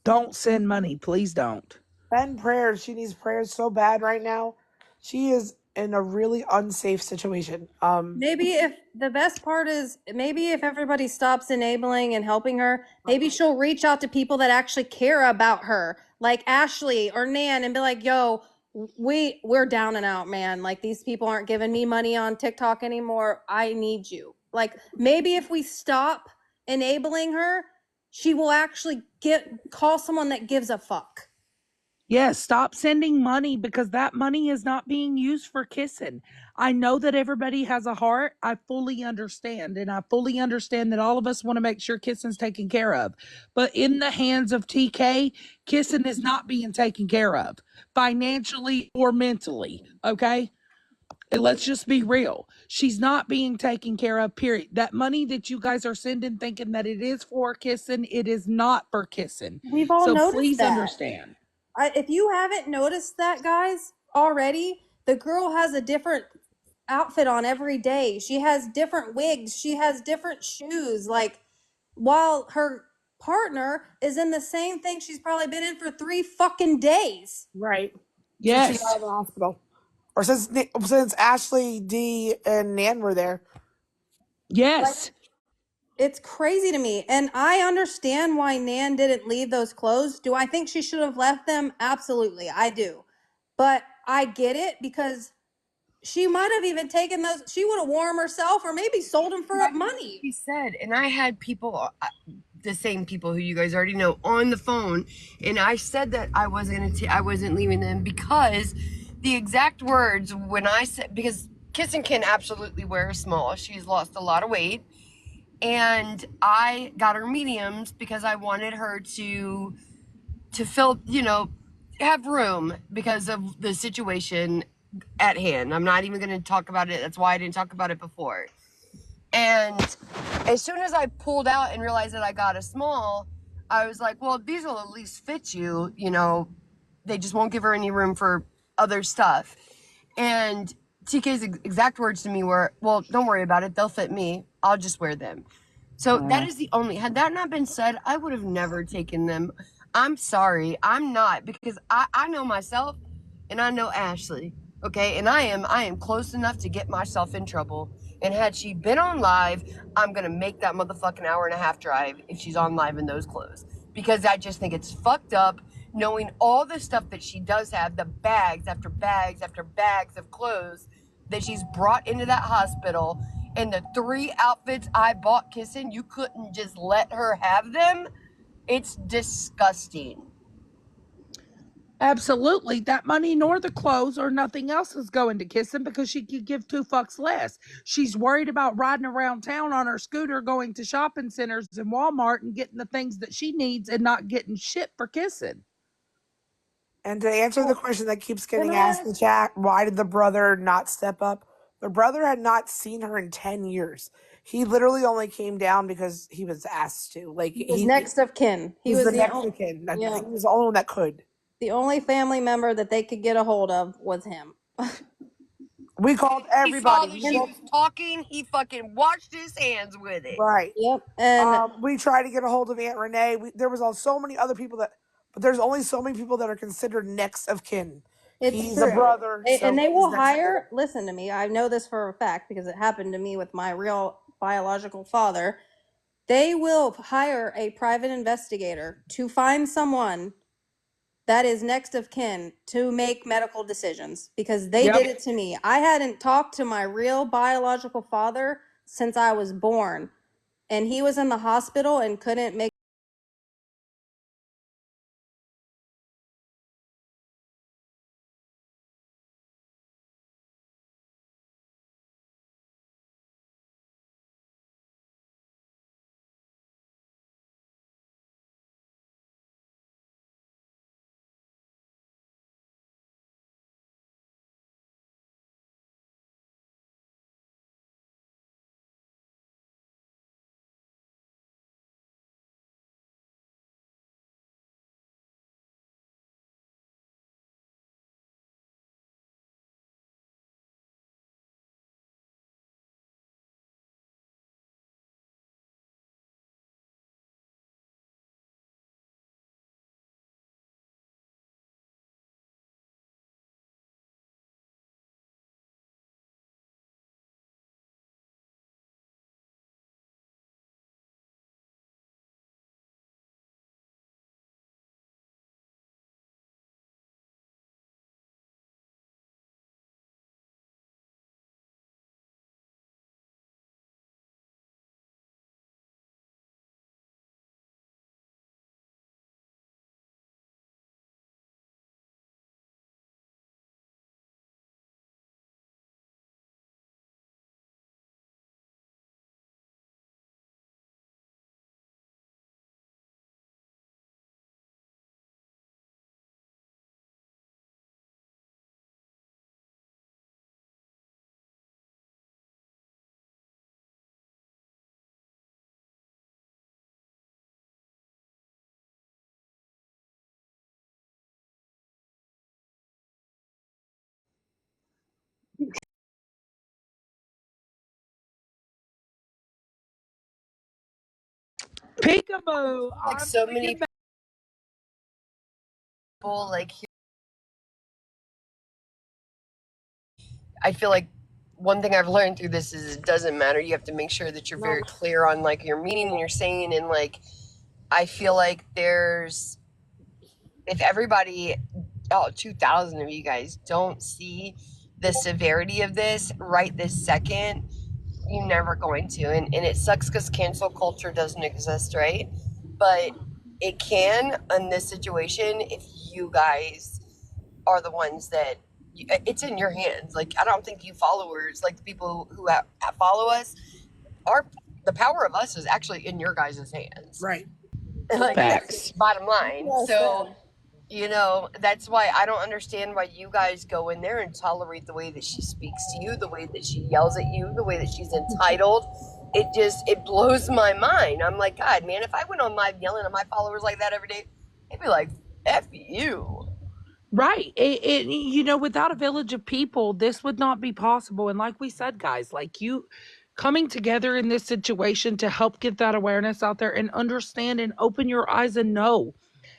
Don't send money. Please don't. Send prayers. She needs prayers so bad right now. She is in a really unsafe situation. maybe if the best part is maybe if everybody stops enabling and helping her, maybe she'll reach out to people that actually care about her, like Ashley or Nan, and be like, "Yo, we're down and out, man. Like these people aren't giving me money on TikTok anymore. I need you." Like maybe if we stop enabling her, she will actually call someone that gives a fuck. Yes, stop sending money because that money is not being used for Kissing. I know that everybody has a heart. I fully understand. And I fully understand that all of us want to make sure Kissing's taken care of. But in the hands of TK, Kissing is not being taken care of financially or mentally. Okay. And let's just be real. She's not being taken care of, period. That money that you guys are sending thinking that it is for Kissing, it is not for Kissing. We've all So noticed please that. understand. If you haven't noticed that, guys, already, the girl has a different outfit on every day. She has different wigs. She has different shoes. Like, while her partner is in the same thing she's probably been in for 3 fucking days. right. Since she got out Yes. of the hospital. Or since Ashley D and Nan were there. Like, Yes. it's crazy to me. And I understand why Nan didn't leave those clothes. Do I think she should have left them? Absolutely. I do. But I get it because she might have even taken those. She would have worn them herself, or maybe sold them for money. He said, and I had people, the same people who you guys already know, on the phone, and I said that I wasn't leaving them because the exact words when I said, because Kissing can absolutely wear a small. She's lost a lot of weight, and I got her mediums because I wanted her to fill, have room because of the situation at hand. I'm not even going to talk about it. That's why I didn't talk about it before. And as soon as I pulled out and realized that I got a small, I was like, well, these will at least fit you. They just won't give her any room for other stuff. And TK's exact words to me were, well, don't worry about it. They'll fit me. I'll just wear them. So that is the only, had that not been said, I would have never taken them. I'm sorry. I'm not, because I know myself and I know Ashley. Okay. And I am close enough to get myself in trouble. And had she been on live, I'm going to make that motherfucking hour and a half drive if she's on live in those clothes. Because I just think it's fucked up knowing all the stuff that she does have, the bags after bags after bags of clothes that she's brought into that hospital. And the 3 outfits I bought Kissing, you couldn't just let her have them. It's disgusting. Absolutely. That money nor the clothes or nothing else is going to Kissen because she could give 2 fucks less. She's worried about riding around town on her scooter, going to shopping centers and Walmart and getting the things that she needs and not getting shit for Kissen. And to answer the question that keeps getting asked in the chat, why did the brother not step up? The brother had not seen her in 10 years. He literally only came down because he was asked to. Like He was next of kin. He he's was the the next of kin. yeah, He was the only one that could. the only family member that they could get a hold of was him. We called He saw everybody. that she was talking. He fucking washed his hands with it. Right. Yep. And We tried to get a hold of Aunt Renee. There was so many other people but there's only so many people that are considered next of kin. it's He's true. a brother, so And they he's will next of kin. hire, listen to me, I know this for a fact because it happened to me with my real biological father. They will hire a private investigator to find someone that is next of kin to make medical decisions because they did it to me. I hadn't talked to my real biological father since I was born, and he was in the hospital and couldn't make. Peekaboo. Like so many people, like I feel like one thing I've learned through this is it doesn't matter. You have to make sure that you're very clear on like your meaning and you're saying, and like I feel like there's if everybody 2,000 of you guys don't see the severity of this right this second, you're never going to. And it sucks because cancel culture doesn't exist, right? But it can in this situation if you guys are the ones that it's in your hands. Like I don't think you followers, like the people who follow us, are the power of us is actually in your guys' hands. Right. Like Facts. bottom line. Well So said. you know, that's why I don't understand why you guys go in there and tolerate the way that she speaks to you, the way that she yells at you, the way that she's entitled. It blows my mind. I'm like, God, man, if I went on live yelling at my followers like that every day, they'd be like, F you. Right. Without a village of people, this would not be possible. And like we said, guys, like you coming together in this situation to help get that awareness out there and understand and open your eyes and know.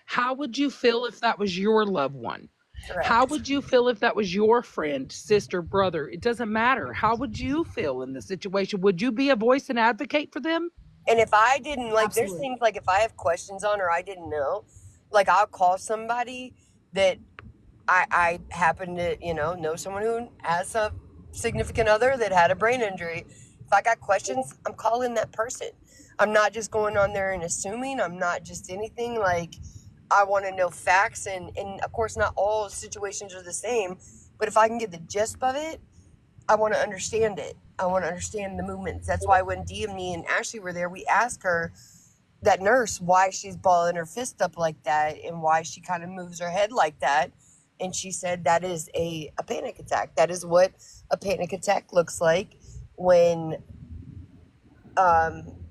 How would you feel if that was your loved one? Correct. How would you feel if that was your friend, sister, brother? It doesn't matter. How would you feel in the situation? Would you be a voice and advocate for them? And if I didn't like, Absolutely. there's things like if I have questions on or I didn't know, like I'll call somebody that I happen to, know someone who has a significant other that had a brain injury. If I got questions, I'm calling that person. I'm not just going on there and assuming. I'm not just anything like I want to know facts, and of course, not all situations are the same, but if I can get the gist of it, I want to understand it. I want to understand the movements. That's why when Dee and me and Ashley were there, we asked her, that nurse, why she's balling her fist up like that and why she kind of moves her head like that. And she said that is a panic attack. That is what a panic attack looks like when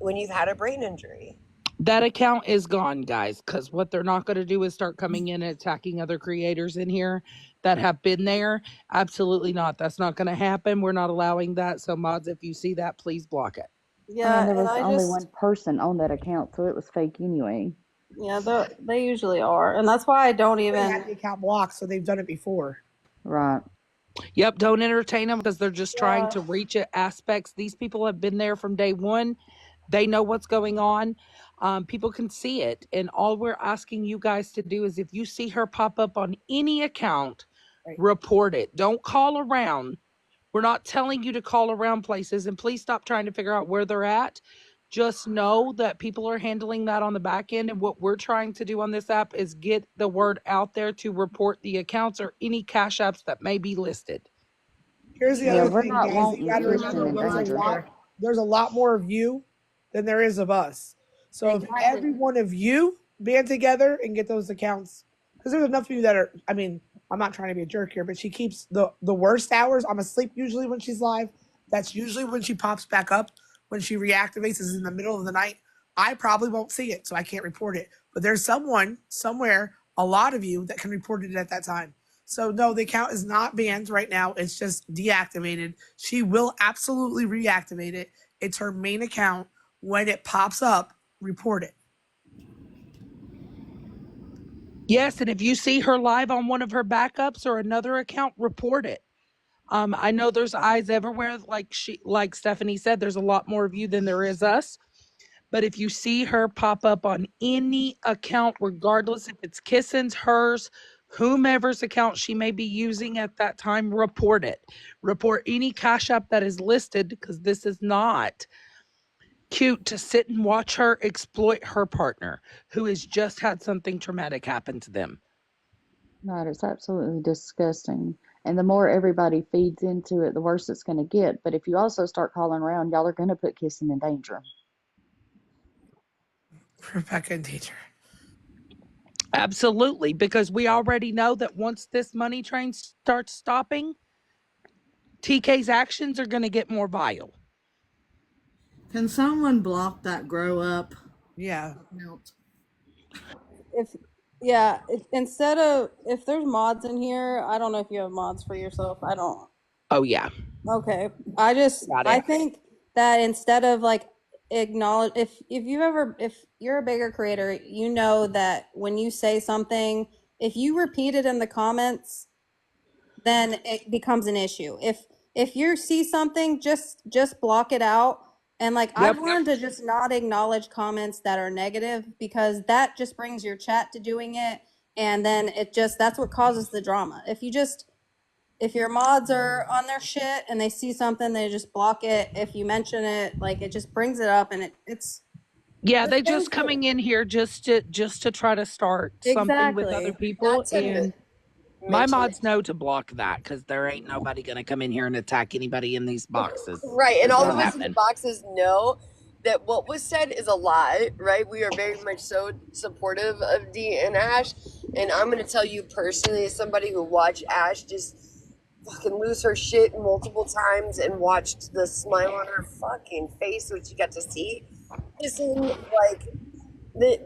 you've had a brain injury. That account is gone, guys, because what they're not going to do is start coming in and attacking other creators in here that have been there. Absolutely not. That's not going to happen. We're not allowing that. So, mods, if you see that, please block it. I mean, Yeah, there and was I only just one person on that account, so it was fake anyway. yeah, they usually are, and that's why I don't They had even. the account blocked, so they've done it before. Right. Yep, don't entertain them because they're just trying Yeah, to reach it aspects. These people have been there from day one. They know what's going on. People can see it. And all we're asking you guys to do is if you see her pop up on any account, Right. report it. Don't call around. We're not telling you to call around places, and please stop trying to figure out where they're at. Just know that people are handling that on the back end. And what we're trying to do on this app is get the word out there to report the accounts or any cash apps that may be listed. Here's the Yeah, other we're thing, not guys, that you wanting got to Kissing remember. in There's a danger. lot. There's a lot more of you than there is of us. So if exactly. every one of you band together and get those accounts, because there's enough of you that are. I mean, I'm not trying to be a jerk here, but she keeps the worst hours. I'm asleep usually when she's live. That's usually when she pops back up. When she reactivates is in the middle of the night. I probably won't see it, so I can't report it. But there's someone somewhere, a lot of you that can report it at that time. So no, the account is not banned right now. It's just deactivated. She will absolutely reactivate it. It's her main account. When it pops up, report it. Yes, and if you see her live on one of her backups or another account, report it. I know there's eyes everywhere, like Stephanie said, there's a lot more of you than there is us. But if you see her pop up on any account, regardless if it's Kissen's, hers, whomever's account she may be using at that time, report it. Report any cash app that is listed because this is not cute to sit and watch her exploit her partner who has just had something traumatic happen to them. Right, it's absolutely disgusting. And the more everybody feeds into it, the worse it's going to get. But if you also start calling around, y'all are going to put Kissing in danger. Rebecca and teacher. Absolutely, because we already know that once this money train starts stopping, TK's actions are going to get more vile. Can someone block that grow up Yeah. account? If yeah, instead of if there's mods in here, I don't know if you have mods for yourself. I don't. Oh, yeah. Okay. Got I it. think that instead of like acknowledge if you're a bigger creator, you know that when you say something, if you repeat it in the comments, then it becomes an issue. If you see something, just block it out. And like Yep. I've learned to just not acknowledge comments that are negative because that just brings your chat to doing it, and then that's what causes the drama. If your mods are on their shit and they see something, they just block it. If you mention it, like it just brings it up, and it's Yeah, the they things just coming in here just to try to start something with other exactly. people, Not to and my mention mods know to block that because there ain't nobody gonna come in here and attack anybody in these boxes. right, and It's all not of us in the happening. boxes know that what was said is a lie, right? We are very much so supportive of Dee and Ash, and I'm going to tell you personally, as somebody who watched Ash just fucking lose her shit multiple times and watched the smile on her fucking face, which you got to see, listen, like the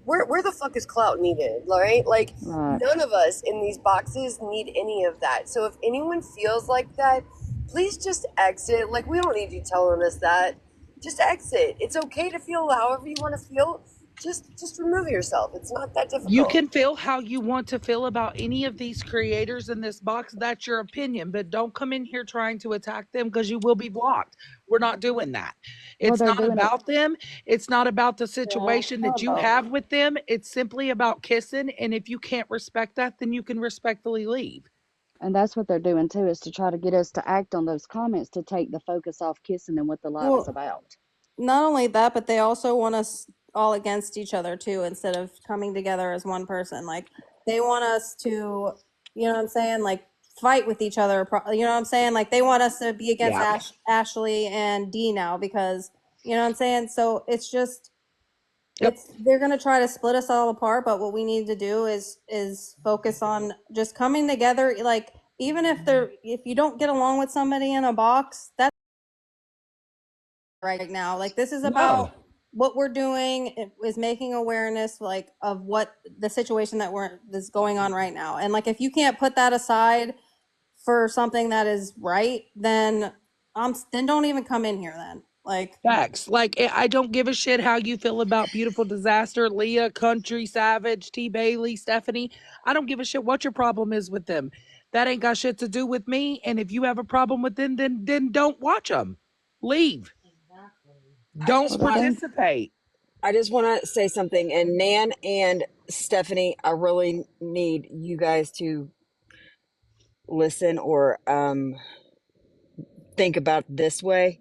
where the fuck is clout needed, right? Like Right. none of us in these boxes need any of that. So if anyone feels like that, please just exit. Like we don't need you telling us that. Just exit. It's okay to feel however you want to feel. Just remove yourself. It's not that You difficult. can feel how you want to feel about any of these creators in this box. That's your opinion, but don't come in here trying to attack them because you will be blocked. We're not doing that. Well, It's they're not doing it, about them. It's not about the Yeah, situation not that you about have with them. It's simply about kissing. And if you can't respect that, then you can respectfully leave. and that's what they're doing too, is to try to get us to act on those comments to take the focus off Kissing and what the live is well, about. not only that, but they also want us all against each other too, instead of coming together as one person. Like they want us to, you know what I'm saying? Like fight with each other. You know what I'm saying? Like they want us to be against Yeah. Ashley and Dee now because, you know what I'm saying? So it's just, Yep. they're going to try to split us all apart, but what we need to do is focus on just coming together. Like even if you don't get along with somebody in a box, that's right now. Like this is No. about what we're doing is making awareness like of what the situation that's going on right now. And like if you can't put that aside for something that is right, then then don't even come in here then. Like Facts. Like, I don't give a shit how you feel about Beautiful Disaster, Leah, Country Savage, T. Bailey, Stephanie. I don't give a shit what your problem is with them. That ain't got shit to do with me. And if you have a problem with them, then don't watch them. Leave. Don't participate. I just want to say something. And Nan and Stephanie, I really need you guys to listen or think about this way.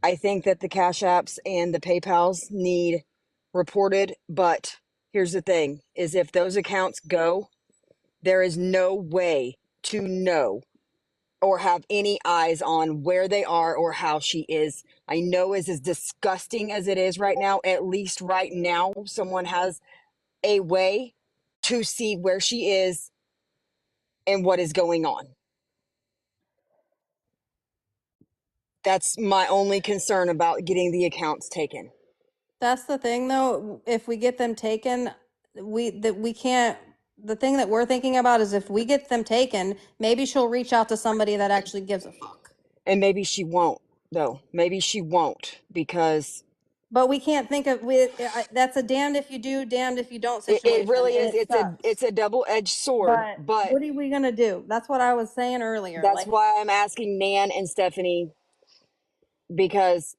I think that the Cash Apps and the PayPals need reported, but here's the thing is if those accounts go, there is no way to know or have any eyes on where they are or how she is. I know as disgusting as it is right now, at least right now, someone has a way to see where she is and what is going on. That's my only concern about getting the accounts taken. that's the thing though, if we get them taken, we can't, the thing that we're thinking about is if we get them taken, maybe she'll reach out to somebody that actually gives a fuck. And maybe she won't, though. Maybe she won't because But we can't think of that's a damned if you do, damned if you don't it situation, really and is. it It's sucks. a double-edged sword, But but what are we gonna do? That's what I was saying earlier. that's Like, why I'm asking Nan and Stephanie because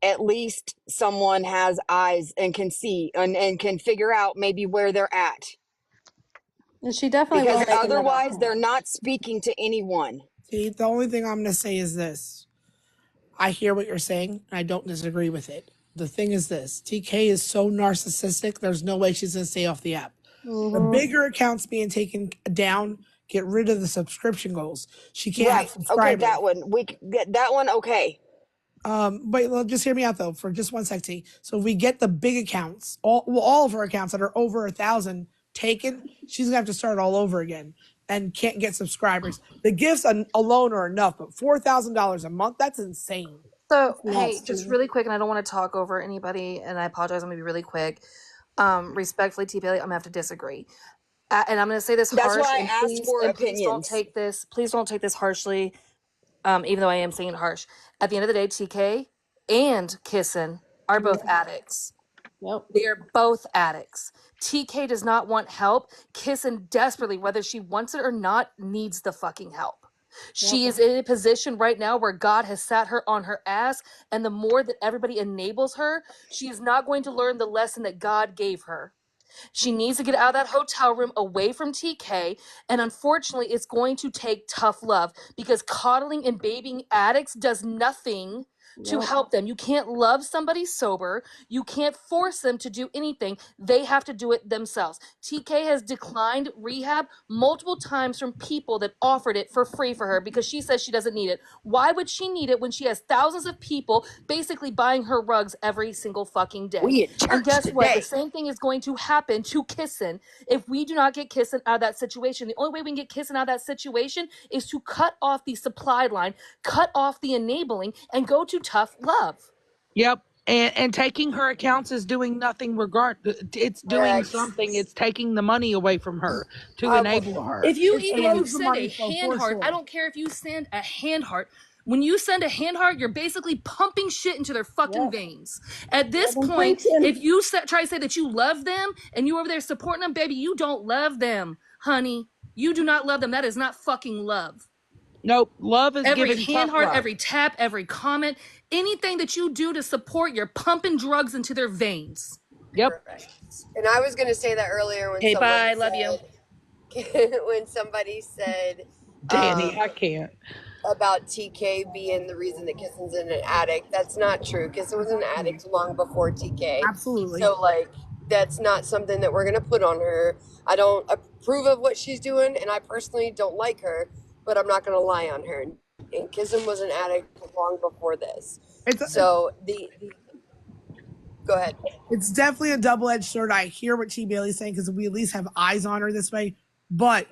at least someone has eyes and can see and can figure out maybe where they're at. and she definitely will Because make another otherwise, they're account. not speaking to anyone. See, the only thing I'm going to say is this. I hear what you're saying, and I don't disagree with it. The thing is this. TK is so narcissistic, there's no way she's going to stay off the app. The bigger accounts being taken down, get rid of the subscription goals. She can't have Right. Okay, subscribers. that one. We get that one. Okay. Wait, well, just hear me out though for just one sec, T. So if we get the big accounts, all of her accounts that are over 1,000 taken, she's gonna have to start all over again and can't get subscribers. The gifts alone are enough, but $4,000 a month, that's insane. So, That's hey, nuts to just me. really quick, and I don't want to talk over anybody, and I apologize. I'm gonna be really quick. Respectfully, T. Bailey, I'm gonna have to disagree, and I'm gonna say this That's harsh, why and I asked for opinions. please don't take this harshly. Even though I am saying it harsh, at the end of the day, TK and Kissen are both addicts. Yep. They are both addicts. TK does not want help. Kissen desperately, whether she wants it or not, needs the fucking help. She is in a position right now where God has sat her on her ass, and the more that everybody enables her, she is not going to learn the lesson that God gave her. She needs to get out of that hotel room away from TK. And unfortunately, it's going to take tough love because coddling and babying addicts does nothing to help them. You can't love somebody sober. You can't force them to do anything. They have to do it themselves. TK has declined rehab multiple times from people that offered it for free for her because she says she doesn't need it. Why would she need it when she has thousands of people basically buying her rugs every single fucking day? We at And church guess what? The today. same thing is going to happen to Kissen if we do not get Kissen out of that situation. The only way we can get Kissen out of that situation is to cut off the supply line, cut off the enabling, and go to tough love. Yep. And taking her accounts is doing nothing it's doing Correct. something. It's taking the money away from her to enable her. If you It even if you slows the send money a flow hand for heart, I sure. don't care if you send a hand heart. When you send a hand heart, you're basically pumping shit into their fucking veins. At this point, if you try to say that you love them and you over there supporting them, baby, you don't love them, honey. You do not love them. That is not fucking love. Nope. Love is Every giving hand tough heart, love. every tap, every comment, anything that you do to support, you're pumping drugs into their veins. Yep. Correct. And I was going to say that earlier when Okay, someone bye. Love you. said, when somebody said, Danny, I can't. about TK being the reason that Kissen's in an addict. That's not true. Kissen was an addict long before TK. Absolutely. So, like, that's not something that we're going to put on her. I don't approve of what she's doing, and I personally don't like her, but I'm not going to lie on her. And Kissen was an addict long before this. So, go ahead. It's definitely a double-edged sword. I hear what T. Bailey's saying because we at least have eyes on her this way. But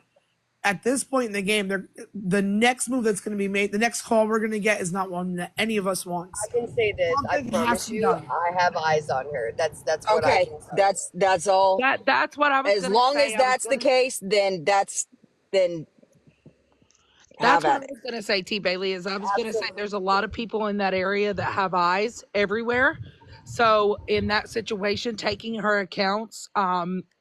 at this point in the game, the next move that's going to be made, the next call we're going to get is not one that any of us wants. I can say this. I promise you, I have eyes on her. That's what I can say. That's all. That's what I was. As long as that's the case, then That's what I was going to say, T. Bailey, is I was going to say there's a lot of people in that area that have eyes everywhere. So in that situation, taking her accounts,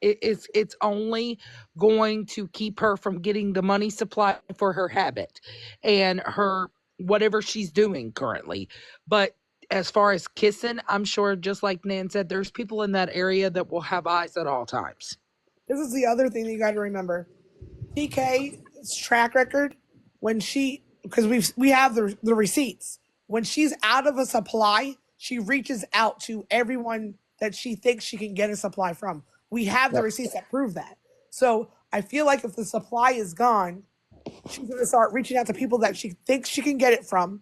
it's only going to keep her from getting the money supply for her habit and her whatever she's doing currently. But as far as Kissing, I'm sure, just like Nan said, there's people in that area that will have eyes at all times. This is the other thing that you got to remember. TK's track record, when because we have the receipts. When she's out of a supply, she reaches out to everyone that she thinks she can get a supply from. We have the receipts that prove that. So I feel like if the supply is gone, she's going to start reaching out to people that she thinks she can get it from,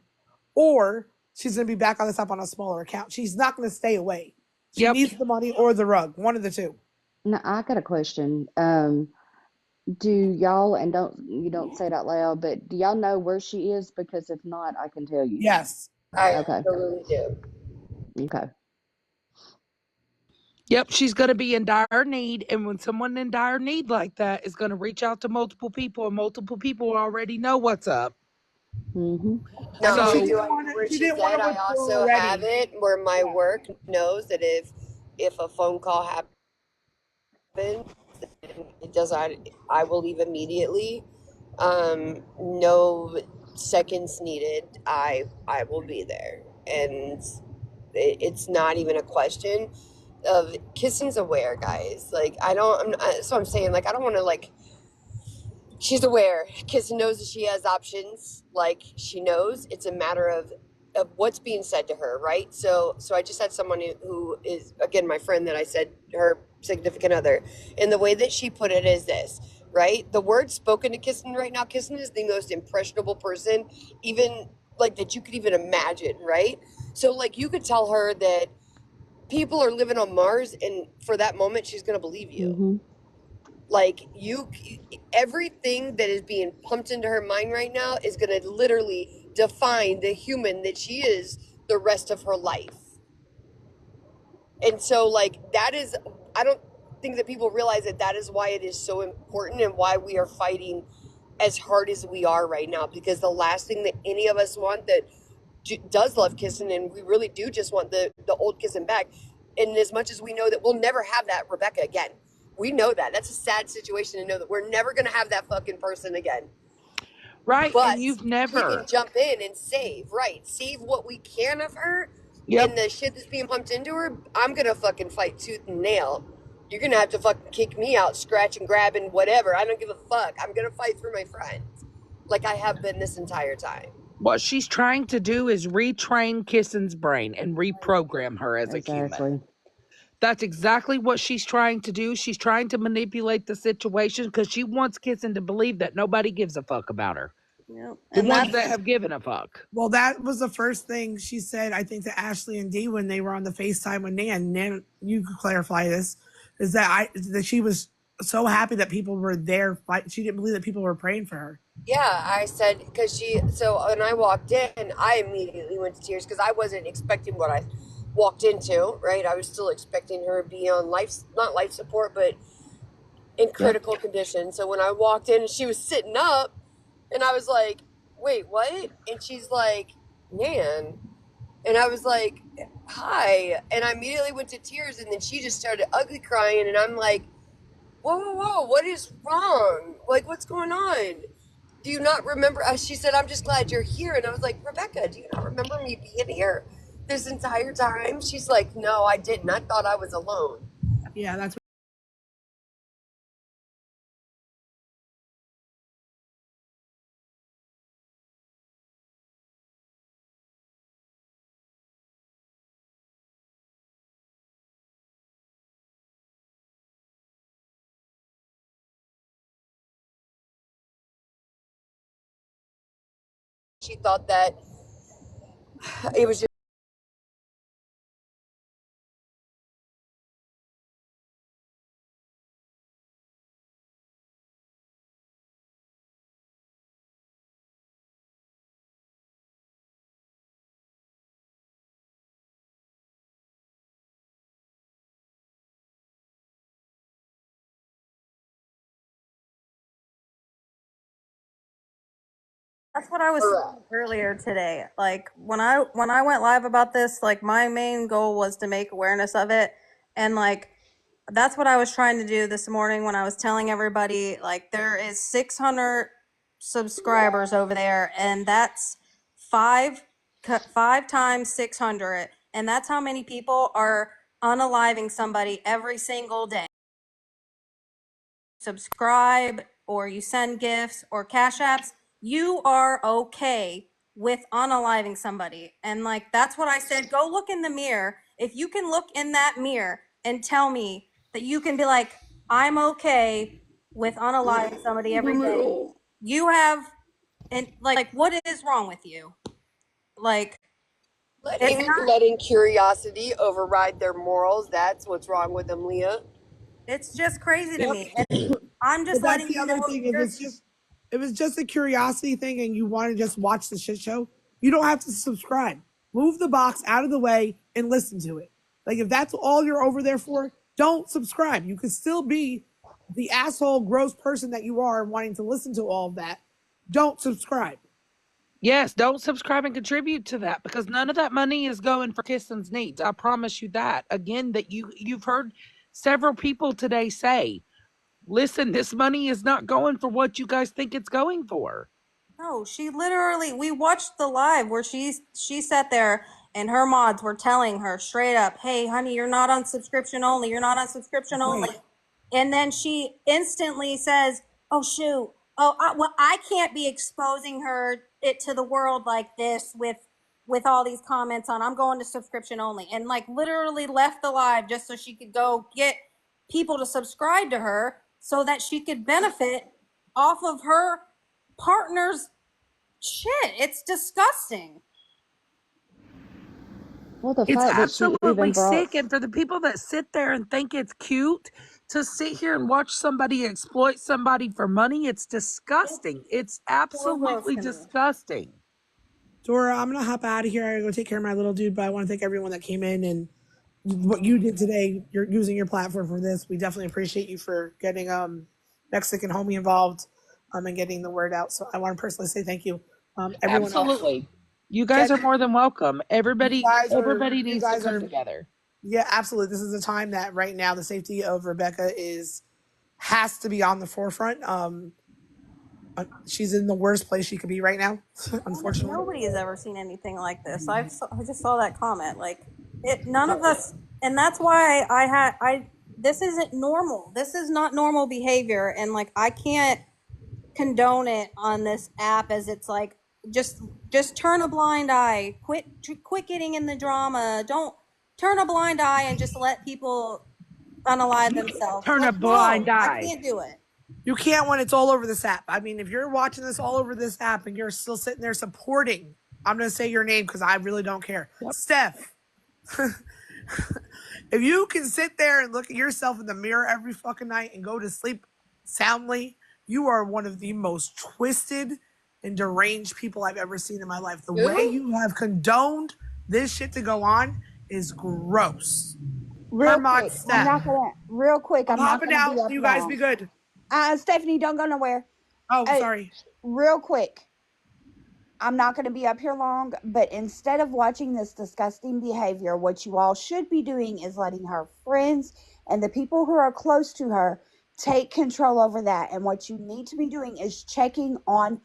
or she's going to be back on this up on a smaller account. She's not going to stay away. She needs the money or the rug, one of the two. Now, I got a question. Do y'all, and don't say it out loud, but do y'all know where she is? Because if not, I can tell you. Yes. I absolutely do. Okay. Yep, she's going to be in dire need. And when someone in dire need like that is going to reach out to multiple people, and multiple people already know what's up. Mm-hmm. No, So, do I know where she's at? I also have it where my work knows that if a phone call happens, it does. I will leave immediately. No seconds needed. I will be there, and it's not even a question of Kissing's aware, guys. Like so I'm saying, like, I don't want to, like, she's aware. Kissing knows that she has options. Like, she knows it's a matter of what's being said to her, right? So I just had someone who is, again, my friend that I said her significant other, and the way that she put it is this, right? The words spoken to Kissing right now, Kissing is the most impressionable person, even like that you could even imagine, right? So, like, you could tell her that people are living on Mars, and for that moment, she's going to believe you. Mm-hmm. Like, everything that is being pumped into her mind right now is going to literally define the human that she is the rest of her life. And so, like, that is, I don't think that people realize that is why it is so important and why we are fighting as hard as we are right now, because the last thing that any of us want that does love Kissing, and we really do just want the old Kissing back, and as much as we know that we'll never have that Rebecca again, we know that that's a sad situation to know that we're never going to have that fucking person again, right? But and you've we never can jump in and save what we can of her. And the shit that's being pumped into her, I'm gonna fucking fight tooth and nail. You're gonna have to fucking kick me out, scratch and grab and whatever. I don't give a fuck. I'm gonna fight for my friends, like I have been this entire time. What she's trying to do is retrain Kissing's brain and reprogram her as a human. That's exactly what she's trying to do. She's trying to manipulate the situation because she wants Kissing to believe that nobody gives a fuck about her. Yep. The ones that have given a fuck. Well, that was the first thing she said, I think, to Ashley and Dee when they were on the FaceTime with Nan. Nan, you could clarify this, is that she was so happy that people were there. She didn't believe that people were praying for her. Yeah, I said, so when I walked in, I immediately went to tears because I wasn't expecting what I walked into, right? I was still expecting her to be on not life support, but in critical condition. So when I walked in and she was sitting up, and I was like, wait, what? And she's like, Nan. And I was like, hi. And I immediately went to tears, and then she just started ugly crying, and I'm like, whoa, what is wrong? Like, what's going on? Do you not remember? She said, I'm just glad you're here. And I was like, Rebecca, do you not remember me being here this entire time? She's like, no, I didn't. I thought I was alone. Yeah, that's She thought that it was just That's what I was correct. saying earlier today. Like when I went live about this, like my main goal was to make awareness of it, and like that's what I was trying to do this morning when I was telling everybody like there is 600 subscribers over there, and that's five times 600, and that's how many people are unaliving somebody every single day. Subscribe or you send gifts or cash apps, you are okay with unaliving somebody. And like that's what I said. Go look in the mirror. If you can look in that mirror and tell me that you can be like, I'm okay with unaliving somebody every day. You have and like what is wrong with you? Like it's not Letting curiosity override their morals. That's what's wrong with them, Leah. it's just crazy to Yep. me. And I'm But just that's letting the you know other thing. there's If it's just a curiosity thing and you want to just watch the shit show, you don't have to subscribe. Move the box out of the way and listen to it. Like if that's all you're over there for, don't subscribe. You can still be the asshole, gross person that you are wanting to listen to all of that. Don't subscribe. Yes, don't subscribe and contribute to that because none of that money is going for Kissen's needs. I promise you that. Again, that you've heard several people today say, listen, this money is not going for what you guys think it's going for. No, she literally. We watched the live where she sat there and her mods were telling her straight up, "Hey, honey, you're not on subscription only. You're not on subscription only." Right. And then she instantly says, "Oh shoot, well, I can't be exposing her it to the world like this with all these comments on. I'm going to subscription only," and like literally left the live just so she could go get people to subscribe to her so that she could benefit off of her partner's shit. It's disgusting. Well, the It's fact that she even absolutely brought, sick. And for the people that sit there and think it's cute to sit here and watch somebody exploit somebody for money, it's disgusting. It's So gross absolutely to me. disgusting. Dora, I'm gonna hop out of here. I gotta go take care of my little dude, but I want to thank everyone that came in and what you did today. You're using your platform for this. We definitely appreciate you for getting Mexican homie involved and getting the word out. So I want to personally say thank you. Everyone else, Absolutely. You guys get are more than welcome. Everybody you needs to guys come are together. yeah, absolutely. This is a time that right now the safety of Rebecca has to be on the forefront. She's in the worst place she could be right now, unfortunately. Nobody has ever seen anything like this. I just saw that comment. Like it, none of us, and that's why I. This isn't normal. This is not normal behavior, and like I can't condone it on this app as it's like just turn a blind eye. Quit getting in the drama. Don't turn a blind eye and just let people unalive themselves. Turn a Like blind no, I eye. can't do it. You can't when it's all over this app. I mean, if you're watching this all over this app and you're still sitting there supporting, I'm going to say your name because I really don't care. Yep. Steph, if you can sit there and look at yourself in the mirror every fucking night and go to sleep soundly, you are one of the most twisted and deranged people I've ever seen in my life. The way Who? you have condoned this shit to go on is gross. real Hermod quick, I'm Steph. not gonna, real quick, I'm I'm not hopping gonna be out. up You guys be long. good. Stephanie, don't go nowhere. Oh, Uh, sorry. real quick, I'm not going to be up here long, but instead of watching this disgusting behavior, what you all should be doing is letting her friends and the people who are close to her take control over that. And what you need to be doing is checking on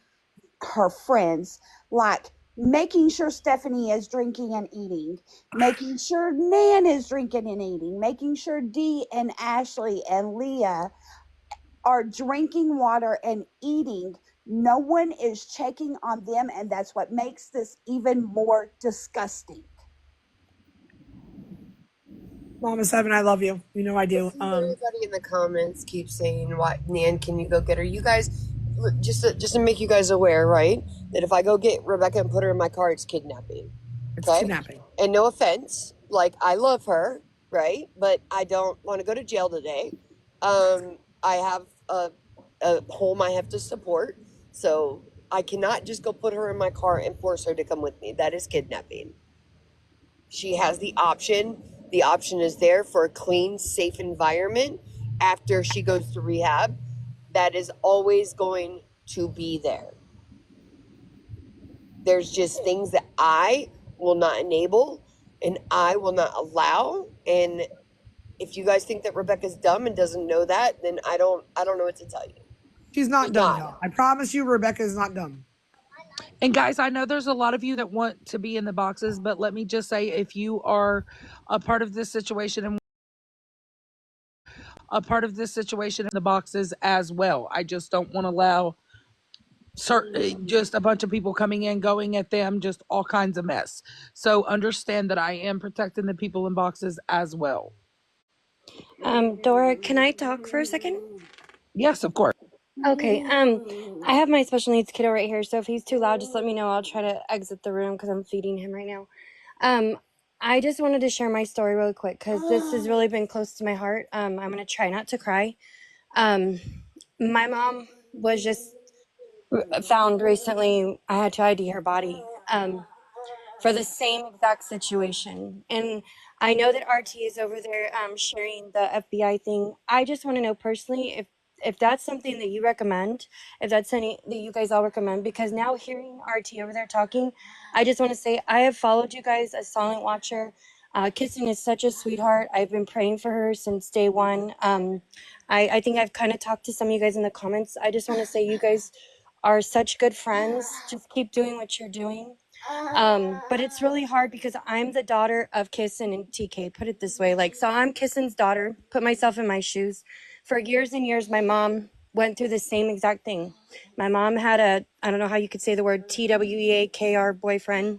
her friends, like making sure Stephanie is drinking and eating, making sure Nan is drinking and eating, making sure Dee and Ashley and Leah are drinking water and eating. No one is checking on them, and that's what makes this even more disgusting. Mama Seven, I love you. You know I do. Everybody in the comments keeps saying, "Why, Nan? Can you go get her?" You guys, just to make you guys aware, right? That if I go get Rebecca and put her in my car, it's kidnapping. It's Okay? kidnapping. And no offense, like I love her, right? But I don't want to go to jail today. I have a home I have to support, so I cannot just go put her in my car and force her to come with me. That is kidnapping. She has the option. The option is there for a clean, safe environment after she goes to rehab. That is always going to be there. There's just things that I will not enable and I will not allow. And if you guys think that Rebecca's dumb and doesn't know that, then I don't know what to tell you. She's not She's dumb, not. y'all. I promise you, Rebecca is not dumb. And guys, I know there's a lot of you that want to be in the boxes, but let me just say, if you are a part of this situation and in the boxes as well, I just don't want to allow just a bunch of people coming in, going at them, just all kinds of mess. So understand that I am protecting the people in boxes as well. Dora, can I talk for a second? Yes, of course. Okay. I have my special needs kiddo right here, so if he's too loud, just let me know. I'll try to exit the room because I'm feeding him right now. I just wanted to share my story really quick because this has really been close to my heart. I'm gonna try not to cry. My mom was just found recently. I had to ID her body. For the same exact situation. And I know that RT is over there sharing the FBI thing. I just want to know personally if that's something that you recommend, if that's any that you guys all recommend, because now hearing RT over there talking, I just want to say I have followed you guys as silent watcher. Kissing is such a sweetheart. I've been praying for her since day one. I think I've kind of talked to some of you guys in the comments. I just want to say you guys are such good friends. Just keep doing what you're doing. But it's really hard because I'm the daughter of Kissen and TK. Put it this way, like, so I'm Kissen's daughter. Put myself in my shoes. For years and years, my mom went through the same exact thing. My mom had I don't know how you could say the word TWEAKR boyfriend.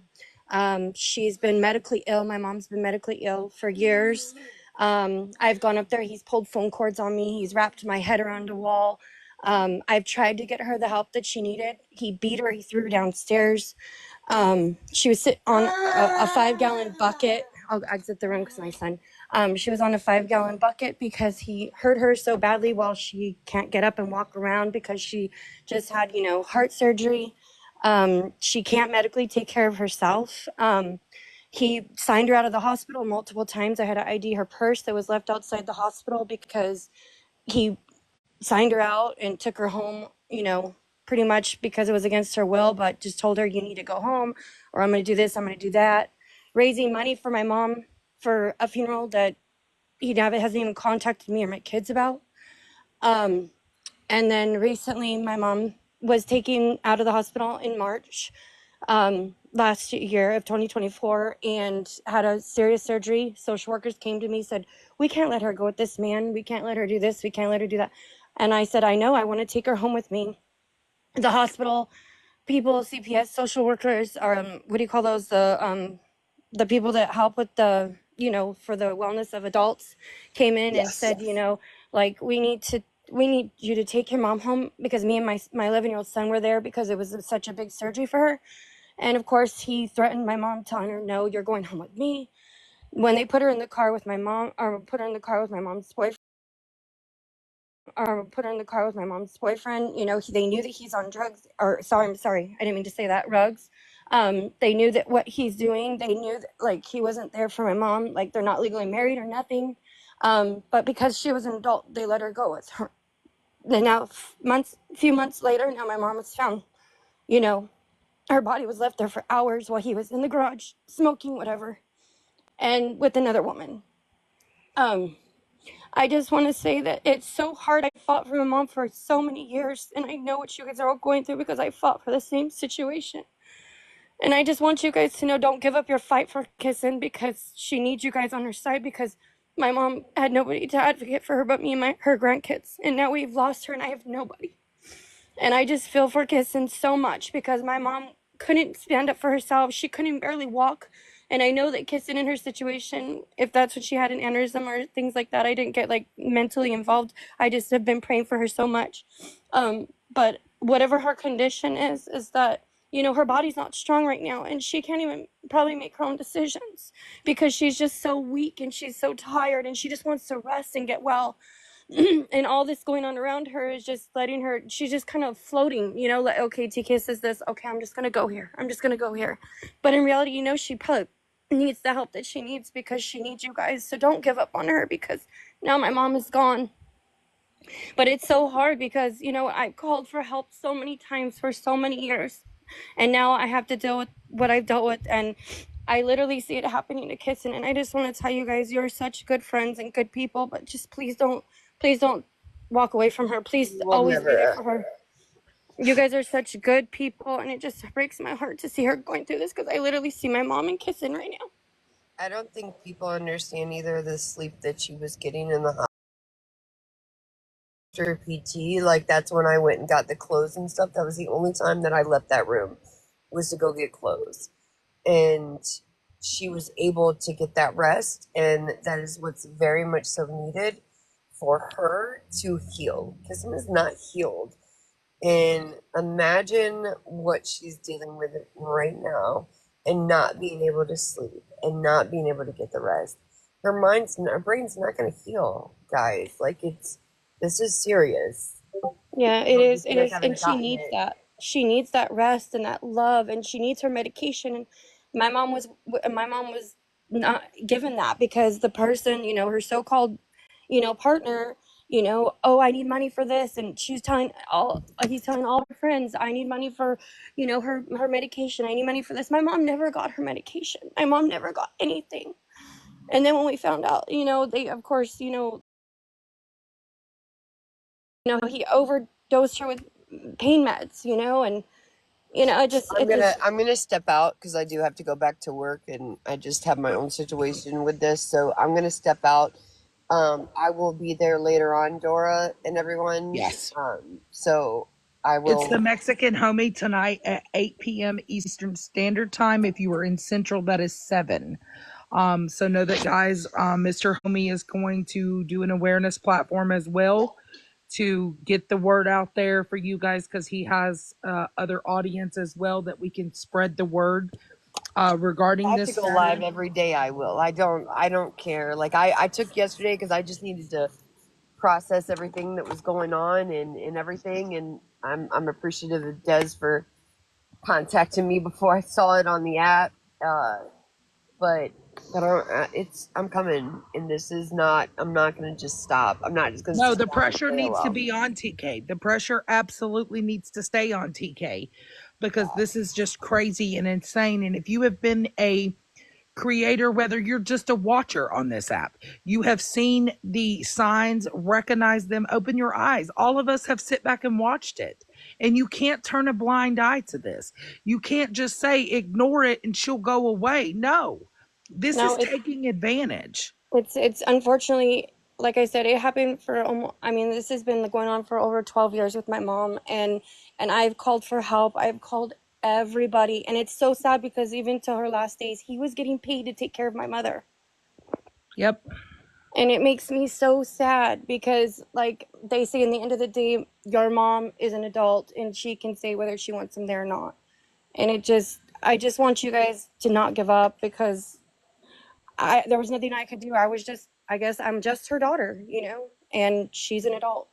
She's been medically ill. My mom's been medically ill for years. I've gone up there. He's pulled phone cords on me. He's wrapped my head around a wall. I've tried to get her the help that she needed. He beat her. He threw her downstairs. She was sitting on a 5-gallon bucket. I'll exit the room because my son. She was on a 5-gallon bucket because he hurt her so badly while she can't get up and walk around because she just had, heart surgery. She can't medically take care of herself. He signed her out of the hospital multiple times. I had to ID her purse that was left outside the hospital because he signed her out and took her home, pretty much because it was against her will, but just told her, you need to go home or I'm going to do this, I'm going to do that. Raising money for my mom for a funeral that he hasn't even contacted me or my kids about. And then recently, my mom was taken out of the hospital in March last year of 2024 and had a serious surgery. Social workers came to me, said, we can't let her go with this man. We can't let her do this. We can't let her do that. And I said, I know, I want to take her home with me. The hospital people, CPS, social workers, or what do you call those? The people that help with the, for the wellness of adults came in and said, like, we need you to take your mom home because me and my 11-year-old son were there because it was such a big surgery for her. And of course, he threatened my mom, telling her, no, you're going home with me. When they put her in the car with my mom, or put her in the car with my mom's boyfriend, they knew that he's on drugs, or sorry, I didn't mean to say that, rugs. They knew that what he's doing, they knew that, like, he wasn't there for my mom, like, they're not legally married or nothing. But because she was an adult, they let her go with her. Then now, a few months later, now my mom was found, her body was left there for hours while he was in the garage smoking whatever and with another woman. I just want to say that it's so hard. I fought for my mom for so many years, and I know what you guys are all going through because I fought for the same situation. And I just want you guys to know, don't give up your fight for Kissen because she needs you guys on her side because my mom had nobody to advocate for her but me and her grandkids. And now we've lost her and I have nobody. And I just feel for Kissen so much because my mom couldn't stand up for herself. She couldn't barely walk. And I know that Kissen in her situation, if that's what she had, an aneurysm or things like that, I didn't get like mentally involved. I just have been praying for her so much. But whatever her condition is that, you know, her body's not strong right now and she can't even probably make her own decisions because she's just so weak and she's so tired and she just wants to rest and get well. And all this going on around her is just letting her, she's just kind of floating, you know, like, okay, TK says this, okay, I'm just gonna go here, I'm just gonna go here. But in reality, you know, she probably needs the help that she needs because she needs you guys. So don't give up on her because now my mom is gone. But it's so hard because, you know, I called for help so many times for so many years. And now I have to deal with what I've dealt with. And I literally see it happening to Kissen. And I just want to tell you guys, you're such good friends and good people. But just please don't walk away from her. Please We'll always be there never. for her. You guys are such good people. And it just breaks my heart to see her going through this because I literally see my mom and Kissen right now. I don't think people understand either the sleep that she was getting in the hospital after PT. Like, that's when I went and got the clothes and stuff. That was the only time that I left that room, was to go get clothes. And she was able to get that rest. And that is what's very much so needed for her to heal. Kissing is not healed. And imagine what she's dealing with right now and not being able to sleep and not being able to get the rest. Her brain's not going to heal, guys. Like, this is serious. Yeah, I it don't is. think It you guys is. haven't And she gotten needs it. that. She needs that rest and that love and she needs her medication. And my mom was not given that because the person, you know, her so-called, you know, partner, you know, oh, I need money for this. And he's telling all her friends, I need money for, you know, her medication. I need money for this. My mom never got her medication. My mom never got anything. And then when we found out, you know, they, of course, he overdosed her with pain meds, you know, and I'm it gonna just I'm gonna step out because I do have to go back to work and I just have my own situation with this. So I'm gonna step out. I will be there later on, Dora and everyone. Yes. So I It's the will. Mexican homie tonight at 8 p.m. Eastern Standard Time. If you are in Central, that is 7. So know that, guys. Mr. Homie is going to do an awareness platform as well to get the word out there for you guys because he has other audience as well that we can spread the word I regarding have to this go live matter. every day. I will. I don't care. Like, I took yesterday because I just needed to process everything that was going on and everything. And I'm appreciative of Des for contacting me before I saw it on the app. Uh, but I'm coming, and this is not. I'm not gonna just stop. I'm not just gonna No, sit the down and pressure say, "Oh needs to well." be on TK. The pressure absolutely needs to stay on TK because this is just crazy and insane. And if you have been a creator, whether you're just a watcher on this app, you have seen the signs, recognize them, open your eyes. All of us have sit back and watched it. And you can't turn a blind eye to this. You can't just say ignore it and she'll go away. No. This no, is taking advantage. it's unfortunately, like I said, it happened for almost, I mean, this has been going on for over 12 years with my mom, and I've called for help. I've called everybody, and it's so sad because even to her last days, he was getting paid to take care of my mother. Yep. And it makes me so sad because, like they say, in the end of the day, your mom is an adult and she can say whether she wants him there or not. And I just want you guys to not give up because there was nothing I could do. I guess I'm just her daughter, you know, and she's an adult.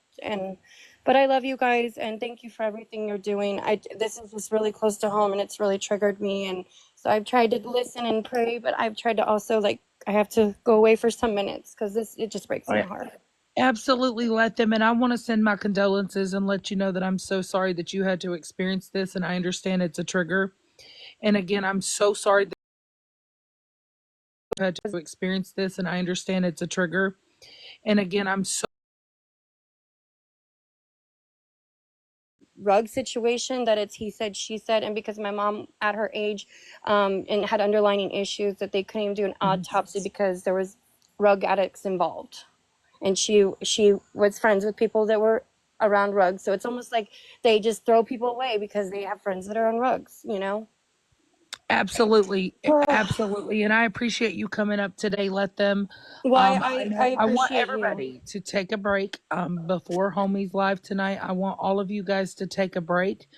But I love you guys and thank you for everything you're doing. This is just really close to home and it's really triggered me. And so I've tried to listen and pray, but I've tried to also, like, I have to go away for some minutes because it just breaks my I heart. absolutely let them. And I want to send my condolences and let you know that I'm so sorry that you had to experience this. And I understand it's a trigger. And again, I'm so sorry that you had to experience this. And I understand it's a trigger. And again, I'm so Rug situation that it's he said, she said, and because my mom at her age and had underlying issues that they couldn't even do an autopsy because there was rug addicts involved. And she was friends with people that were around rugs. So it's almost like they just throw people away because they have friends that are on rugs, you know? Absolutely, absolutely, and I appreciate you coming up today. Let them. Why I I want appreciate you. everybody to take a break before Homie's live tonight. I want all of you guys to take a break,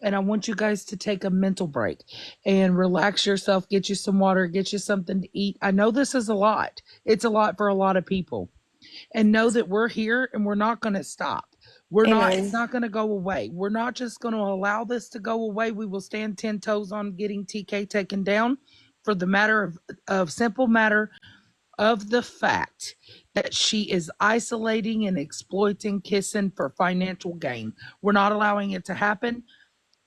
and I want you guys to take a mental break and relax yourself. Get you some water. Get you something to eat. I know this is a lot. It's a lot for a lot of people, and know that we're here and we're not going to stop. We're not, it's Amen. not going to go away. We're not just going to allow this to go away. We will stand 10 toes on getting TK taken down for the matter of simple matter of the fact that she is isolating and exploiting Kissen for financial gain. We're not allowing it to happen.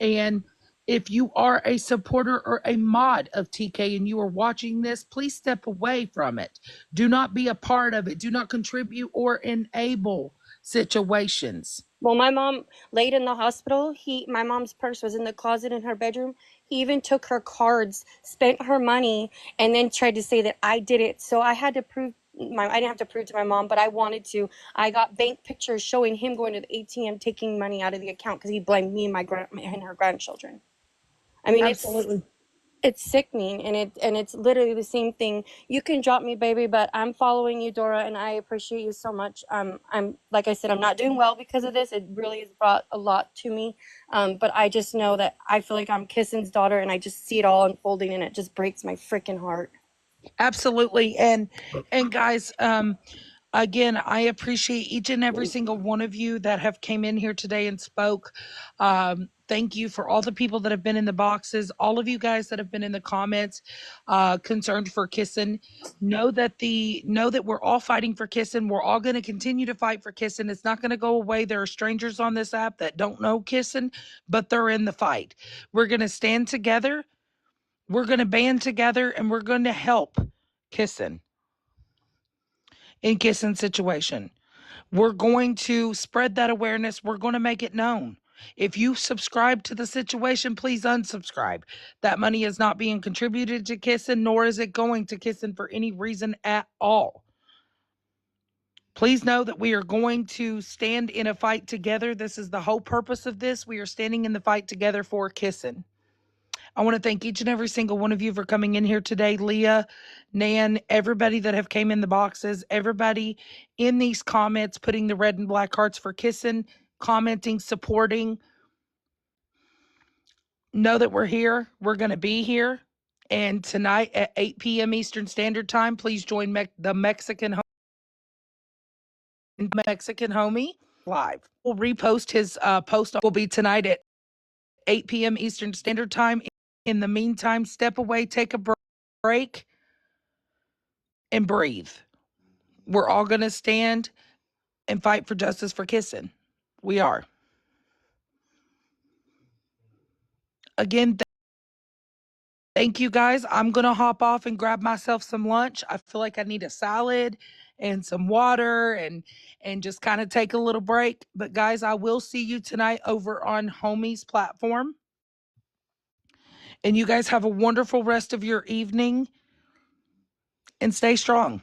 And if you are a supporter or a mod of TK and you are watching this, please step away from it. Do not be a part of it. Do not contribute or enable situations. Well, my mom laid in the hospital. My mom's purse was in the closet in her bedroom. He even took her cards, spent her money, and then tried to say that I did it. So I had to prove I didn't have to prove to my mom, but I wanted to. I got bank pictures showing him going to the ATM, taking money out of the account because he blamed me and and her grandchildren. I mean, Absolutely. it's sickening, and it's literally the same thing. You can drop me, baby, but I'm following you, Dora, and I appreciate you so much. I'm like I said, I'm not doing well because of this. It really has brought a lot to me, but I just know that I feel like I'm Kissen's daughter, and I just see it all unfolding, and it just breaks my freaking heart. Absolutely. And guys, again, I appreciate each and every single one of you that have came in here today and spoke. Thank you for all the people that have been in the boxes, all of you guys that have been in the comments, concerned for Kissen. Know that we're all fighting for Kissen. We're all going to continue to fight for Kissen. It's not going to go away. There are strangers on this app that don't know Kissen, but they're in the fight. We're going to stand together. We're going to band together, and we're going to help Kissen in Kissen's situation. We're going to spread that awareness. We're going to make it known. If you subscribe to the situation, please unsubscribe. That money is not being contributed to Kissen, nor is it going to Kissen for any reason at all. Please know that we are going to stand in a fight together. This is the whole purpose of this. We are standing in the fight together for Kissen. I want to thank each and every single one of you for coming in here today. Leah, Nan, everybody that have came in the boxes, everybody in these comments, putting the red and black hearts for Kissen, commenting, supporting. Know that we're here. We're going to be here. And tonight at 8 p.m. Eastern Standard Time, please join the Mexican homie live. We'll repost his post. Will be tonight at 8 p.m. Eastern Standard Time. In the meantime, step away, take a break, and breathe. We're all going to stand and fight for justice for Kissen. We are. Again, thank you guys. I'm going to hop off and grab myself some lunch. I feel like I need a salad and some water and just kind of take a little break. But guys, I will see you tonight over on Homie's platform. And you guys have a wonderful rest of your evening and stay strong.